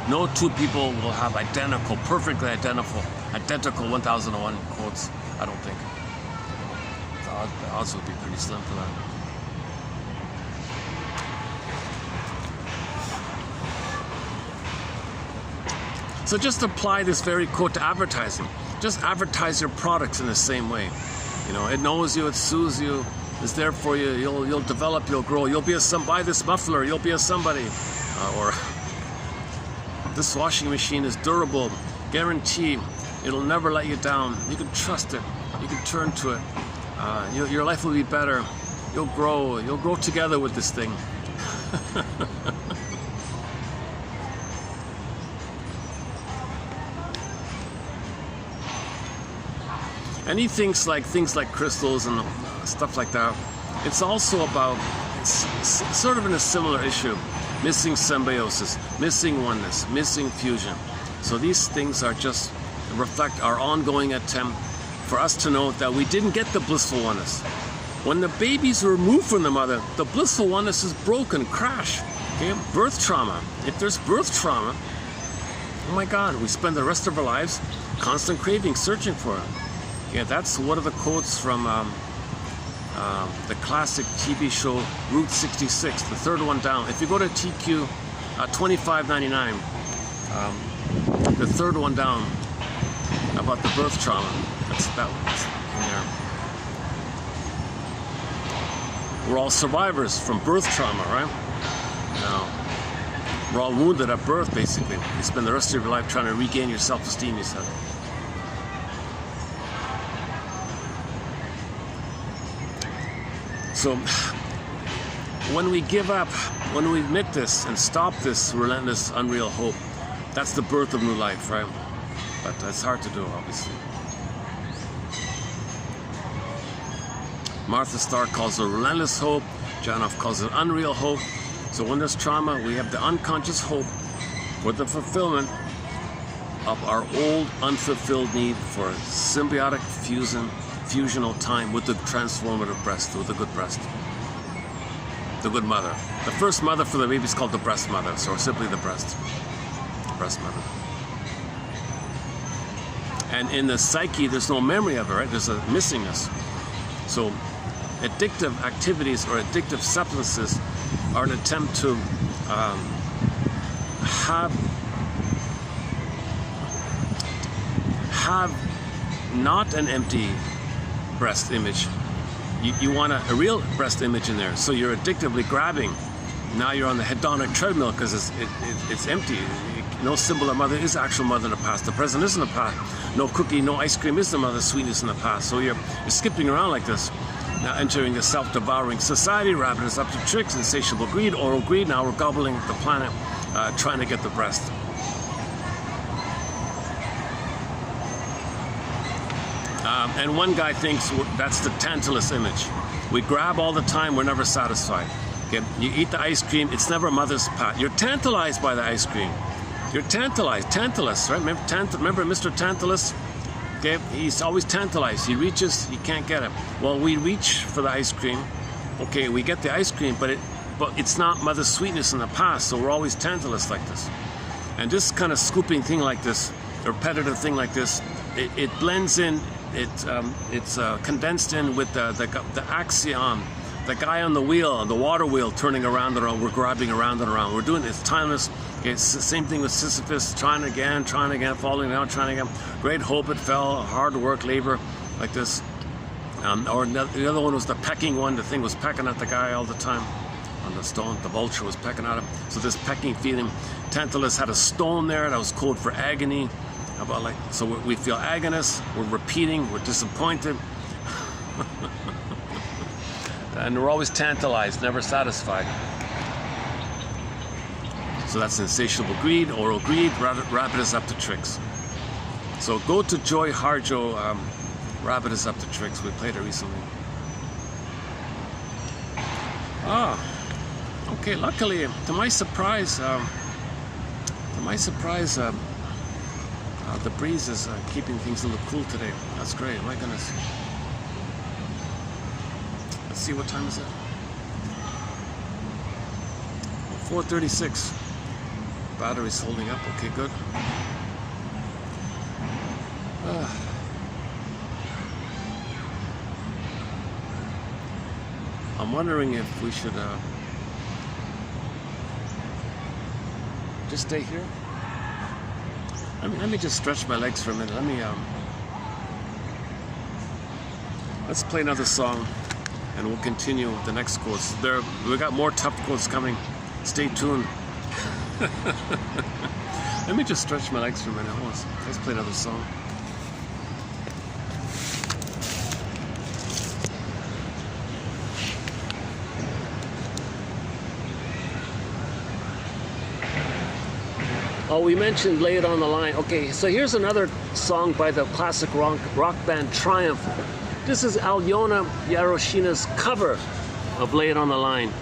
No two people will have identical, perfectly identical 1001 quotes, I don't think. The odds would be pretty slim for that. So just apply this very quote to advertising. Just advertise your products in the same way. You know, it knows you, it soothes you, it's there for you. You'll develop, you'll grow. You'll be buy this muffler. You'll be a somebody. Or this washing machine is durable, guarantee. It'll never let you down. You can trust it. You can turn to it. Your life will be better. You'll grow. You'll grow together with this thing. And he thinks like things like crystals and stuff like that. It's also about sort of in a similar issue. Missing symbiosis, missing oneness, missing fusion. So these things are just reflect our ongoing attempt for us to know that we didn't get the blissful oneness. When the baby's removed from the mother, the blissful oneness is broken, crash. Okay? Birth trauma. If there's birth trauma, oh my God, we spend the rest of our lives constant craving, searching for it. Yeah, that's one of the quotes from the classic TV show Route 66, the third one down. If you go to TQ 2599, the third one down about the birth trauma, that's that one's in there. We're all survivors from birth trauma, right? Now, we're all wounded at birth, basically. You spend the rest of your life trying to regain your self-esteem, you said. So, when we give up, when we admit this and stop this relentless, unreal hope, that's the birth of new life, right? But it's hard to do, obviously. Martha Starr calls it relentless hope. Xenophon calls it unreal hope. So when there's trauma, we have the unconscious hope for the fulfillment of our old, unfulfilled need for symbiotic fusional time with the transformative breast, with the good breast, the good mother. The first mother for the baby is called the breast mother, so simply the breast mother. And in the psyche, there's no memory of it, right? There's a missingness. So addictive activities or addictive substances are an attempt to have not an empty breast image. You want a real breast image in there, so you're addictively grabbing. Now you're on the hedonic treadmill because it's empty. No symbol of mother is actual mother in the past. The present is in the past. No cookie, no ice cream is the mother's sweetness in the past. So you're skipping around like this. Now entering the self-devouring society, rabbit is up to tricks, insatiable greed, oral greed. Now we're gobbling the planet, trying to get the breast. And one guy thinks that's the Tantalus image. We grab all the time, we're never satisfied. Okay? You eat the ice cream, it's never mother's pat. You're tantalized by the ice cream. You're tantalized, Tantalus, right? Remember Mr. Tantalus? Okay, he's always tantalized. He reaches, he can't get it. Well, we reach for the ice cream. Okay, we get the ice cream, but it's not mother's sweetness in the past, so we're always tantalized like this. And this kind of scooping thing like this, repetitive thing like this, it blends in. It's condensed in with the axiom, the guy on the wheel, the water wheel, turning around and around. We're grabbing around and around. We're doing it's timeless. Okay, it's the same thing with Sisyphus, trying again, falling down, trying again. Great hope it fell, hard work, labor, like this. Or the other one was the pecking one. The thing was pecking at the guy all the time on the stone. The vulture was pecking at him. So this pecking feeling. Tantalus had a stone there that was code for agony. About like, so we feel agonist, we're repeating, we're disappointed. And we're always tantalized, never satisfied. So that's insatiable greed, oral greed, rabbit is up to tricks. So go to Joy Harjo, Rabbit is up to tricks. We played it recently. Okay, luckily, to my surprise, the breeze is keeping things a little cool today. That's great, my goodness. Let's see, what time is it? 4:36. Battery's holding up, okay, good. I'm wondering if we should just stay here. Let me just stretch my legs for a minute. Let's play another song, and we'll continue with the next quotes. We got more tough quotes coming. Stay tuned. Let me just stretch my legs for a minute. Let's play another song. Oh, we mentioned Lay It on the Line. Okay, so here's another song by the classic rock band Triumph. This is Alyona Yaroshina's cover of Lay It on the Line.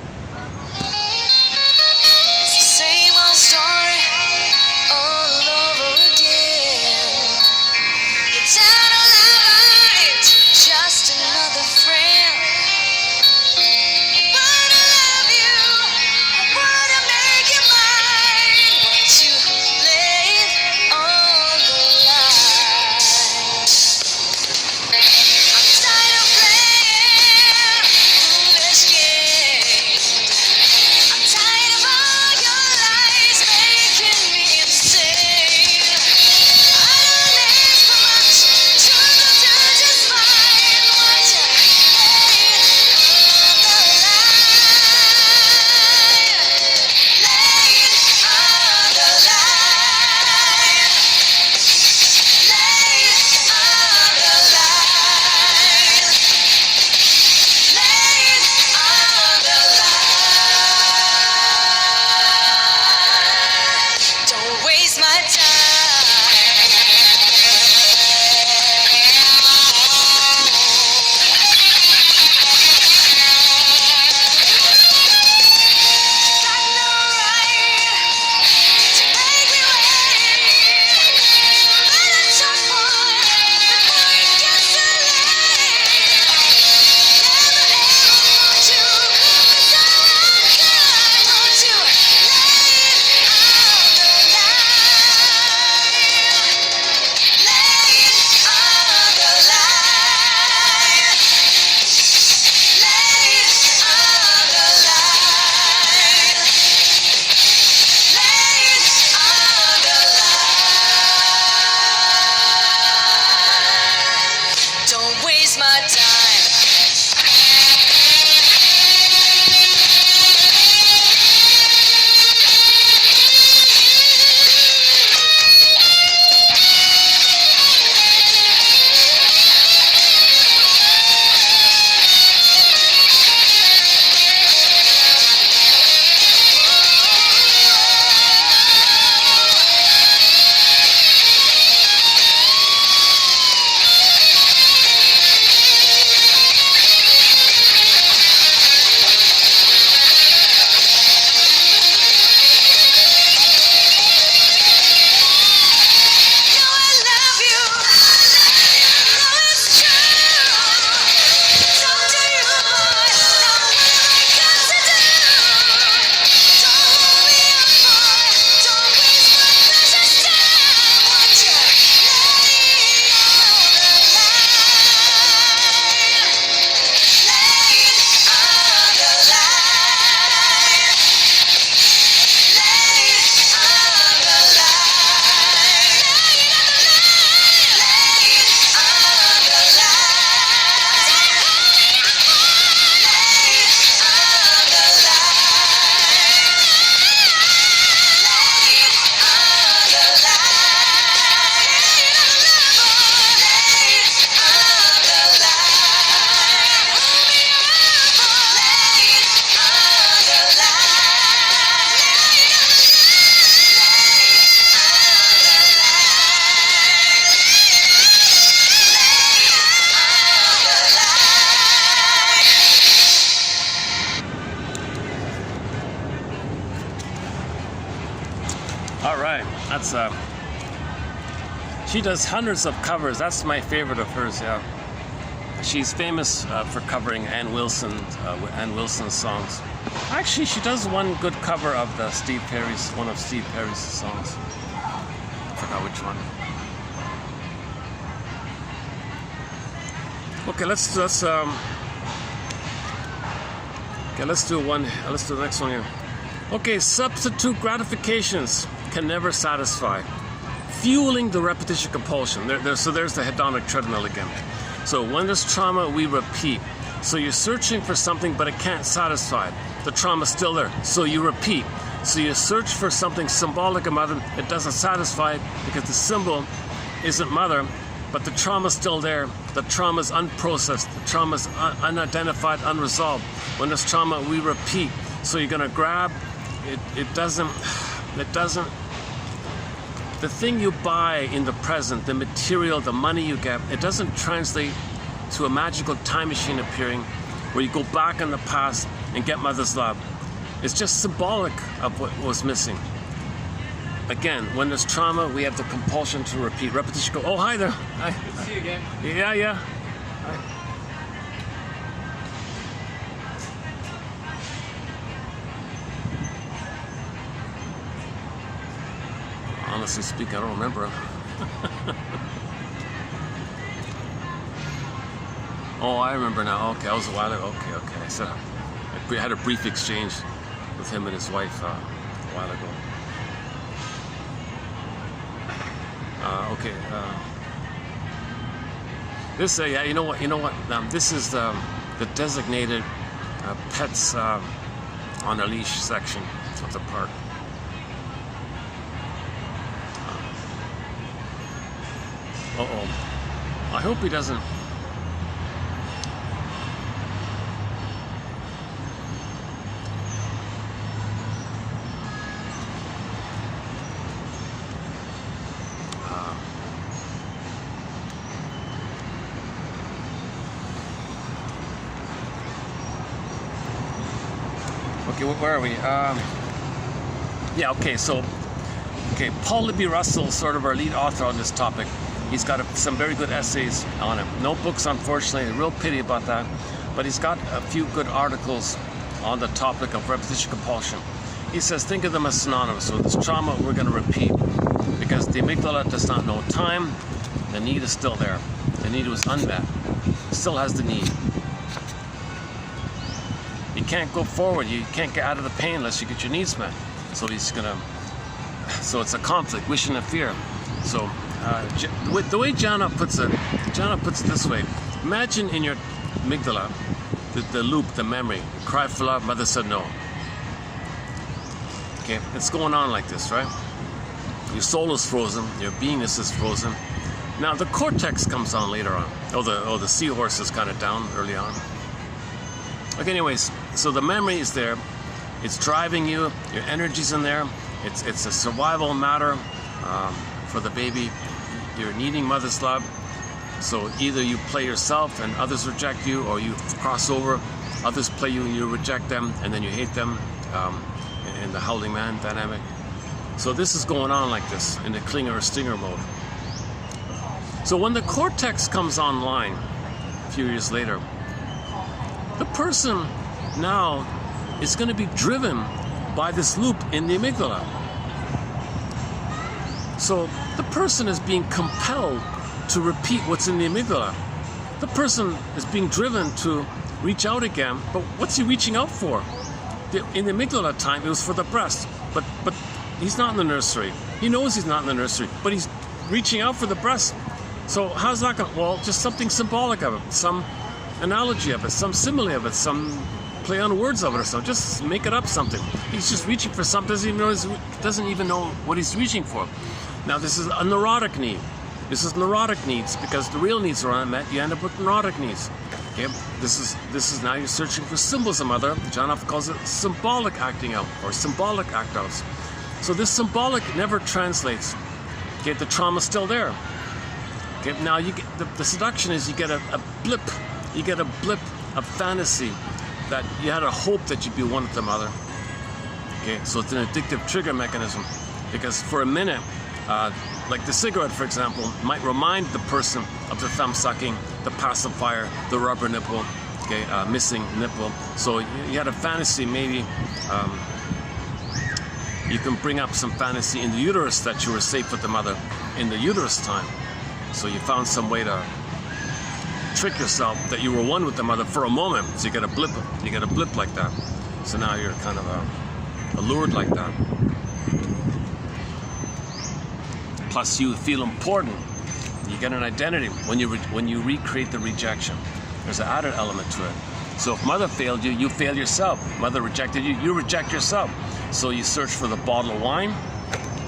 All right, that's she does hundreds of covers. That's my favorite of hers. Yeah, she's famous for covering Ann Wilson's songs. Actually, she does one good cover of one of Steve Perry's songs. I forgot which one. Okay, let's do the next one here. Okay, substitute gratifications can never satisfy, fueling the repetition compulsion. So there's the hedonic treadmill again. So when there's trauma, we repeat. So you're searching for something, but it can't satisfy. The trauma's still there, so you repeat. So you search for something symbolic of mother, it doesn't satisfy it because the symbol isn't mother, but the trauma's still there. The trauma's unprocessed, the trauma's unidentified, unresolved. When there's trauma, we repeat. So you're gonna grab, it doesn't, the thing you buy in the present, the material, the money you get, it doesn't translate to a magical time machine appearing where you go back in the past and get mother's love. It's just symbolic of what was missing. Again, when there's trauma, we have the compulsion to repeat. Repetition. Oh, hi there. Hi. Good to see you again. Yeah. Hi. Honestly speaking, I don't remember. Oh, I remember now. Okay, I was a while ago. Okay. I said I had a brief exchange with him and his wife a while ago. Okay. This, yeah, you know what? This is the designated pets on a leash section of the park. I hope he doesn't. Okay, where are we? Yeah, okay, so, Paul Libby Russell, sort of our lead author on this topic. He's got some very good essays on it. No books, unfortunately, real pity about that. But he's got a few good articles on the topic of repetition compulsion. He says, think of them as synonymous. So this trauma, we're going to repeat. Because the amygdala does not know time. The need is still there. The need was unmet. It still has the need. You can't go forward. You can't get out of the pain unless you get your needs met. So so it's a conflict, wish and a fear. So the way Jana puts it this way. Imagine in your amygdala, the loop, the memory, cry for love, mother said no. Okay, it's going on like this, right? Your soul is frozen, your beingness is frozen. Now the cortex comes on later on. The seahorse is kind of down early on. Okay, anyways, so the memory is there. It's driving you. Your energy's in there. It's a survival matter for the baby. You're needing mother's love. So either you play yourself and others reject you, or you cross over. Others play you and you reject them, and then you hate them in the howling man dynamic. So this is going on like this in the clinger or stinger mode. So when the cortex comes online a few years later, the person now is going to be driven by this loop in the amygdala. So the person is being compelled to repeat what's in the amygdala. The person is being driven to reach out again, but what's he reaching out for? In the amygdala time, it was for the breast, but he's not in the nursery. He knows he's not in the nursery, but he's reaching out for the breast. So how's that going? Well, just something symbolic of it, some analogy of it, some simile of it, some play on words of it or something. Just make it up something. He's just reaching for something, doesn't even know what he's reaching for. Now this is a neurotic need. This is neurotic needs, because the real needs are unmet. You end up with neurotic needs. Okay, this is now you're searching for symbols of mother. Xenophon calls it symbolic acting out, or symbolic act outs. So this symbolic never translates. Okay, the trauma's still there. Okay, now you get the seduction is you get a blip. You get a blip of fantasy that you had a hope that you'd be one with the mother. Okay, so it's an addictive trigger mechanism. Because for a minute, like the cigarette, for example, might remind the person of the thumb sucking, the pacifier, the rubber nipple, okay, missing nipple. So you had a fantasy, maybe you can bring up some fantasy in the uterus that you were safe with the mother in the uterus time. So you found some way to trick yourself that you were one with the mother for a moment. So you get a blip like that. So now you're kind of allured like that. Plus you feel important. You get an identity when you recreate the rejection. There's an added element to it. So if mother failed you, you fail yourself. Mother rejected you, you reject yourself. So you search for the bottle of wine.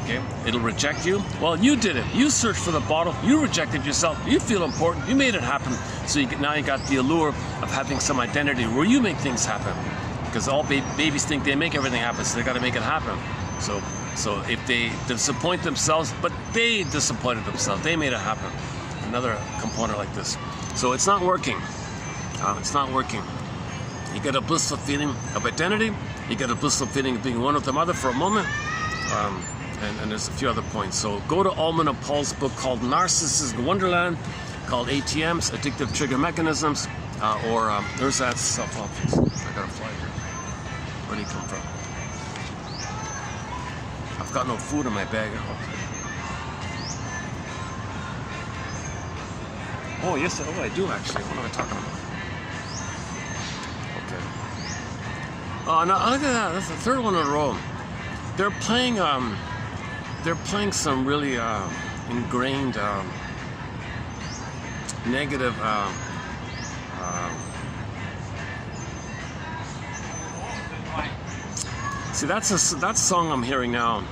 Okay, it'll reject you. Well, you did it. You searched for the bottle. You rejected yourself. You feel important. You made it happen. So now you got the allure of having some identity where you make things happen. Because all babies think they make everything happen, so they got to make it happen. So if they disappoint themselves, but they disappointed themselves, they made it happen. Another component like this. So it's not working. It's not working. You get a blissful feeling of identity. You get a blissful feeling of being one with the mother for a moment. And there's a few other points. So go to Ullman and Paul's book called Narcissism Wonderland, called ATMs, Addictive Trigger Mechanisms, or there's that self-obvious. I got a fly here. Where did he come from? I've got no food in my bag. Oh, yes, oh, I do actually. What am I talking about? Okay. Oh, no, look at that. That's the third one in a row. They're playing some really ingrained negative see, that's a song I'm hearing now.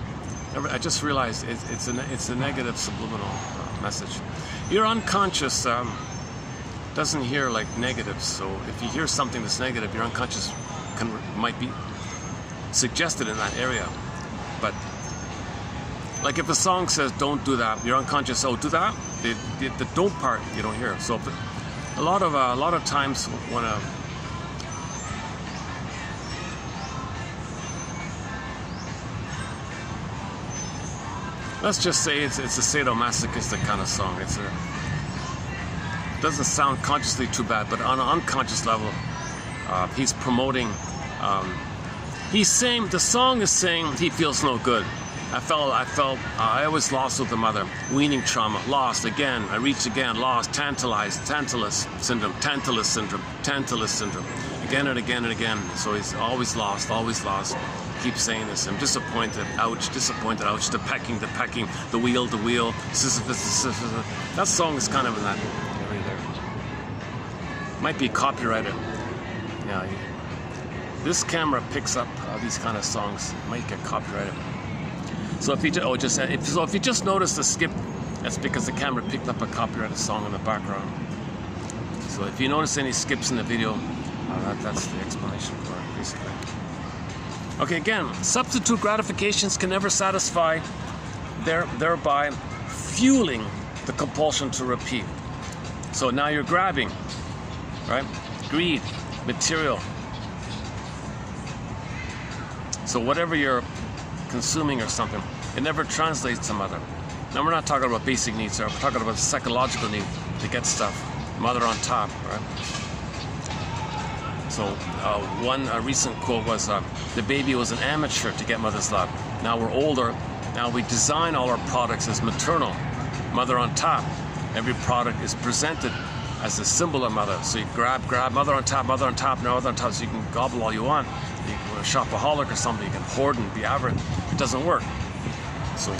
I just realized it's a negative subliminal message. Your unconscious doesn't hear like negatives, so if you hear something that's negative, your unconscious might be suggested in that area. But like if a song says don't do that, your unconscious, oh, do that, the don't part you don't hear. So a lot of times when let's just say it's a sadomasochistic kind of song. It doesn't sound consciously too bad, but on an unconscious level, he's promoting. He's saying, the song is saying he feels no good. I was lost with the mother. Weaning trauma, lost again. I reached again, lost, tantalized, Tantalus syndrome, again and again and again. So he's always lost, Keep saying this. I'm disappointed, ouch, the pecking, the wheel, Sisyphus. That song is kind of in that area there. Might be copyrighted. Yeah. This camera picks up these kind of songs. It might get copyrighted. So if you just notice the skip, that's because the camera picked up a copyrighted song in the background. So if you notice any skips in the video, that's the explanation for it, basically. Okay, again, substitute gratifications can never satisfy, thereby fueling the compulsion to repeat. So now you're grabbing, right? Greed, material. So whatever you're consuming or something, it never translates to mother. Now we're not talking about basic needs here, we're talking about the psychological need to get stuff. Mother on top, right? So one recent quote was, the baby was an amateur to get mother's love. Now we're older, now we design all our products as maternal. Mother on top. Every product is presented as a symbol of mother. So you grab, mother on top, so you can gobble all you want. You can a shopaholic or something, you can hoard and be average. It doesn't work. So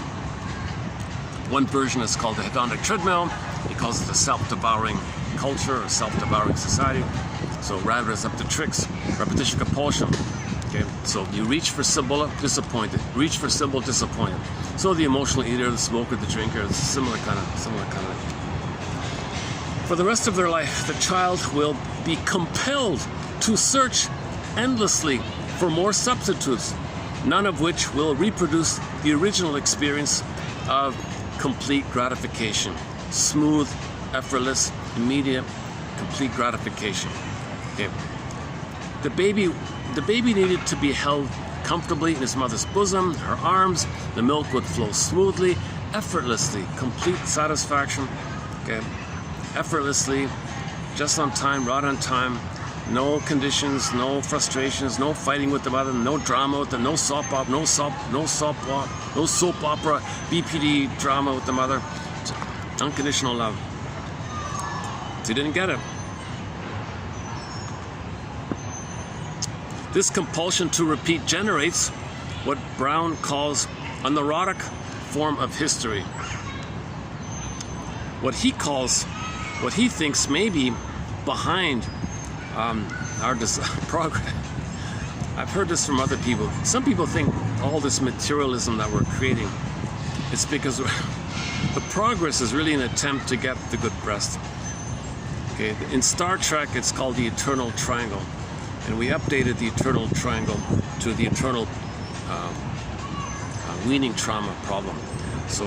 one version is called the hedonic treadmill. He calls it the self-devouring culture or self-devouring society. So rather it's up to tricks, repetition, compulsion. Okay, so you reach for symbol, disappointed. Reach for symbol, disappointed. So the emotional eater, the smoker, the drinker, it's similar kind of. For the rest of their life, the child will be compelled to search endlessly for more substitutes, none of which will reproduce the original experience of complete gratification. Smooth, effortless, immediate, complete gratification. Okay. The baby needed to be held comfortably in his mother's bosom, her arms. The milk would flow smoothly, effortlessly, complete satisfaction. Okay, effortlessly, just on time, right on time. No conditions, no frustrations, no fighting with the mother, no drama with the, no soap opera, no soap opera, BPD drama with the mother. Unconditional love. So he didn't get it. This compulsion to repeat generates what Brown calls a neurotic form of history. What he thinks may be behind our progress. I've heard this from other people. Some people think all this materialism that we're creating, it's because the progress is really an attempt to get the good breast. Okay, in Star Trek, it's called the eternal triangle, and we updated the eternal triangle to the eternal weaning trauma problem. So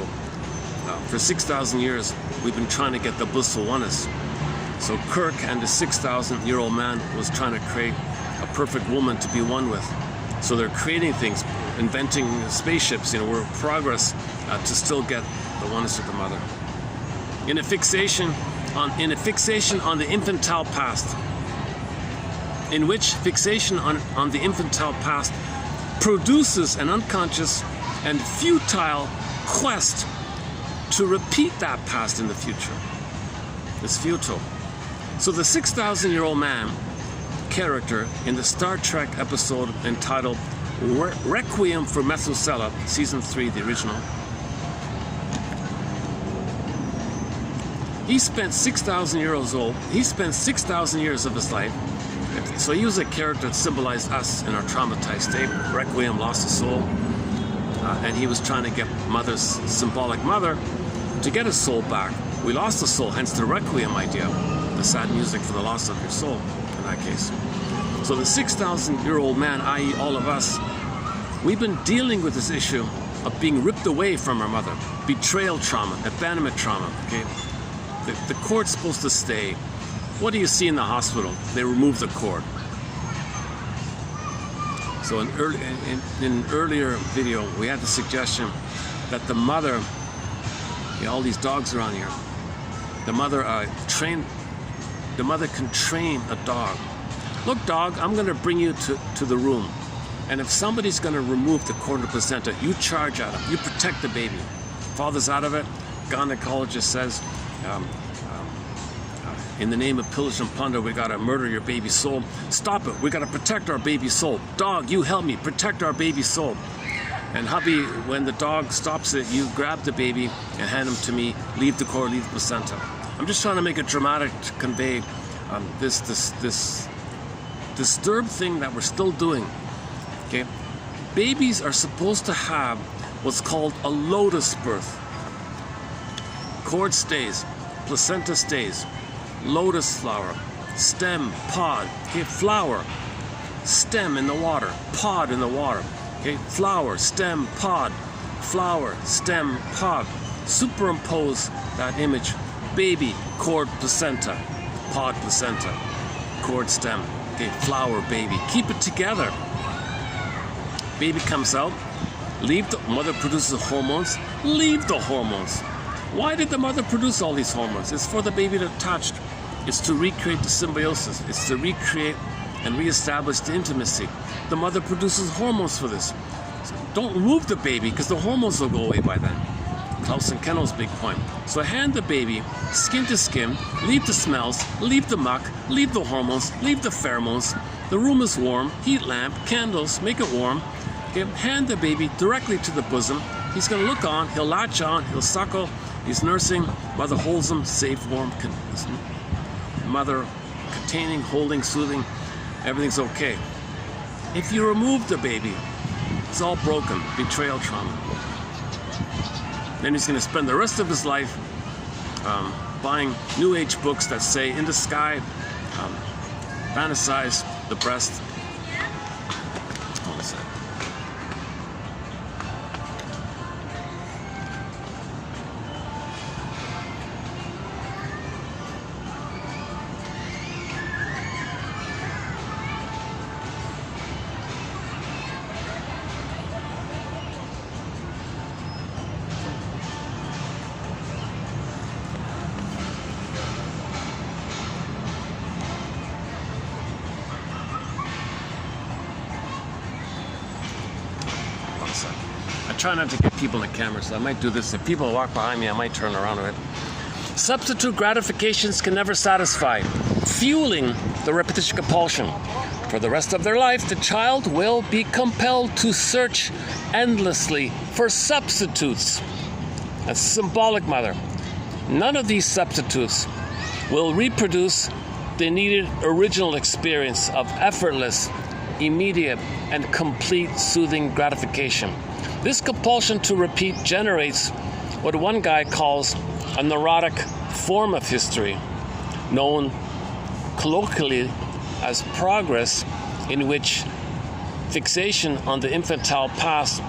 for 6,000 years, we've been trying to get the blissful oneness. So Kirk and the 6,000-year-old man was trying to create a perfect woman to be one with. So they're creating things, inventing spaceships, we're in progress to still get the oneness with the mother. In a fixation on the infantile past, in which fixation on the infantile past produces an unconscious and futile quest to repeat that past in the future. It's futile. So the 6,000-year-old man character in the Star Trek episode entitled Requiem for Methuselah, Season 3, the original, he spent 6,000 years old. He spent 6,000 years of his life. So he was a character that symbolized us in our traumatized state. Requiem, lost his soul. And he was trying to get mother's symbolic mother to get his soul back. We lost the soul, hence the Requiem idea. The sad music for the loss of your soul, in that case. So the 6,000-year-old man, i.e. all of us, we've been dealing with this issue of being ripped away from our mother. Betrayal trauma, abandonment trauma, okay? The cord's supposed to stay. What do you see in the hospital? They remove the cord. So in an earlier video, we had the suggestion that the mother, all these dogs around here, the mother can train a dog. Look, dog, I'm going to bring you to the room. And if somebody's going to remove the cord of the placenta, you charge at him. You protect the baby. Father's out of it. Gynecologist says, in the name of pillage and plunder, we got to murder your baby's soul. Stop it. We got to protect our baby's soul. Dog, you help me. Protect our baby's soul. And hubby, when the dog stops it, you grab the baby and hand him to me. Leave the cord, leave the placenta. I'm just trying to make it dramatic to convey this disturbed thing that we're still doing. Okay, babies are supposed to have what's called a lotus birth. Cord stays, placenta stays, lotus flower, stem, pod. Okay, flower, stem in the water, pod in the water. Okay, flower, stem, pod, flower, stem, pod. Superimpose that image. Baby, cord, placenta, pod, placenta, cord, stem. Okay, flower, baby. Keep it together. Baby comes out. Leave the mother produces hormones. Leave the hormones. Why did the mother produce all these hormones? It's for the baby to touch. It's to recreate the symbiosis. It's to recreate and reestablish the intimacy. The mother produces hormones for this. So don't remove the baby because the hormones will go away by then. Klaus and Kennel's big point. So hand the baby, skin to skin, leave the smells, leave the muck, leave the hormones, leave the pheromones. The room is warm, heat lamp, candles, make it warm. Okay, hand the baby directly to the bosom. He's going to look on, he'll latch on, he'll suckle, he's nursing, mother holds him, safe, warm, mother containing, holding, soothing, everything's okay. If you remove the baby, it's all broken, betrayal trauma. Then he's going to spend the rest of his life buying New Age books that say, in the sky, fantasize the breast. Hold on a second. try not to get people in the camera, so I might do this. If people walk behind me, I might turn around a bit. Substitute gratifications can never satisfy, fueling the repetition compulsion. For the rest of their life, the child will be compelled to search endlessly for substitutes. A symbolic mother. None of these substitutes will reproduce the needed original experience of effortless, immediate, and complete soothing gratification. This compulsion to repeat generates what one guy calls a neurotic form of history, known colloquially as progress, in which fixation on the infantile past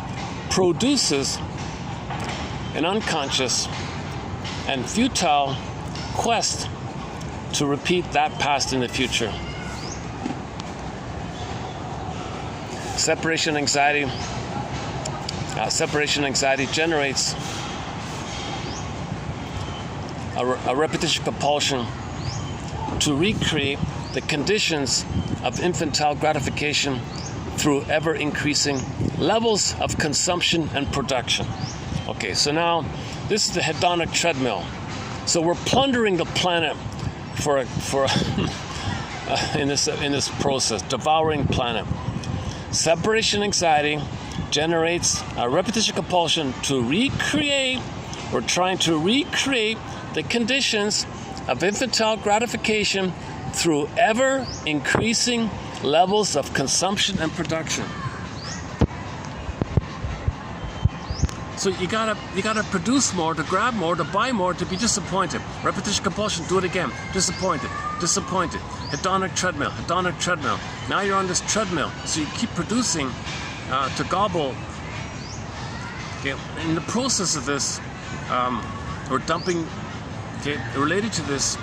produces an unconscious and futile quest to repeat that past in the future. Separation anxiety generates a repetition compulsion to recreate the conditions of infantile gratification through ever-increasing levels of consumption and production. Okay, so now this is the hedonic treadmill. So we're plundering the planet for in this process, devouring planet. Separation anxiety generates a repetition compulsion to recreate, or trying to recreate, the conditions of infantile gratification through ever-increasing levels of consumption and production. So you gotta produce more, to grab more, to buy more, to be disappointed. Repetition compulsion, do it again. Disappointed. Hedonic treadmill. Now you're on this treadmill, so you keep producing to gobble. Okay, in the process of this, we're dumping. Okay, related to this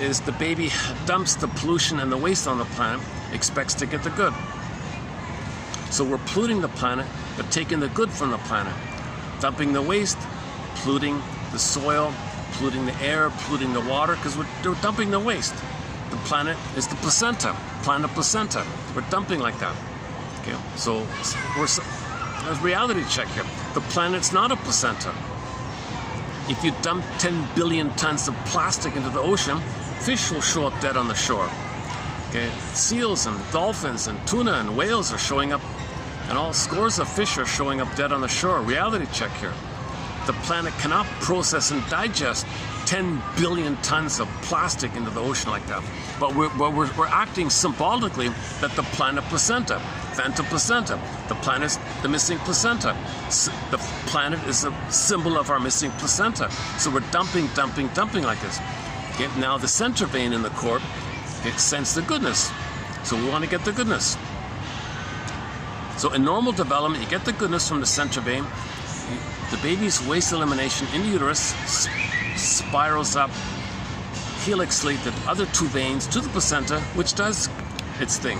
is the baby dumps the pollution and the waste on the planet, expects to get the good. So we're polluting the planet, but taking the good from the planet. Dumping the waste, polluting the soil, polluting the air, polluting the water, because we're dumping the waste. The planet is the placenta, planet placenta. We're dumping like that. Okay, so a reality check here. The planet's not a placenta. If you dump 10 billion tons of plastic into the ocean, fish will show up dead on the shore. Okay, seals and dolphins and tuna and whales are showing up, and all scores of fish are showing up dead on the shore. Reality check here. The planet cannot process and digest 10 billion tons of plastic into the ocean like that. But we're acting symbolically that the planet placenta, phantom placenta, the planet's the missing placenta. The planet is a symbol of our missing placenta. So we're dumping like this. Okay, now the center vein in the cord, it sends the goodness. So we want to get the goodness. So in normal development, you get the goodness from the center vein. The baby's waste elimination in the uterus spirals up helixly the other two veins to the placenta, which does its thing.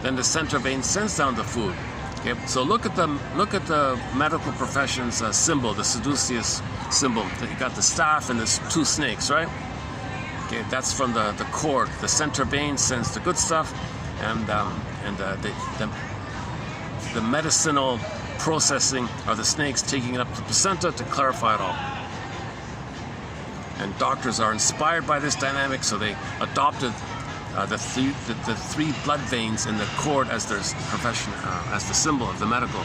Then the center vein sends down the food. Okay, so look at the medical profession's symbol, the seduceus symbol. You got the staff and there's two snakes, right? Okay, that's from the cord. The center vein sends the good stuff, and the medicinal processing are the snakes taking it up to the placenta to clarify it all. And doctors are inspired by this dynamic, so they adopted the three blood veins in the cord as their profession, as the symbol of the medical,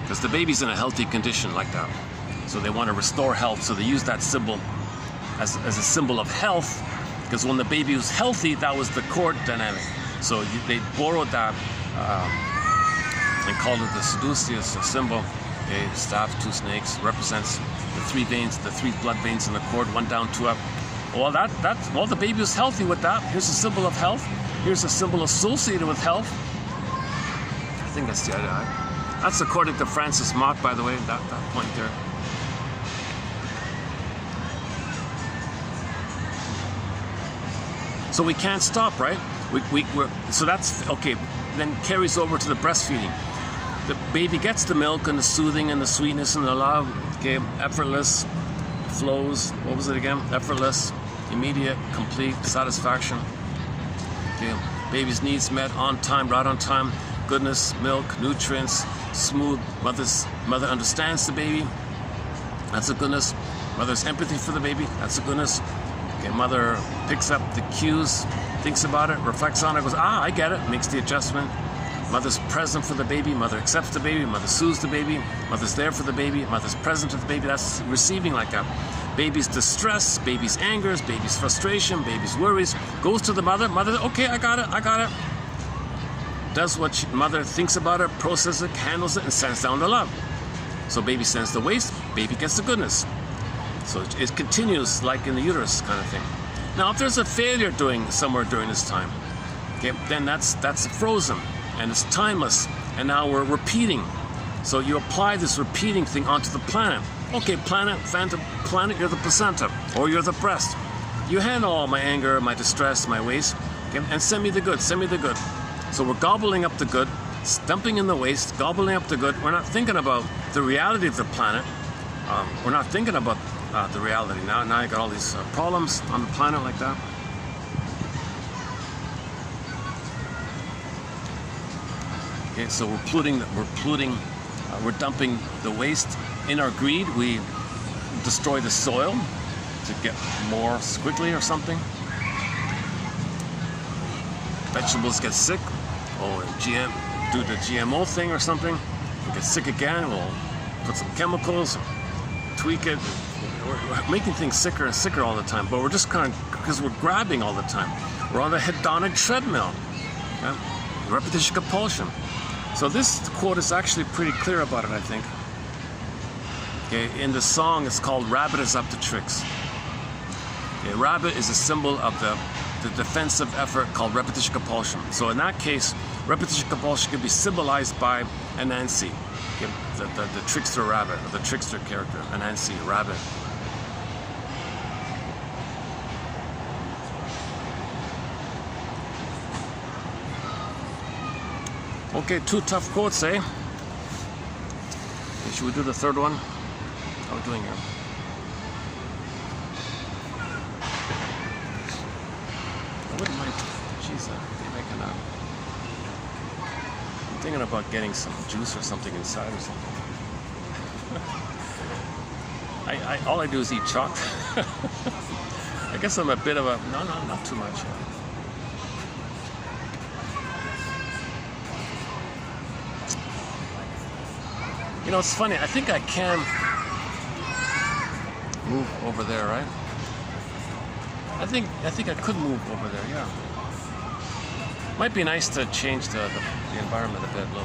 because the baby's in a healthy condition like that. So they want to restore health, so they use that symbol as a symbol of health, because when the baby was healthy, that was the cord dynamic. So they borrowed that and called it the seduceus symbol. Okay, staff, two snakes, represents the three veins, the three blood veins in the cord, one down, two up. Well, well, the baby was healthy with that. Here's a symbol of health. Here's a symbol associated with health. I think that's the idea. That's according to Francis Mock, by the way, that point there. So we can't stop, right? So that's, okay, then carries over to the breastfeeding. The baby gets the milk and the soothing and the sweetness and the love, okay, effortless, flows, what was it again? Effortless, immediate, complete satisfaction. Okay, baby's needs met on time, right on time. goodness, milk, nutrients, smooth. Mother understands the baby. That's a goodness. Mother's empathy for the baby. That's a goodness. Okay, mother picks up the cues, thinks about it, reflects on it, goes, I get it, makes the adjustment. Mother's present for the baby. Mother accepts the baby. Mother soothes the baby. Mother's there for the baby. Mother's present to the baby. That's receiving like that. Baby's distress, baby's angers, baby's frustration, baby's worries, goes to the mother. Mother, okay, I got it. Does what mother thinks about it, processes it, handles it, and sends down the love. So baby sends the waste, baby gets the goodness. So it continues like in the uterus kind of thing. Now, if there's a failure somewhere during this time, okay, then that's frozen and it's timeless. And now we're repeating. So you apply this repeating thing onto the planet. Okay, planet, phantom planet, you're the placenta, or you're the breast. You handle all my anger, my distress, my waste, okay, and send me the good, So we're gobbling up the good, dumping in the waste, gobbling up the good. We're not thinking about the reality of the planet. We're not thinking about the reality. Now you got all these problems on the planet like that. Okay, so we're dumping the waste. In our greed, we destroy the soil to get more quickly or something. Vegetables get sick, or do the GMO thing or something. We get sick again, we'll put some chemicals, tweak it. We're making things sicker and sicker all the time, but we're just because we're grabbing all the time. We're on the hedonic treadmill. Okay? Repetition compulsion. So this quote is actually pretty clear about it, I think. Okay, in the song, it's called "Rabbit is Up to Tricks." Okay, rabbit is a symbol of the defensive effort called repetition compulsion. So in that case, repetition compulsion can be symbolized by Anansi, okay, the trickster rabbit, or the trickster character, Anansi, rabbit. Okay, 2 tough quotes, eh? Okay, should we do the third one? How are we doing here? I wouldn't mind. Jeez, maybe I can. I'm thinking about getting some juice or something inside or something. All I do is eat chocolate. I guess I'm a bit of a no, not too much. You know, it's funny. I think I can move over there, right? I think I could move over there. Yeah. Might be nice to change the environment a little bit.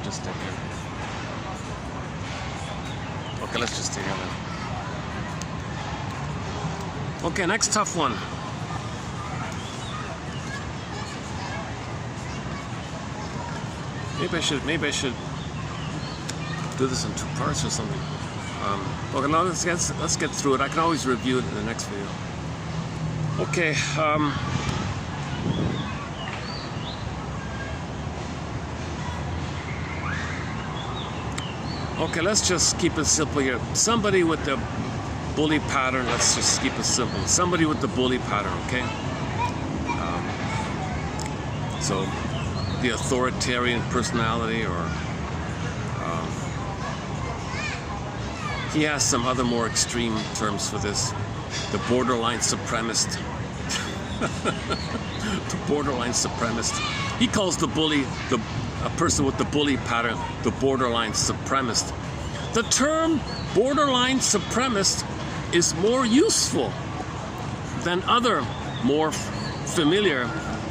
Just stay here. Okay, let's just stay here then. Okay, next tough one. Maybe I should do this in 2 parts or something. Okay, now let's get through it. I can always review it in the next video. Okay. Okay, let's just keep it simple here. Somebody with the bully pattern, let's just keep it simple. Somebody with the bully pattern, okay? So the authoritarian personality, or he has some other more extreme terms for this. The borderline supremacist. The borderline supremacist. He calls the bully, a person with the bully pattern, the borderline supremacist. The term borderline supremacist is more useful than other more familiar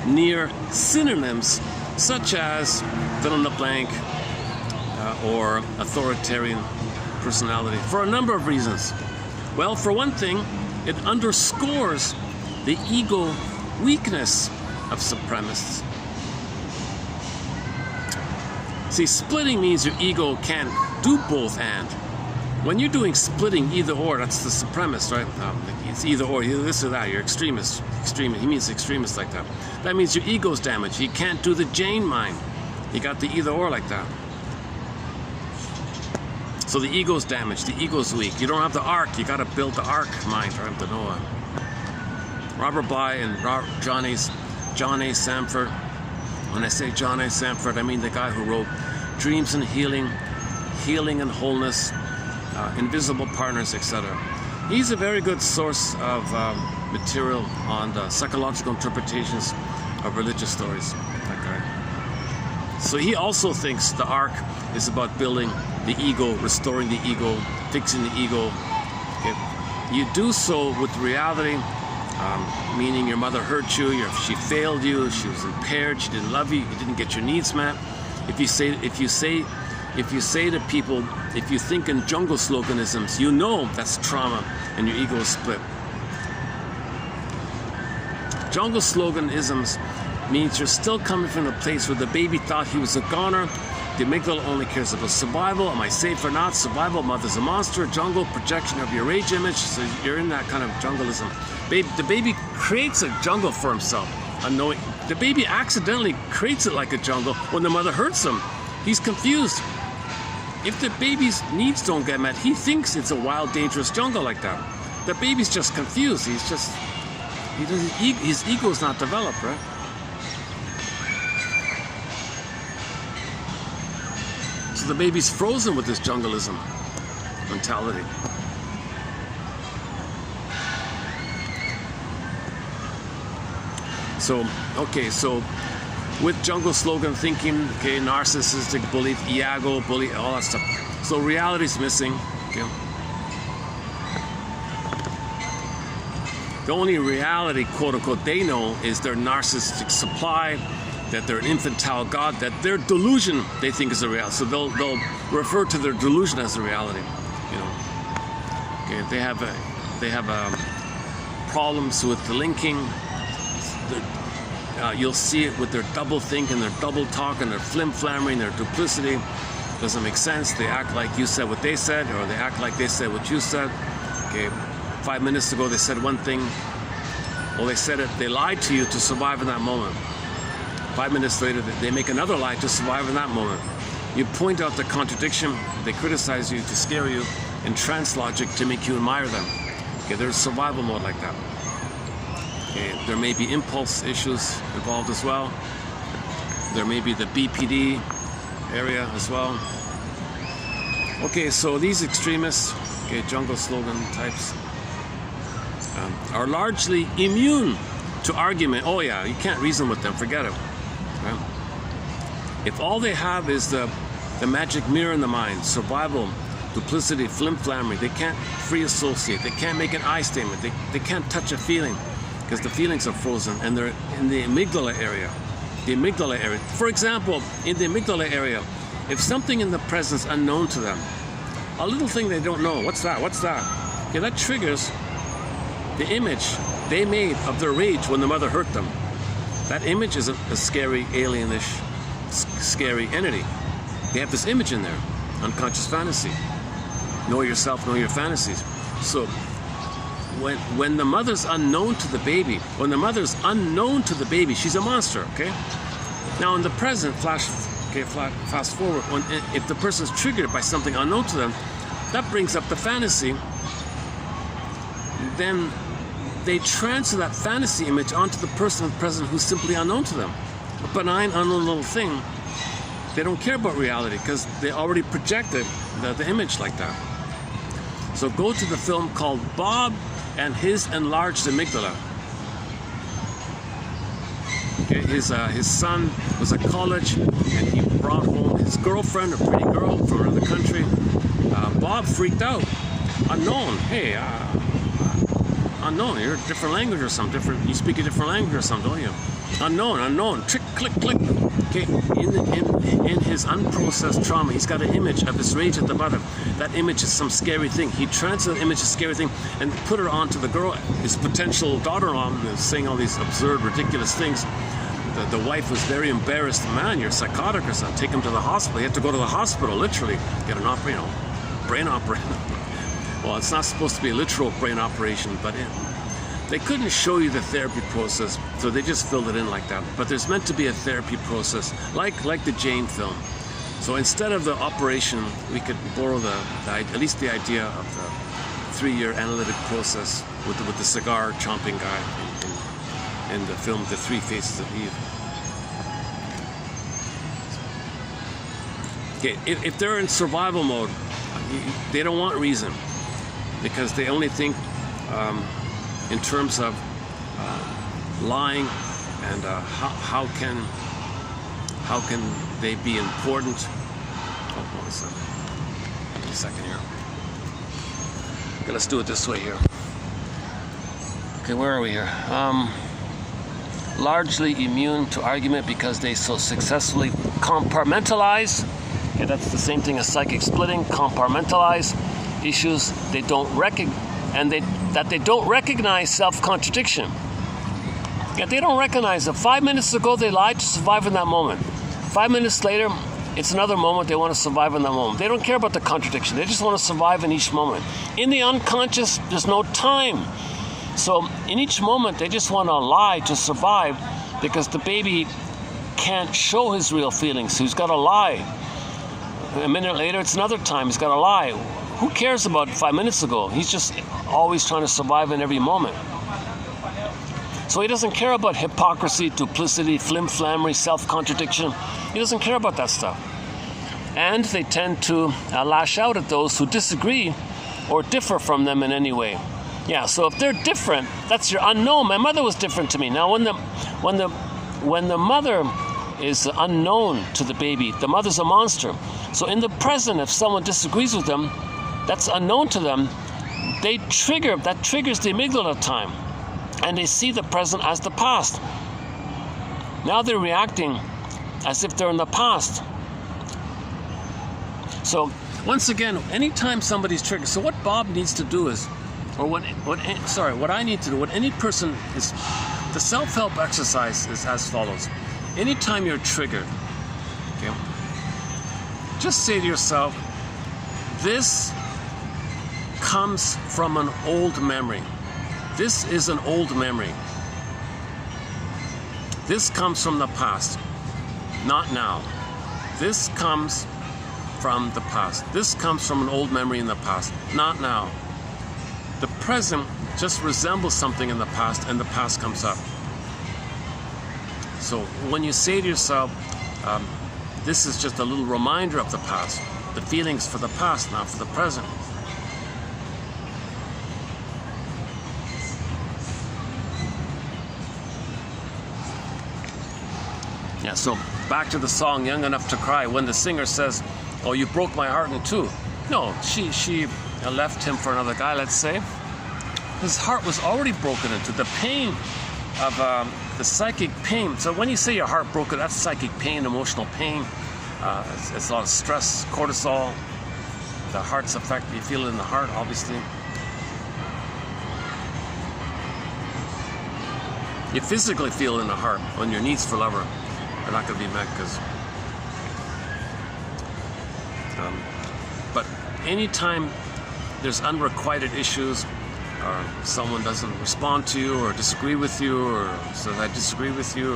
near synonyms such as fill in the blank or authoritarian personality, for a number of reasons. Well, for one thing, it underscores the ego weakness of supremacists. See, splitting means your ego can't do both and. When you're doing splitting either or, that's the supremacist, right? It's either or, either this or that. You're extremist. He means extremist like that. That means your ego's damaged. You can't do the Jane mind. You got the either or like that. So the ego's damaged, the ego's weak. You don't have the ark, you got to build the ark mind, right, to Noah. Robert Bly and John A. Samford. When I say John A. Samford, I mean the guy who wrote Dreams and Healing, Healing and Wholeness, Invisible Partners, etc. He's a very good source of material on the psychological interpretations of religious stories, that guy. So he also thinks the ark is about building the ego, restoring the ego, fixing the ego. Okay? You do so with reality, meaning your mother hurt you, she failed you, she was impaired, she didn't love you, you didn't get your needs met. If you say to people, if you think in jungle sloganisms, you know that's trauma and your ego is split. Jungle sloganisms means you're still coming from a place where the baby thought he was a goner. The amygdala only cares about survival. Am I safe or not? Survival, mother's a monster. Jungle, projection of your rage image. So you're in that kind of jungleism. The baby creates a jungle for himself. Unknowing. The baby accidentally creates it like a jungle when the mother hurts him. He's confused. If the baby's needs don't get met, he thinks it's a wild, dangerous jungle like that. The baby's just confused. His ego's not developed, right? So the baby's frozen with this jungleism mentality. So with jungle slogan thinking, okay, narcissistic belief, iago, bully, all that stuff. So reality's missing, okay. The only reality, quote unquote, they know is their narcissistic supply, that they're an infantile god, that their delusion they think is a reality. So they'll refer to their delusion as a reality, you know. Okay, they have problems with the linking. You'll see it with their double think and their double talk and their flim-flammering, their duplicity. Doesn't make sense. They act like you said what they said, or they act like they said what you said. Okay, 5 minutes ago they said one thing. Well, they said it. They lied to you to survive in that moment. 5 minutes later, they make another lie to survive in that moment. You point out the contradiction. They criticize you to scare you, and trance logic to make you admire them. Okay, there's survival mode like that. Okay, there may be impulse issues involved as well. There may be the BPD area as well. Okay, so these extremists, okay, jungle slogan types, are largely immune to argument. Oh yeah, you can't reason with them, forget it. Right? If all they have is the magic mirror in the mind, survival, duplicity, flim-flammery, they can't free associate, they can't make an I statement, they can't touch a feeling, because the feelings are frozen and they're in the amygdala area. The amygdala area. For example, in the amygdala area, if something in the present is unknown to them, a little thing they don't know, what's that? Okay, that triggers the image they made of their rage when the mother hurt them. That image is a scary, alienish, scary entity. They have this image in there, unconscious fantasy. Know yourself, know your fantasies. So when the mother's unknown to the baby, she's a monster, okay? Now in the present, fast forward, if the person's triggered by something unknown to them, that brings up the fantasy. Then they transfer that fantasy image onto the person in the present who's simply unknown to them. A benign, unknown little thing. They don't care about reality because they already projected the image like that. So go to the film called Bob and His Enlarged Amygdala. Okay, his son was at college and he brought home his girlfriend, a pretty girl from another country. Bob freaked out. Unknown. Hey, unknown. You're a different language or something. You speak a different language or something, don't you? Unknown. Click, click, click. Okay, in his unprocessed trauma, he's got an image of his rage at the mother. That image is some scary thing. He transferred the image, a scary thing, and put her onto the girl, his potential daughter-in-law, saying all these absurd, ridiculous things. The wife was very embarrassed. Man, you're psychotic or something. Take him to the hospital. He had to go to the hospital, literally, get an brain operation. Well, it's not supposed to be a literal brain operation, but they couldn't show you the therapy process, so they just filled it in like that. But there's meant to be a therapy process, like the Jane film. So instead of the operation, we could borrow at least the idea of the 3-year analytic process with the cigar chomping guy in the film The Three Faces of Eve. Okay, if they're in survival mode, they don't want reason, because they only think in terms of lying and how can they be important. Oh, what was that? Give me a second here. Okay, let's do it this way here. Okay, where are we here? Largely immune to argument because they so successfully compartmentalize. Okay, that's the same thing as psychic splitting. Compartmentalize issues they don't they don't recognize self-contradiction. Yeah, they don't recognize that 5 minutes ago they lied to survive in that moment. 5 minutes later, it's another moment they want to survive in that moment. They don't care about the contradiction. They just want to survive in each moment. In the unconscious, there's no time. So in each moment, they just want to lie to survive because the baby can't show his real feelings. So he's got to lie. A minute later, it's another time. He's got to lie. Who cares about 5 minutes ago? He's just always trying to survive in every moment. So he doesn't care about hypocrisy, duplicity, flim-flammery, self-contradiction. He doesn't care about that stuff. And they tend to lash out at those who disagree or differ from them in any way. Yeah, so if they're different, that's your unknown. My mother was different to me. Now, when the mother is unknown to the baby, the mother's a monster. So in the present, if someone disagrees with them, that's unknown to them, that triggers the amygdala time. And they see the present as the past. Now they're reacting as if they're in the past. So once again, anytime somebody's triggered, so what Bob needs to do is, what I need to do, what any person is, the self-help exercise is as follows. Anytime you're triggered, okay, just say to yourself, this comes from an old memory. This is an old memory. This comes from the past, not now. This comes from the past. This comes from an old memory in the past, not now. The present just resembles something in the past, and the past comes up. So when you say to yourself, this is just a little reminder of the past, the feelings for the past, not for the present. Yeah, so back to the song Young Enough to Cry, when the singer says, oh, you broke my heart in two. No, she left him for another guy, let's say. His heart was already broken into. The pain of the psychic pain. So when you say your heart broken, that's psychic pain, emotional pain. It's a lot of stress, cortisol. The heart's effect, you feel it in the heart, obviously. You physically feel it in the heart when your needs for love are not going to be met, because but anytime there's unrequited issues, or someone doesn't respond to you or disagree with you, or says I disagree with you,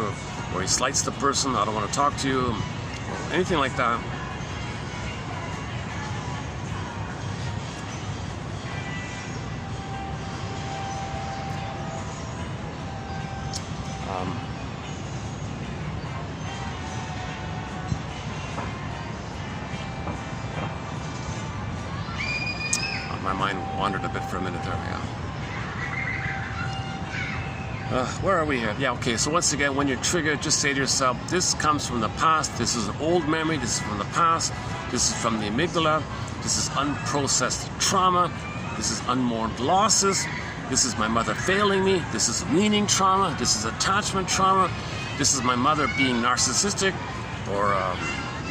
or he slights the person, I don't want to talk to you, or anything like that, my mind wandered a bit for a minute there, yeah. Where are we here? Yeah, okay, so once again, when you're triggered, just say to yourself, this comes from the past, this is an old memory, this is from the past, this is from the amygdala, this is unprocessed trauma, this is unmourned losses, this is my mother failing me, this is weaning trauma, this is attachment trauma, this is my mother being narcissistic, or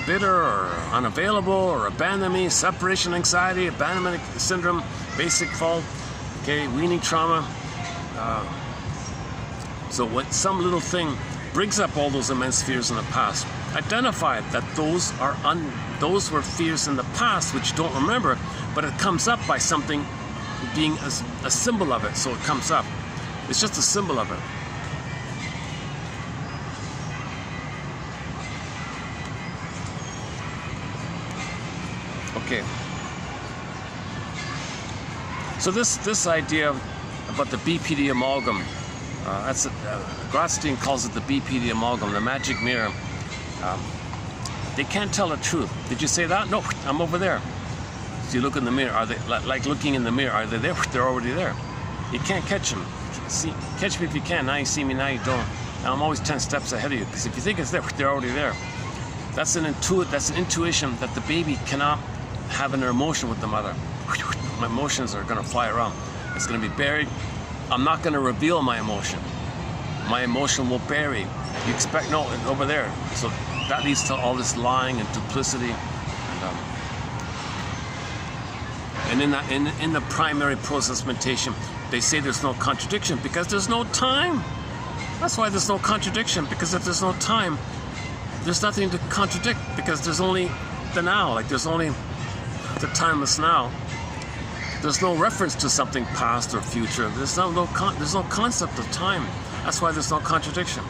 bitter, or unavailable, or abandon me, separation anxiety, abandonment syndrome, basic fault, okay, weaning trauma. So when some little thing brings up all those immense fears in the past, identify that those were fears in the past which you don't remember, but it comes up by something being a symbol of it, so it comes up. It's just a symbol of it. Okay. So this idea about the BPD amalgam, Grotstein calls it the BPD amalgam, the magic mirror. They can't tell the truth. Did you say that? No, I'm over there. So you look in the mirror. Are they like looking in the mirror? Are they there? They're already there. You can't catch them. See, catch me if you can. Now you see me. Now you don't. Now I'm always 10 steps ahead of you, because if you think it's there, they're already there. That's an intuition that the baby cannot have in their emotion with the mother. My emotions are going to fly around. It's going to be buried. I'm not going to reveal my emotion. My emotion will bury. You expect, no, over there. So that leads to all this lying and duplicity. And in the primary process mentation, they say there's no contradiction because there's no time. That's why there's no contradiction, because if there's no time, there's nothing to contradict, because there's only the now. Like there's only the timeless now. There's no reference to something past or future. There's no concept of time. That's why there's no contradiction.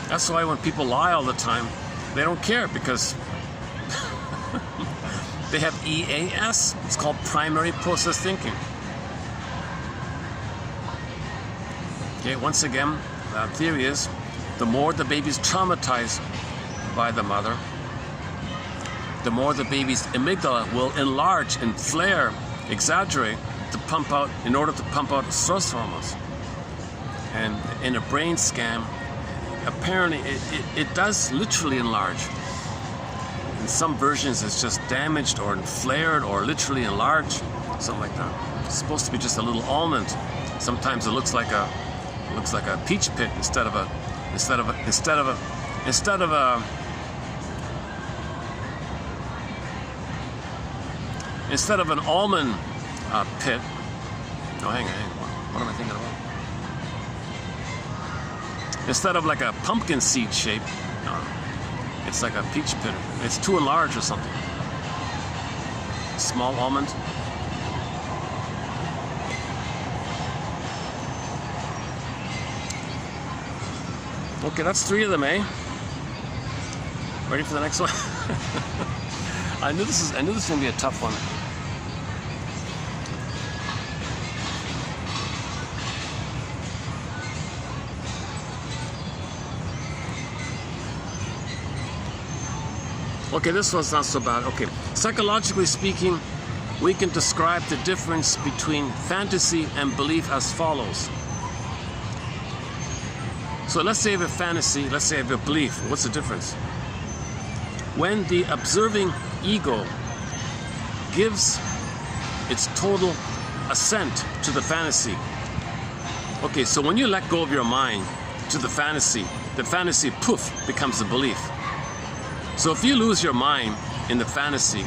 That's why when people lie all the time, they don't care, because they have EAS. It's called primary process thinking. Okay, once again, the theory is the more the baby's traumatized by the mother, the more the baby's amygdala will enlarge and flare, exaggerate, to pump out, in order to pump out stress hormones. And in a brain scan, apparently it does literally enlarge. In some versions it's just damaged or flared or literally enlarged, something like that. It's supposed to be just a little almond. Sometimes it looks like a peach pit instead of an almond pit. Oh, hang on. What am I thinking about? Instead of like a pumpkin seed shape, it's like a peach pit. It's too enlarged or something. Small almond. Okay, that's 3 of them, eh? Ready for the next one? I knew this was gonna be a tough one. Okay, this one's not so bad. Okay, psychologically speaking, we can describe the difference between fantasy and belief as follows. So let's say I have a fantasy, let's say I have a belief. What's the difference? When the observing ego gives its total assent to the fantasy. Okay, so when you let go of your mind to the fantasy poof becomes a belief. So if you lose your mind in the fantasy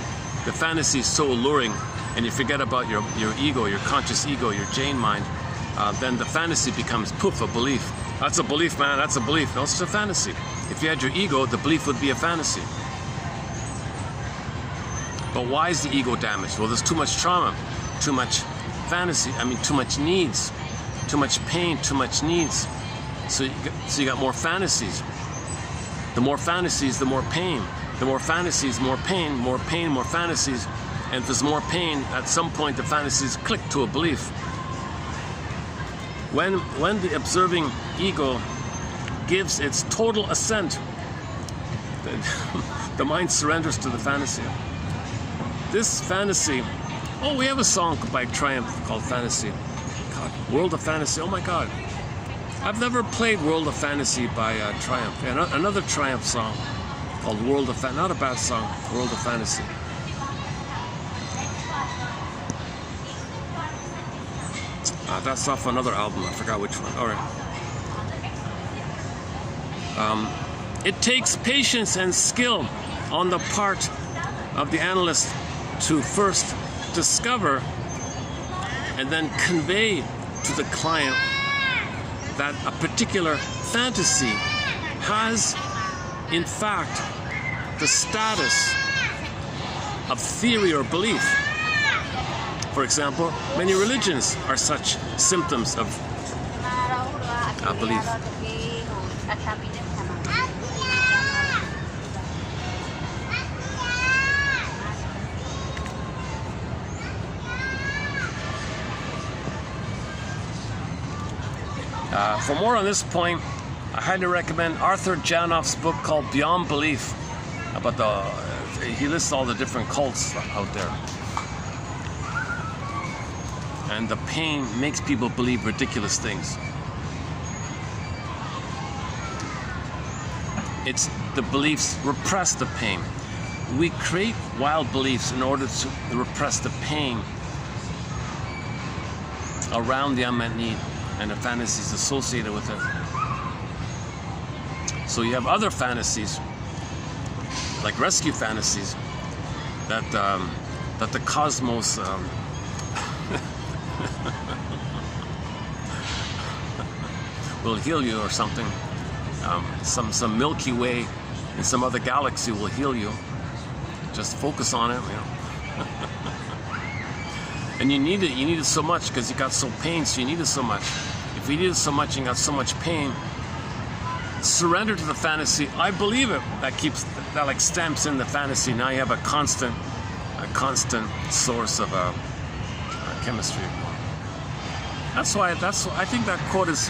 is so alluring, and you forget about your ego, your conscious ego, your Jane mind, then the fantasy becomes poof, a belief. That's a belief, man, that's a belief. No, it's a fantasy. If you had your ego, the belief would be a fantasy. But why is the ego damaged? Well, there's too much trauma, too much fantasy, too much needs, too much pain, too much needs. So you got more fantasies. The more fantasies, the more pain. The more fantasies, more pain, more pain, more fantasies. And if there's more pain, at some point the fantasies click to a belief. When the observing ego gives its total assent, the mind surrenders to the fantasy. This fantasy, we have a song by Triumph called Fantasy. God, World of Fantasy, oh my God. I've never played World of Fantasy by Triumph. And another Triumph song called World of Fantasy, not a bad song, World of Fantasy. That's off another album, I forgot which one. All right. It takes patience and skill on the part of the analyst to first discover and then convey to the client that a particular fantasy has, in fact, the status of theory or belief. For example, many religions are such symptoms of belief. For more on this point, I highly recommend Arthur Janoff's book called Beyond Belief. About he lists all the different cults out there. And the pain makes people believe ridiculous things. It's the beliefs repress the pain. We create wild beliefs in order to repress the pain around the unmet need and the fantasies associated with it. So you have other fantasies, like rescue fantasies, that the cosmos will heal you or something. Some Milky Way in some other galaxy will heal you. Just focus on it, you know. And you need it so much because you got so pain, so you need it so much. If you need it so much and you got so much pain, surrender to the fantasy. I believe it. That like stamps in the fantasy. Now you have a constant source of chemistry. That's why I think that quote is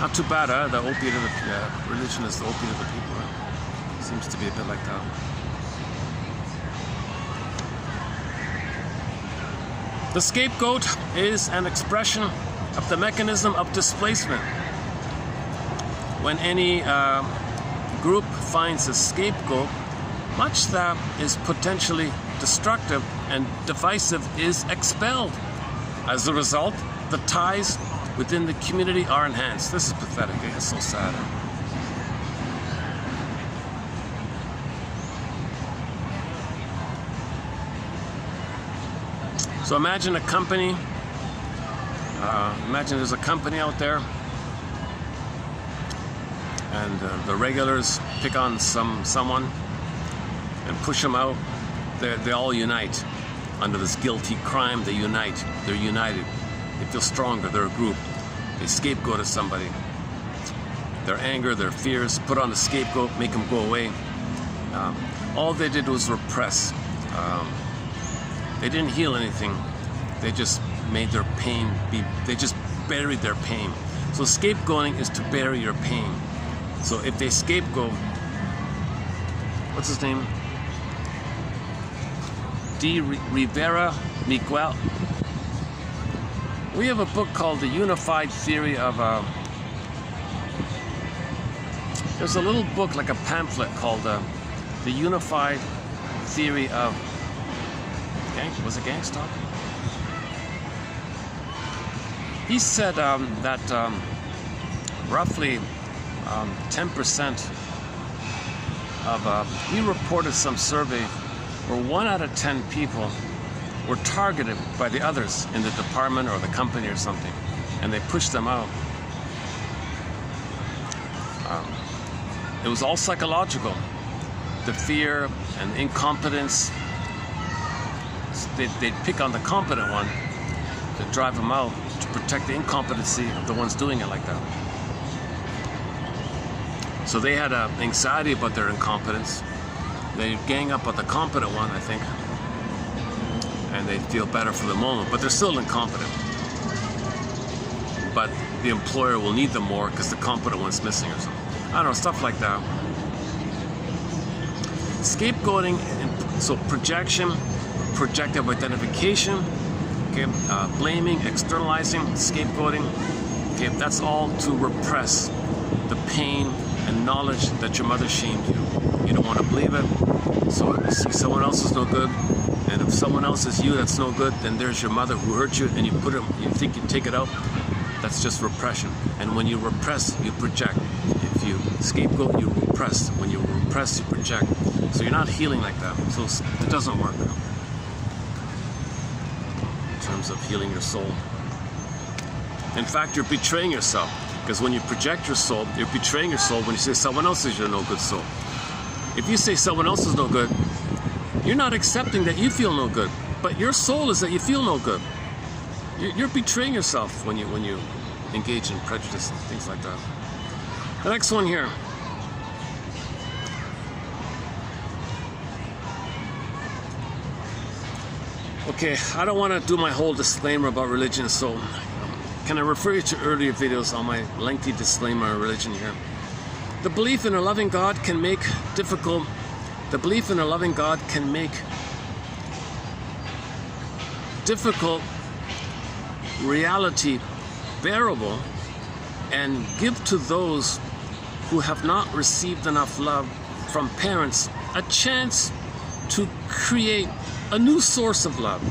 not too bad. The opiate of the religion is the opiate of the people. Right? Seems to be a bit like that. The scapegoat is an expression of the mechanism of displacement. When any group finds a scapegoat, much that is potentially destructive and divisive is expelled. As a result, the ties within the community are enhanced. This is pathetic. It's so sad. So imagine a company. Imagine there's a company out there, and the regulars pick on someone and push them out. They all unite under this guilty crime. They unite. They're united. They feel stronger. They're a group. They scapegoat somebody. Their anger, their fears, put on the scapegoat, make them go away. All they did was repress. They didn't heal anything. They just made their pain they just buried their pain. So scapegoating is to bury your pain. So if they scapegoat, what's his name? D. Rivera Miguel. We have a book called The Unified Theory of... there's a little book, like a pamphlet, called The Unified Theory of... Was it Gangstock? He said that roughly 10% of... he reported some survey where 1 out of 10 people were targeted by the others in the department or the company or something, and they pushed them out. It was all psychological. The fear and incompetence. They'd pick on the competent one to drive them out, to protect the incompetency of the ones doing it like that. So they had anxiety about their incompetence. They gang up on the competent one, I think, and they feel better for the moment, but they're still incompetent. But the employer will need them more because the competent one's missing or something. I don't know, stuff like that. Scapegoating, so projection, projective identification, okay, blaming, externalizing, scapegoating, okay, that's all to repress the pain and knowledge that your mother shamed you. You don't want to believe it, so if you see someone else is no good, and if someone else is you that's no good, then there's your mother who hurt you, and you think you take it out. That's just repression. And when you repress, you project. If you scapegoat, you repress. When you repress, you project. So you're not healing like that. So it doesn't work in terms of healing your soul. In fact, you're betraying yourself. Because when you project your soul, you're betraying your soul when you say someone else is your no good soul. If you say someone else is no good, you're not accepting that you feel no good. But your soul is that you feel no good. You're betraying yourself when you engage in prejudice and things like that. The next one here. Okay, I don't want to do my whole disclaimer about religion, so Can I refer you to earlier videos on my lengthy disclaimer on religion here? The belief in a loving God can make difficult reality bearable and give to those who have not received enough love from parents a chance to create a new source of love.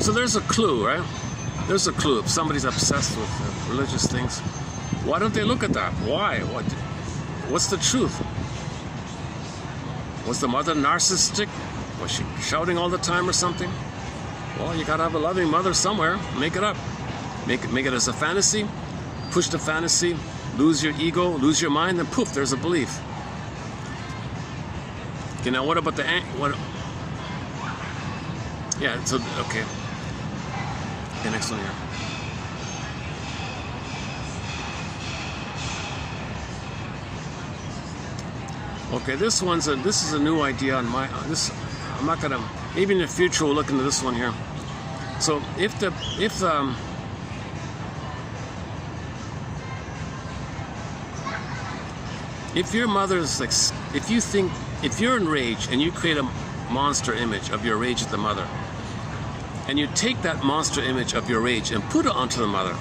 So there's a clue, right? There's a clue. If somebody's obsessed with religious things, why don't they look at that? Why? What's the truth? Was the mother narcissistic? Was she shouting all the time or something? Well, you gotta have a loving mother somewhere. Make it up. Make it as a fantasy. Push the fantasy. Lose your ego. Lose your mind. And poof, there's a belief. Okay, now what about the what? Yeah. So okay. Okay, next one here. Okay, this is a new idea on my this. I'm not gonna. Maybe in the future we'll look into this one here. So if your mother's like, if you're enraged and you create a monster image of your rage at the mother, and you take that monster image of your rage and put it onto the mother,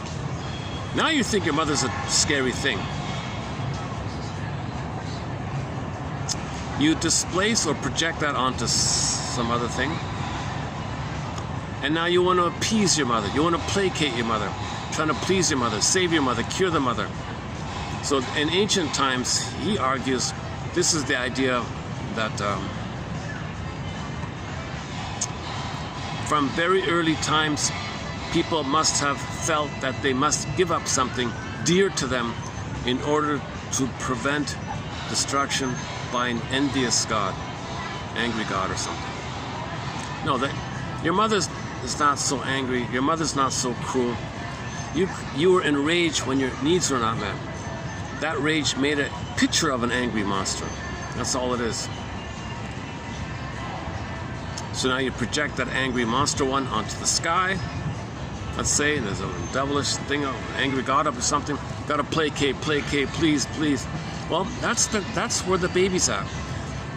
now you think your mother's a scary thing. You displace or project that onto some other thing, and now you want to appease your mother. You want to placate your mother, trying to please your mother, save your mother, cure the mother. So in ancient times, he argues, this is the idea that from very early times, people must have felt that they must give up something dear to them in order to prevent destruction by an envious God, angry God or something. No, your mother is not so angry. Your mother's not so cruel. You were enraged when your needs were not met. That rage made a picture of an angry monster. That's all it is. So now you project that angry monster one onto the sky. Let's say there's a devilish thing, an angry God up or something. Gotta placate, please, please. Well, that's where the baby's at.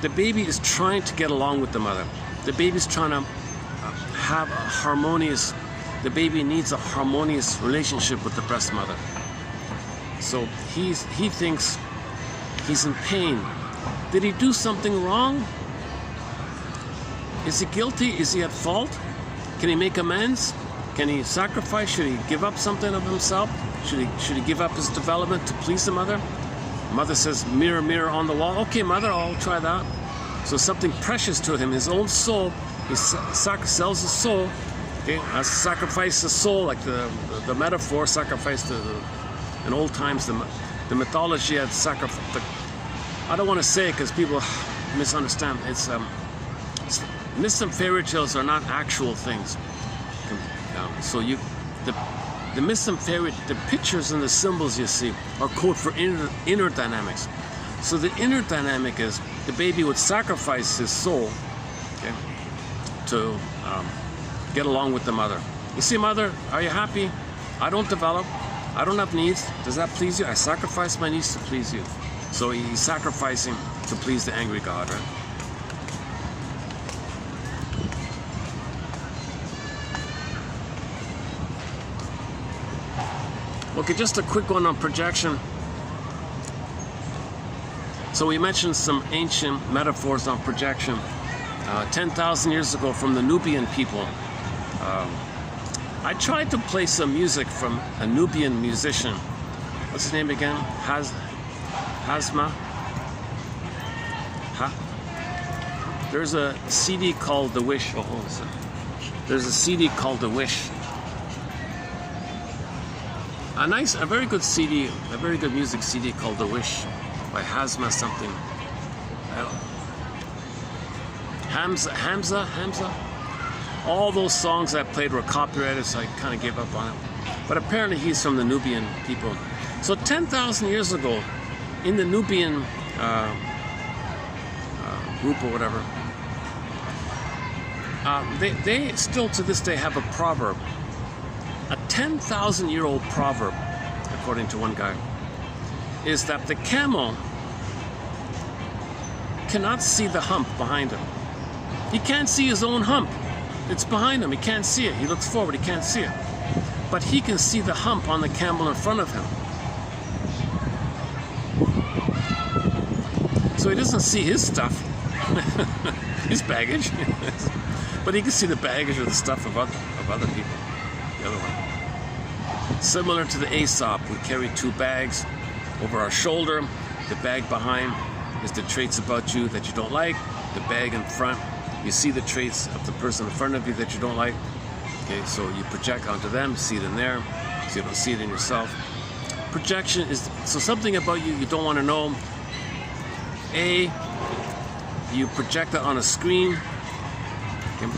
The baby is trying to get along with the mother. The baby's trying to have a harmonious. The baby needs a harmonious relationship with the breast mother. So he thinks he's in pain. Did he do something wrong? Is he guilty? Is he at fault? Can he make amends? Can he sacrifice? Should he give up something of himself? Should he give up his development to please the mother? Mother says, mirror, mirror on the wall. Okay, mother, I'll try that. So something precious to him, his own soul, he sells his soul. Okay, sacrifice the soul, like the metaphor, sacrifice in old times, the mythology had sacrifice. I don't want to say it because people misunderstand. It's myths and fairy tales are not actual things. So the myths and the pictures and the symbols you see are code for inner dynamics. So the inner dynamic is the baby would sacrifice his soul, okay, to get along with the mother. You see, mother, are you happy? I don't develop. I don't have needs. Does that please you? I sacrifice my needs to please you. So he's sacrificing to please the angry God, right? Okay, just a quick one on projection. So we mentioned some ancient metaphors on projection. 10,000 years ago from the Nubian people. I tried to play some music from a Nubian musician. What's his name again? Hazma? There's a CD called The Wish. Oh, hold on a second. There's a CD called The Wish. A very good CD, a very good music CD called The Wish by Hazma something. Hamza. All those songs I played were copyrighted, so I kind of gave up on it. But apparently he's from the Nubian people. So 10,000 years ago, in the Nubian group or whatever, They still to this day have a proverb, a 10,000-year-old proverb, according to one guy, is that the camel cannot see the hump behind him. He can't see his own hump. It's behind him. He can't see it. He looks forward. He can't see it. But he can see the hump on the camel in front of him. So he doesn't see his stuff, his baggage, but he can see the baggage or the stuff of other people, the other one. Similar to the Aesop, we carry two bags over our shoulder. The bag behind is the traits about you that you don't like. The bag in front, you see the traits of the person in front of you that you don't like. Okay, so you project onto them, see it in there, so you don't see it in yourself. Projection is so something about you don't want to know. You project it on a screen. Okay,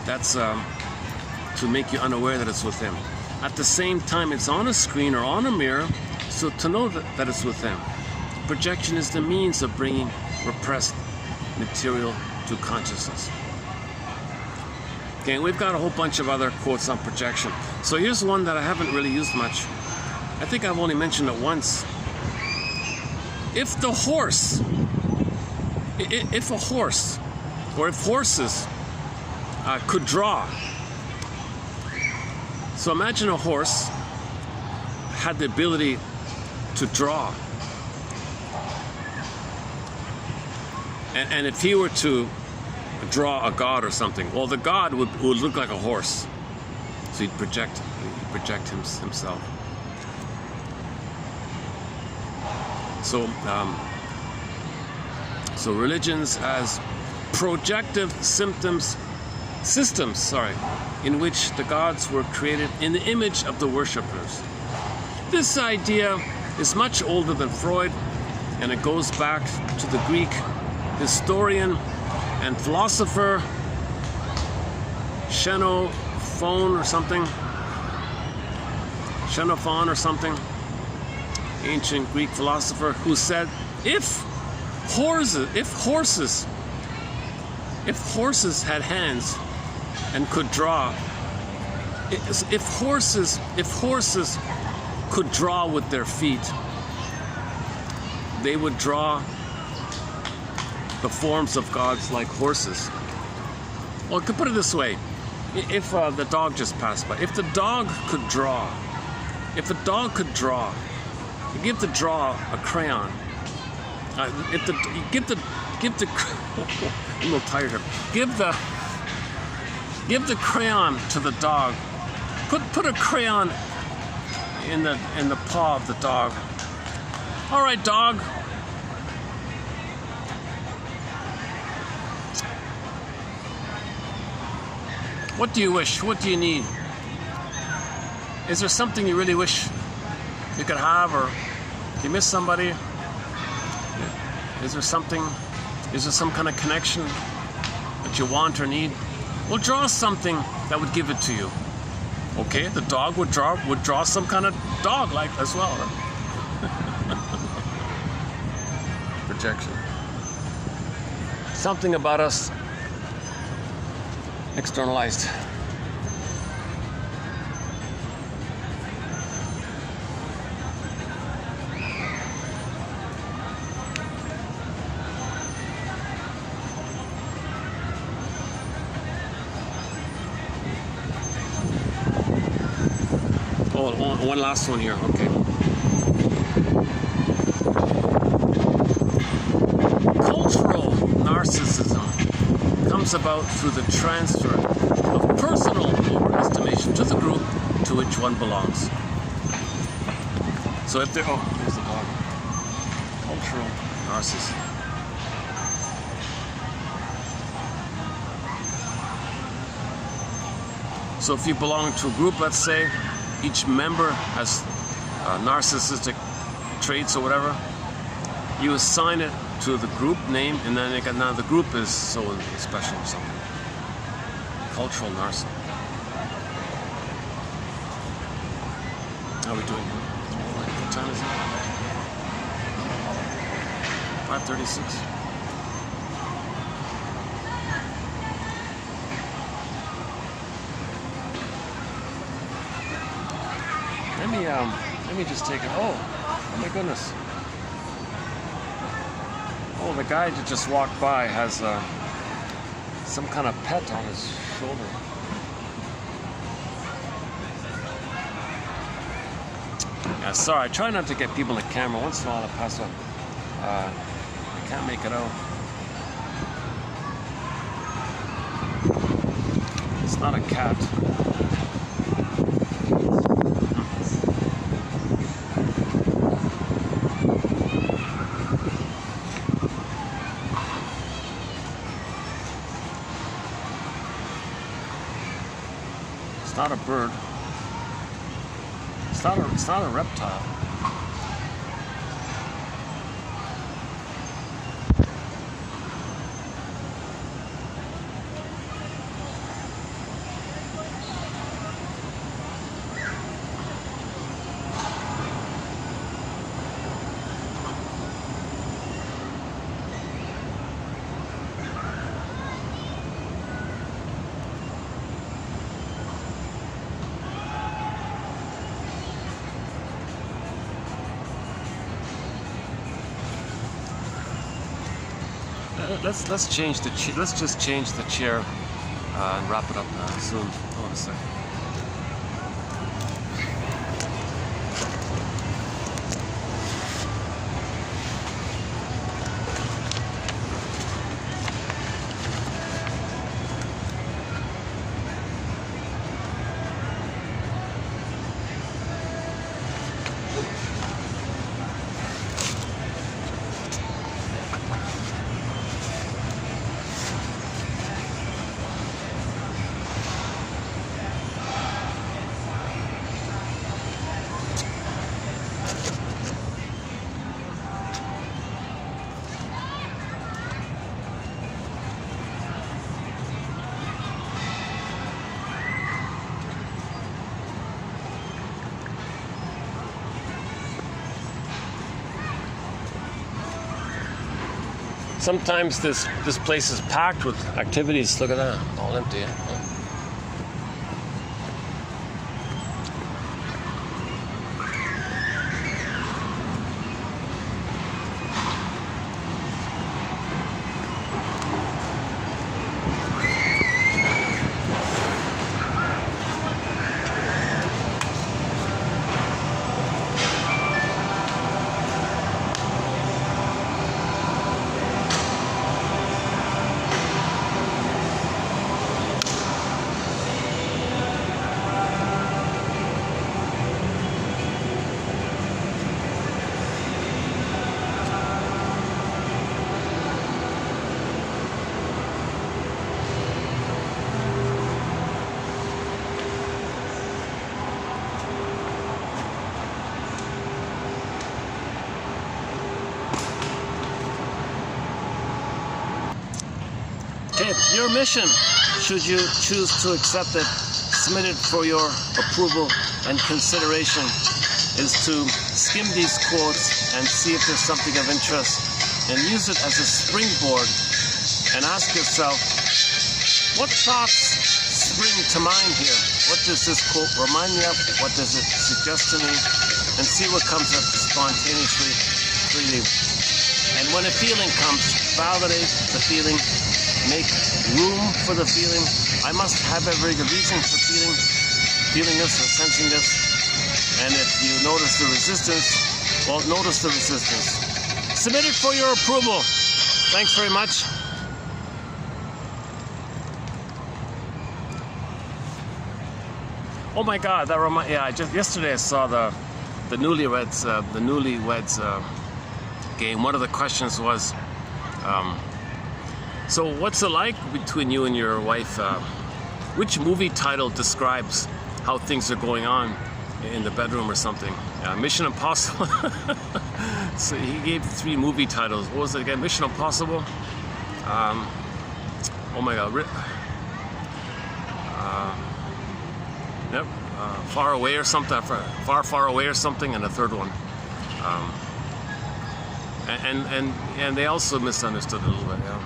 that's to make you unaware that it's with him. At the same time, it's on a screen or on a mirror, so to know that it's with him. Projection is the means of bringing repressed material to consciousness. Okay, we've got a whole bunch of other quotes on projection. So here's one that I haven't really used much. I think I've only mentioned it once. If a horse, or if horses could draw. So imagine a horse had the ability to draw. And if he were to draw a god or something, well, the god would look like a horse. So he'd project himself. So religions as projective systems, in which the gods were created in the image of the worshippers. This idea is much older than Freud, and it goes back to the Greek historian and philosopher Xenophon or something, ancient Greek philosopher, who said, if horses had hands and could draw, if horses could draw with their feet, they would draw the forms of gods like horses. Well, I could put it this way. If the dog just passed by, if the dog could draw, you give the draw a crayon. Give the I'm a little tired here. Give the crayon to the dog. Put a crayon in the paw of the dog. All right, dog. What do you wish? What do you need? Is there something you really wish you could have, or do you miss somebody? Is there some kind of connection that you want or need? Well, draw something that would give it to you. Okay, the dog would draw some kind of dog like as well. Projection. Something about us externalized. Oh, one last one here. Okay. Cultural narcissism comes about through the transfer of personal overestimation to the group to which one belongs. So if there, there's the dog. Cultural narcissism. So if you belong to a group, let's say, each member has narcissistic traits or whatever, you assign it to the group name, and then now the group is so special or something. Cultural narcissism. How are we doing? What time is it? 5:36. let me just take it. Oh my goodness. Oh, the guy that just walked by has some kind of pet on his shoulder. Yeah, sorry, I try not to get people in the camera. Once in a while I pass up. I can't make it out. It's not a cat. It's not a bird. It's not a reptile. Let's change the let's just change the chair and wrap it up soon. Hold on a second. Sometimes this place is packed with activities. Look at that, all empty. Oh. Okay, your mission, should you choose to accept it, submitted for your approval and consideration, is to skim these quotes and see if there's something of interest and use it as a springboard and ask yourself, what thoughts spring to mind here? What does this quote remind me of? What does it suggest to me? And see what comes up spontaneously, freely. And when a feeling comes, validate the feeling. Make room for the feeling. I must have every reason for feeling this or sensing this. And if you notice the resistance, well, notice the resistance. Submit it for your approval. Thanks very much. Oh my God, that yesterday I saw the newlyweds game. One of the questions was, so what's it like between you and your wife? Which movie title describes how things are going on in the bedroom or something? Mission Impossible. So he gave 3 movie titles. What was it again? Mission Impossible. Oh my God. Yep. Far Away or something. Far Away or something, and a third one. And they also misunderstood a little bit. Yeah.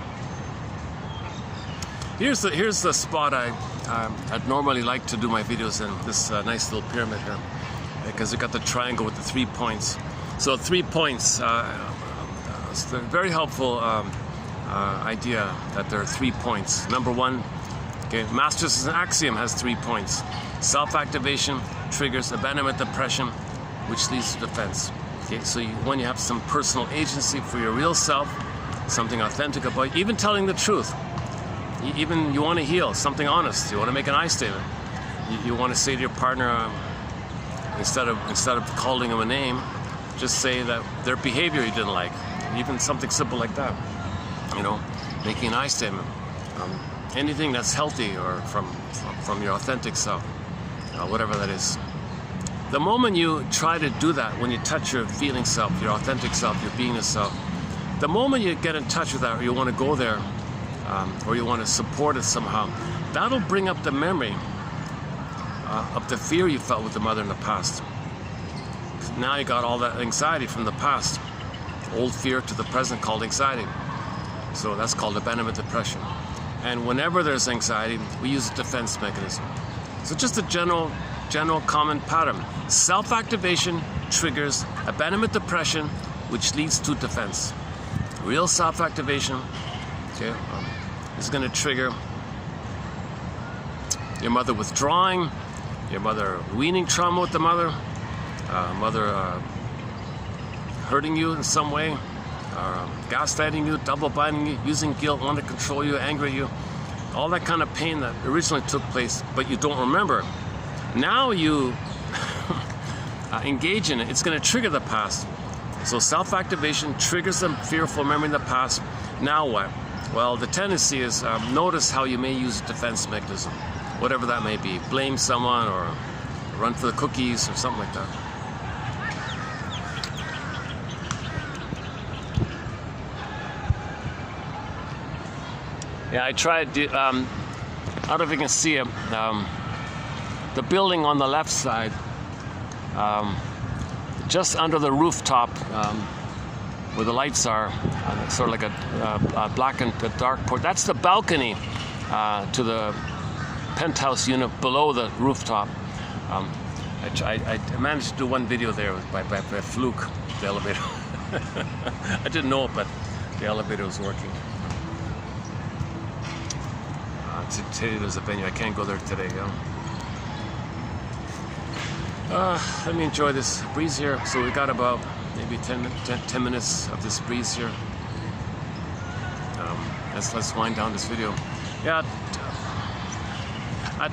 Here's the spot I'd normally like to do my videos in, this nice little pyramid here. because we got the triangle with the 3 points. So 3 points. It's a very helpful idea that there are 3 points. Number one, okay, Masters as an axiom has 3 points. Self-activation triggers abandonment depression, which leads to defense. Okay, so when you have some personal agency for your real self, something authentic about you, even telling the truth, even you want to heal, something honest, you want to make an I statement, you want to say to your partner, instead of calling them a name, just say that their behavior you didn't like, even something simple like that, you know, making an I statement, anything that's healthy or from your authentic self, whatever that is. The moment you try to do that, when you touch your feeling self, your authentic self, your beingness self, the moment you get in touch with that, or you want to go there, or you want to support it somehow, that'll bring up the memory of the fear you felt with the mother in the past. Now you got all that anxiety from the past, old fear to the present called anxiety. So that's called abandonment depression. And whenever there's anxiety, we use a defense mechanism. So just a general common pattern. Self-activation triggers abandonment depression, which leads to defense. Real self-activation, okay, is going to trigger your mother withdrawing, your mother weaning trauma with the mother, mother hurting you in some way, gaslighting you, double binding you, using guilt, wanting to control you, anger you, all that kind of pain that originally took place, but you don't remember. Now you engage in it, it's going to trigger the past. So self-activation triggers a fearful memory in the past. Now what? Well, the tendency is, notice how you may use a defense mechanism, whatever that may be. Blame someone or run for the cookies or something like that. Yeah, I tried, I don't know if you can see it, the building on the left side, just under the rooftop where the lights are, sort of like a black and dark port. That's the balcony to the penthouse unit below the rooftop. I managed to do one video there by fluke, the elevator. I didn't know it, but the elevator was working. Today there's a venue. I can't go there today. Let me enjoy this breeze here. So we got about maybe 10 minutes of this breeze here. Let's wind down this video. Yeah.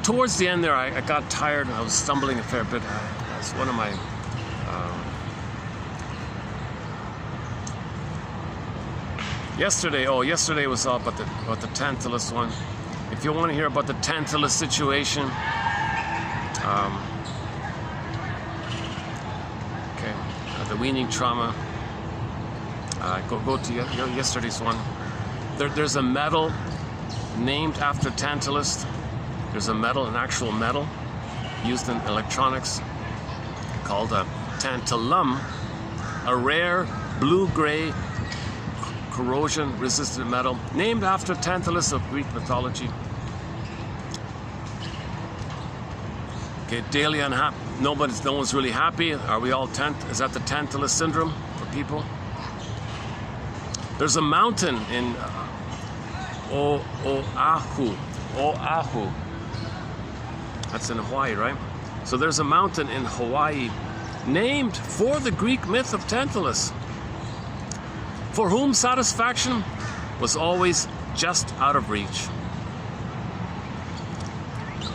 Towards the end there, I got tired. I was stumbling a fair bit. That's one of my. Yesterday was all about the Tantalus one. If you want to hear about the Tantalus situation, the weaning trauma, go to yesterday's one. There's a metal named after Tantalus. There's a metal, an actual metal, used in electronics called a tantalum, a rare blue-gray corrosion-resistant metal named after Tantalus of Greek mythology. Okay, daily unhappy. No one's really happy. Are we all is that the Tantalus syndrome for people? There's a mountain in Oahu. That's in Hawaii, right? So there's a mountain in Hawaii named for the Greek myth of Tantalus, for whom satisfaction was always just out of reach.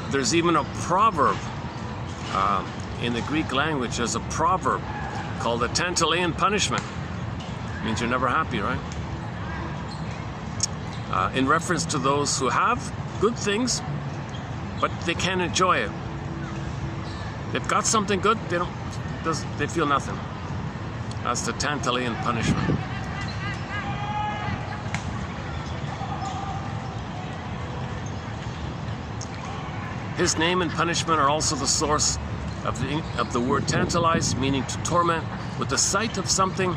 There's even a proverb in the Greek language. There's a proverb called the Tantalaian punishment. It means you're never happy, right? In reference to those who have good things, but they can't enjoy it. They've got something good, they feel nothing. That's the Tantalaian punishment. His name and punishment are also the source of the word tantalize, meaning to torment with the sight of something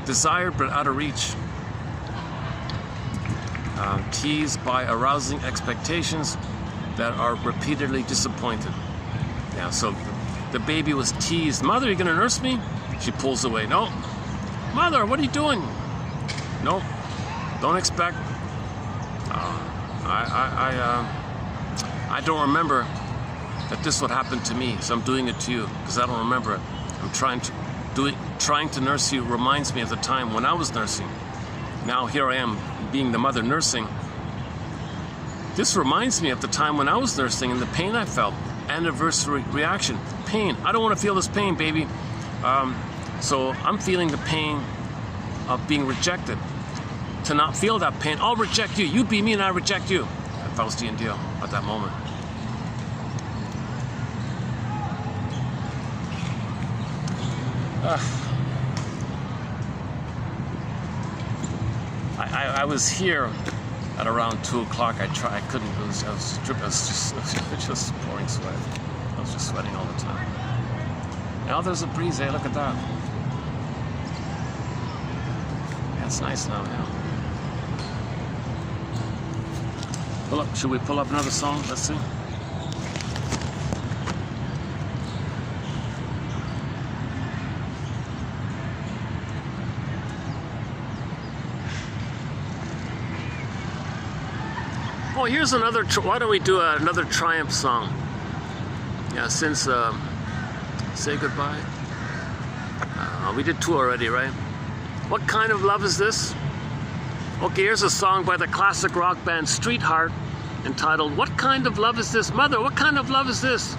desired but out of reach. Teased by arousing expectations that are repeatedly disappointed. Yeah, so The baby was teased. Mother, you gonna nurse me? She pulls away. No. Mother, what are you doing? No. Don't expect. I don't remember that this would happen to me, so I'm doing it to you because I don't remember it. I'm trying to nurse you reminds me of the time when I was nursing. Now here I am being the mother nursing. This reminds me of the time when I was nursing and the pain I felt. Anniversary reaction. Pain. I don't want to feel this pain, baby. So I'm feeling the pain of being rejected. To not feel that pain, I'll reject you. You be me and I reject you. A Faustian deal at that moment. I was here at around 2 o'clock. I couldn't. I was just pouring sweat. I was just sweating all the time. Now there's a breeze. Hey, look at that. Yeah, it's nice now. Yeah. Pull up. Should we pull up another song? Let's see. Oh, here's another. Why don't we do another Triumph song? Yeah, since Say Goodbye. We did 2 already, right? What kind of love is this? Okay, here's a song by the classic rock band Streetheart entitled "What Kind of Love Is This?" Mother, what kind of love is this?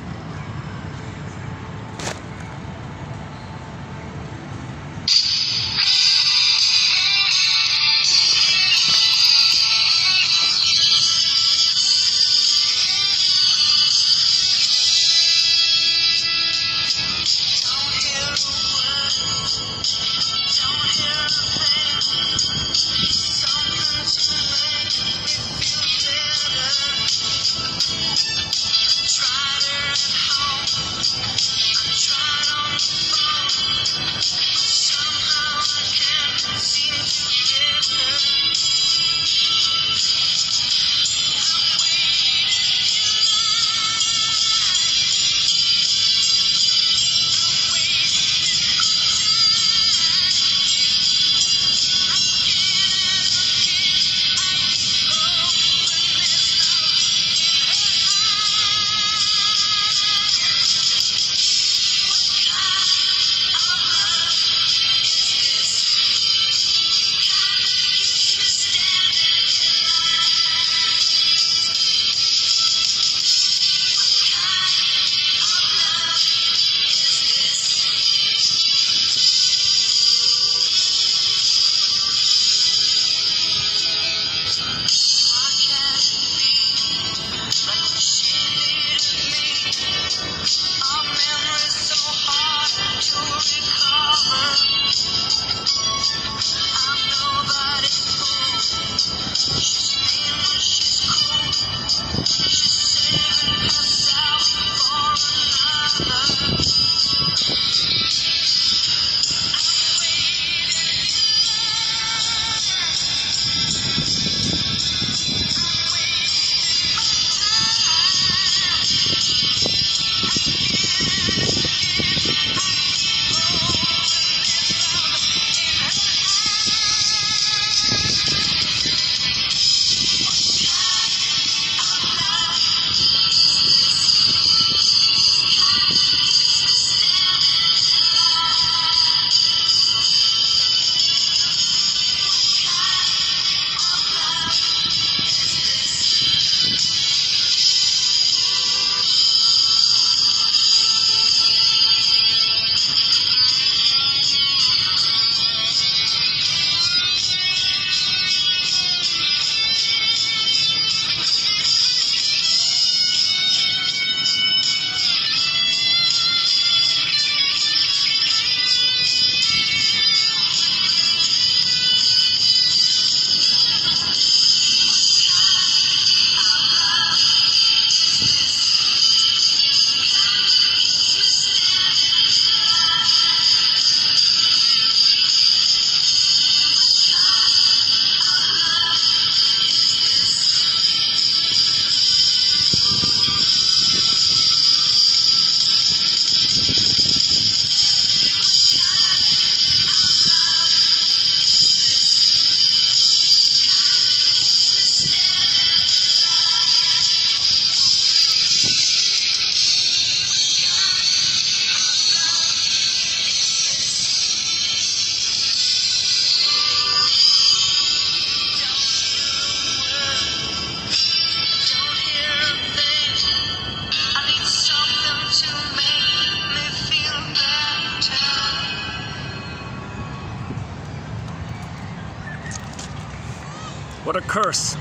What a curse.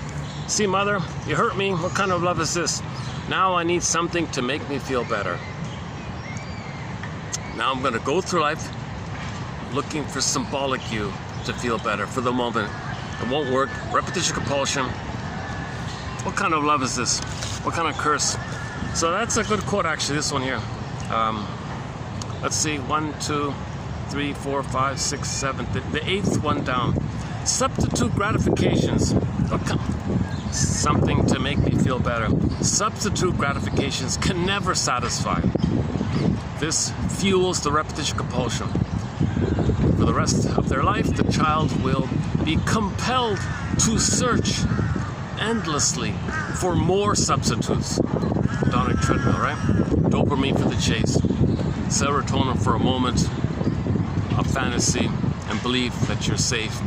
See, mother, you hurt me. What kind of love is this? Now I need something to make me feel better. Now I'm going to go through life looking for symbolic you to feel better for the moment. It won't work. Repetition compulsion. What kind of love is this? What kind of curse? So that's a good quote, actually, this one here. Let's see, 1, 2, 3, 4, 5, 6, 7, the eighth one down. Substitute gratifications. Something to make me feel better. Substitute gratifications can never satisfy. This fuels the repetition compulsion. For the rest of their life, the child will be compelled to search endlessly for more substitutes. Hedonic treadmill, right? Dopamine for the chase. Serotonin for a moment of fantasy and belief that you're safe.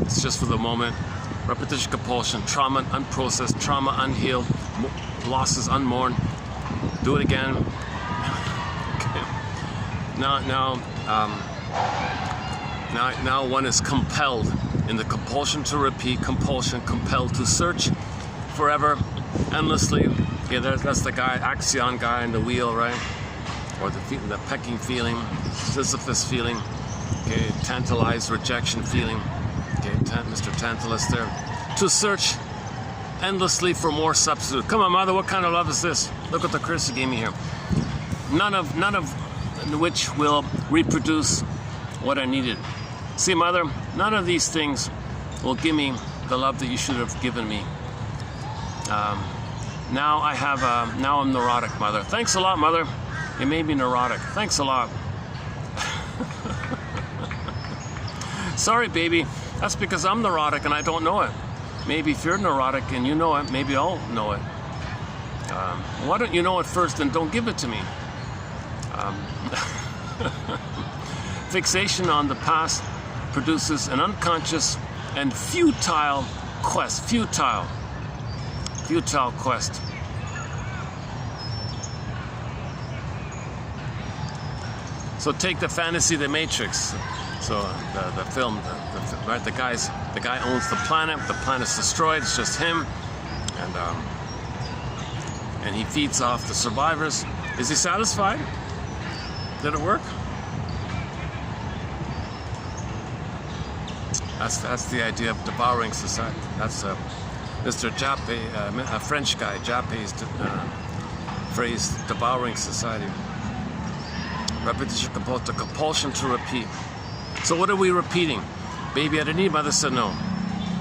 It's just for the moment. Repetition compulsion, trauma unprocessed, trauma unhealed, losses unmourned. Do it again. Okay. Now one is compelled in the compulsion to repeat, compulsion, compelled to search forever, endlessly. Okay, that's the guy, Axion guy in the wheel, right? Or the pecking feeling, Sisyphus feeling, okay, tantalized rejection feeling, okay, Mr. Tantalus there. To search endlessly for more substitute. Come on, mother, what kind of love is this? Look what the curse you gave me here. None of which will reproduce what I needed. See, mother, none of these things will give me the love that you should have given me. Now I'm neurotic, mother. Thanks a lot, mother. You made me neurotic. Thanks a lot. Sorry, baby. That's because I'm neurotic and I don't know it. Maybe if you're neurotic and you know it, maybe I'll know it. Why don't you know it first and don't give it to me? Fixation on the past produces an unconscious and futile quest. Futile quest. So take the fantasy, The Matrix. So the film, right? The guy owns the planet's destroyed. It's just him, and he feeds off the survivors. Is he satisfied? Did it work? That's the idea of devouring society. That's Mr. Jappe, a French guy. Jappe's phrase, devouring society. Repetition, the compulsion to repeat. So what are we repeating? Baby, I didn't need, mother said no.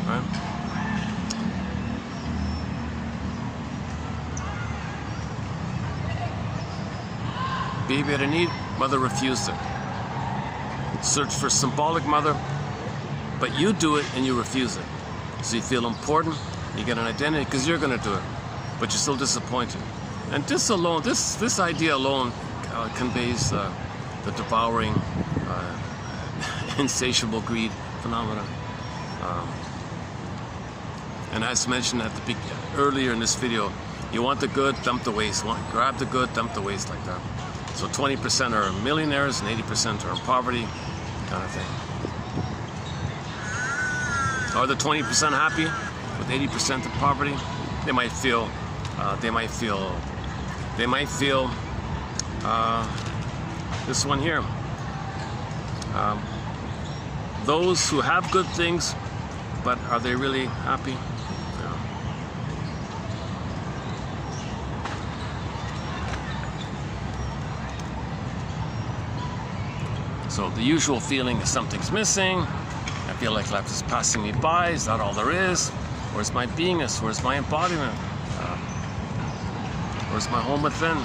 Right? Baby, I didn't need, mother refused it. Search for symbolic, mother, but you do it and you refuse it. So you feel important, you get an identity because you're going to do it, but you're still disappointed. And this alone, this idea alone conveys the devouring, insatiable greed phenomenon. And as mentioned at the earlier in this video, you want the good, dump the waste. Grab the good, dump the waste, like that. So 20% are millionaires and 80% are in poverty, kind of thing. Are the 20% happy with 80% of poverty? They might feel this one here. Those who have good things, but are they really happy? No. So the usual feeling is something's missing. I feel like life is passing me by. Is that all there is? Where's my beingness? Where's my embodiment? Where's my home within?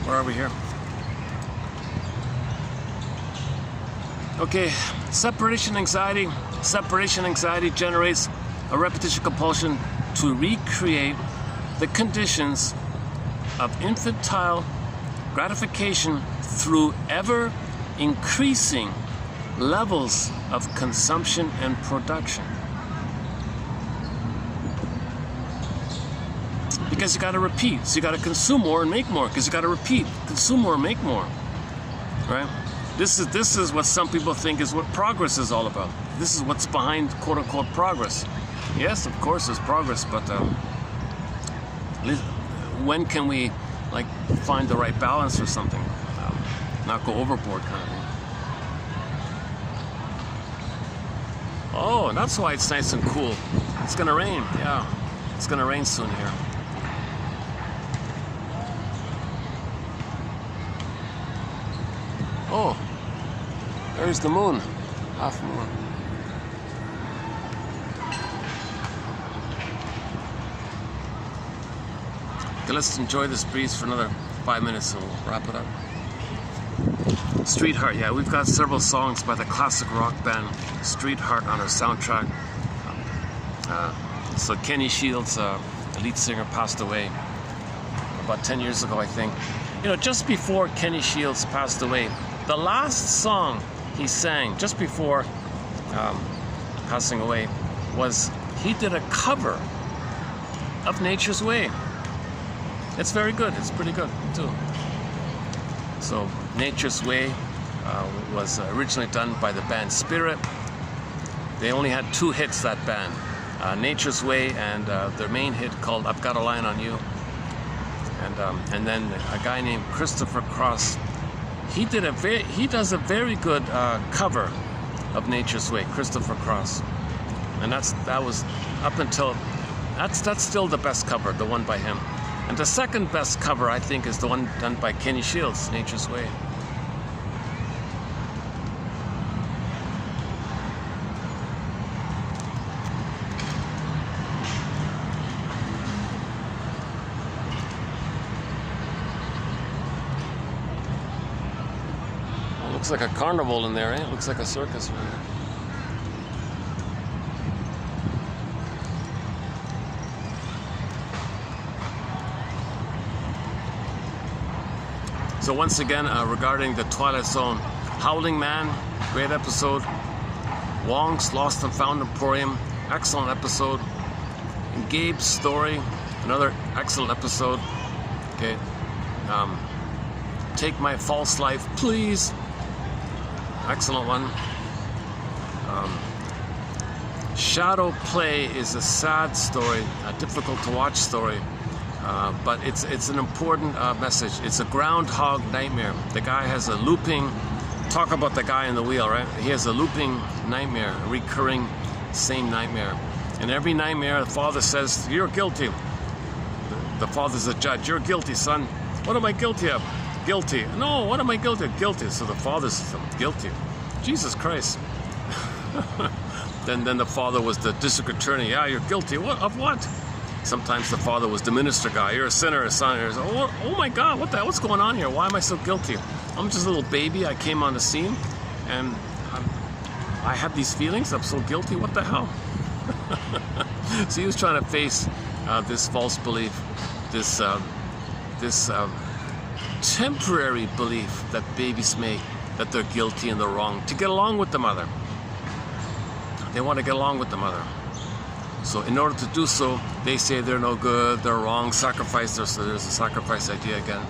Where are we here? Okay, separation anxiety. Separation anxiety generates a repetition compulsion to recreate the conditions of infantile gratification through ever increasing levels of consumption and production. Because because you got to repeat. So you got to consume more and make more, because you got to repeat, consume more, and make more. Right? This is what some people think is what progress is all about. This is what's behind quote unquote progress. Yes, of course, there's progress, but when can we like find the right balance or something? Not go overboard, kind of thing. Oh, that's why it's nice and cool. It's gonna rain. Yeah, it's gonna rain soon here. Oh, there's the moon, half moon. Okay, let's enjoy this breeze for another 5 minutes and we'll wrap it up. Street Heart, yeah, we've got several songs by the classic rock band Street Heart on our soundtrack. So Kenny Shields, the lead singer, passed away about 10 years ago, I think. You know, just before Kenny Shields passed away, the last song he sang, just before passing away, was he did a cover of Nature's Way. It's very good. It's pretty good, too. So, Nature's Way was originally done by the band Spirit. They only had 2 hits, that band. Nature's Way and their main hit called I've Got a Line on You. And then a guy named Christopher Cross, he does a very good cover of Nature's Way, Christopher Cross. And that was up until, that's still the best cover, the one by him. And the second best cover, I think, is the one done by Kenny Shields, Nature's Way. Well, looks like a carnival in there, eh? It looks like a circus right there. So once again, regarding the Twilight Zone, Howling Man, great episode. Wong's Lost and Found Emporium, excellent episode. And Gabe's Story, another excellent episode. Okay. Take My False Life, Please. Excellent one. Shadow Play is a sad story, a difficult to watch story. But it's an important message. It's a groundhog nightmare. The guy has a looping, talk about the guy in the wheel, right? He has a looping nightmare, a recurring same nightmare. And every nightmare, the father says, you're guilty. The father's a judge. You're guilty, son. What am I guilty of? Guilty. No, what am I guilty of? Guilty. So the father says, I'm guilty. Jesus Christ. Then the father was the district attorney. Yeah, you're guilty. What of what? Sometimes the father was the minister guy. You're a sinner, a son. Oh my God, what the hell? What's going on here? Why am I so guilty? I'm just a little baby. I came on the scene, and I have these feelings. I'm so guilty. What the hell? So he was trying to face this false belief, this temporary belief that babies make, that they're guilty and they're wrong, to get along with the mother. They want to get along with the mother. So in order to do so, they say they're no good, they're wrong, sacrifice. So there's a sacrifice idea again.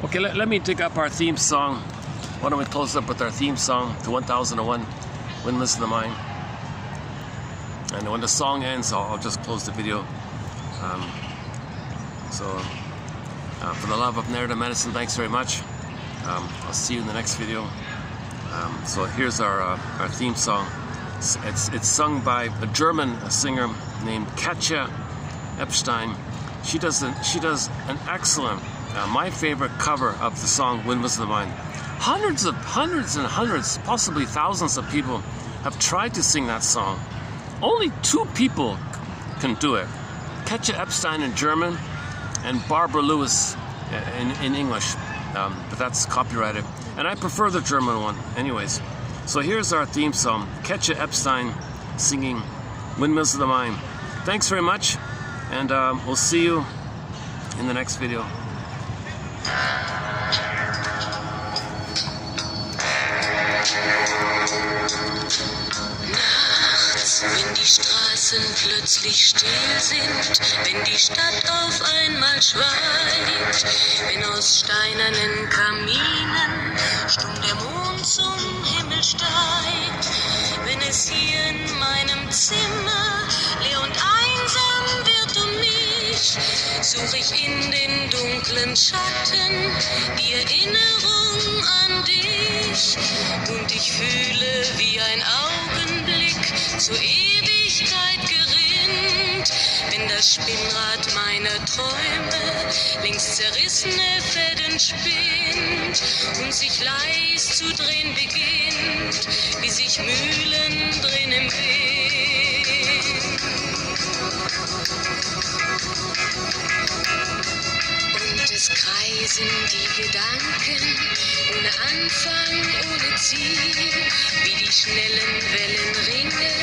Okay, let me dig up our theme song. Why don't we close up with our theme song to 1001, Windmills in the Mind. And when the song ends, I'll just close the video. So For the love of narrative medicine, thanks very much. I'll see you in the next video. So here's our theme song. It's sung by a German singer named Katja Epstein. She does an excellent, my favorite cover of the song "Windmills of the Mind." Hundreds and hundreds, possibly thousands of people have tried to sing that song. Only 2 people can do it. Katja Epstein in German and Barbara Lewis in English. But that's copyrighted. And I prefer the German one. Anyways, so here's our theme song. Katja Epstein singing "Windmills of the Mind." Thanks very much, and we'll see you in the next video. Wenn die Straßen plötzlich still sind, wenn die Stadt auf einmal schweigt, wenn aus steinernen Kaminen stumm der Mond zum Himmel steigt, wenn es hier in meinem Zimmer leer und einsam wird um mich, suche ich in den dunklen Schatten die Erinnerung an dich, und ich fühle wie ein Augenblick zur Ewigkeit gerinnt, wenn das Spinnrad meiner Träume längst zerrissene Fäden spinnt und sich leis zu drehen beginnt, wie sich Mühlen drehen im Wind. Und es kreisen die Gedanken ohne Anfang, ohne Ziel, wie die schnellen Wellenringe,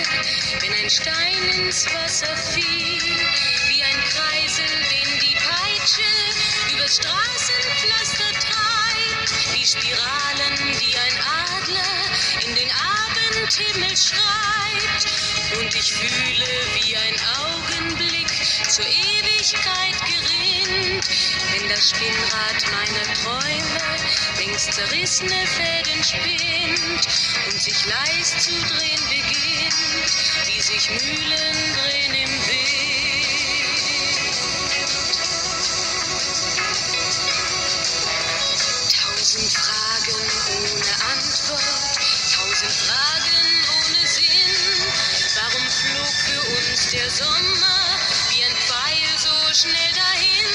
wenn ein Stein ins Wasser fiel, wie ein Kreisel, den die Peitsche übers Straßenpflaster treibt, wie Spiralen, die ein Adler in den Abendhimmel schreibt, und ich fühle wie ein Augenblick zur Ewigkeit gerinnt, wenn das Spinnrad meiner Träume längst zerrissene Fäden spinnt und sich leis zu drehen beginnt, wie sich Mühlen drehen im Wind. 1000 Fragen ohne Antwort, 1000 Fragen ohne Sinn. Warum flog für uns der Sommer wie ein Pfeil so schnell dahin?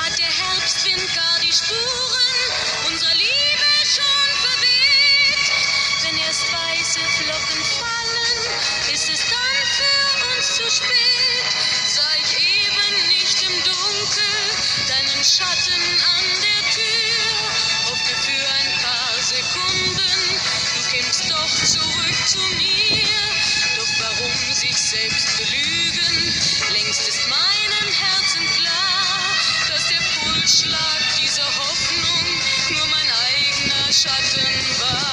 Hat der Herbstwind gar die Spuren unserer Liebe schon verweht? Wenn erst weiße Flocken fallen, ist es dann für uns zu spät. Sah ich eben nicht im Dunkel deinen Schatten an der Tür, hoffte für ein paar Sekunden, du kämst doch zurück zu mir. Doch warum sich selbst belügen? Längst ist meinem Herzen klar, dass der Pulsschlag dieser Hoffnung nur mein eigener Schatten war.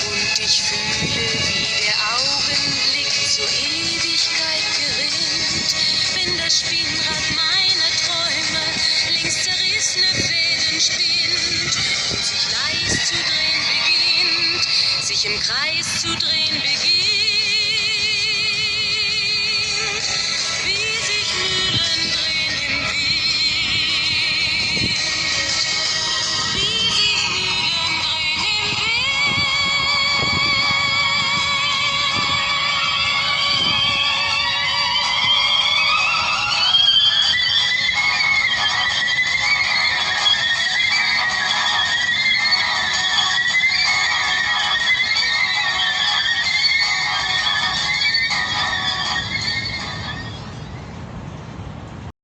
Und ich fühle, wie der Augenblick zur Ewigkeit gerinnt, wenn das Spinnrad meiner Träume längst zerrissene Fäden spinnt und sich leis zu drehen beginnt, sich im Kreis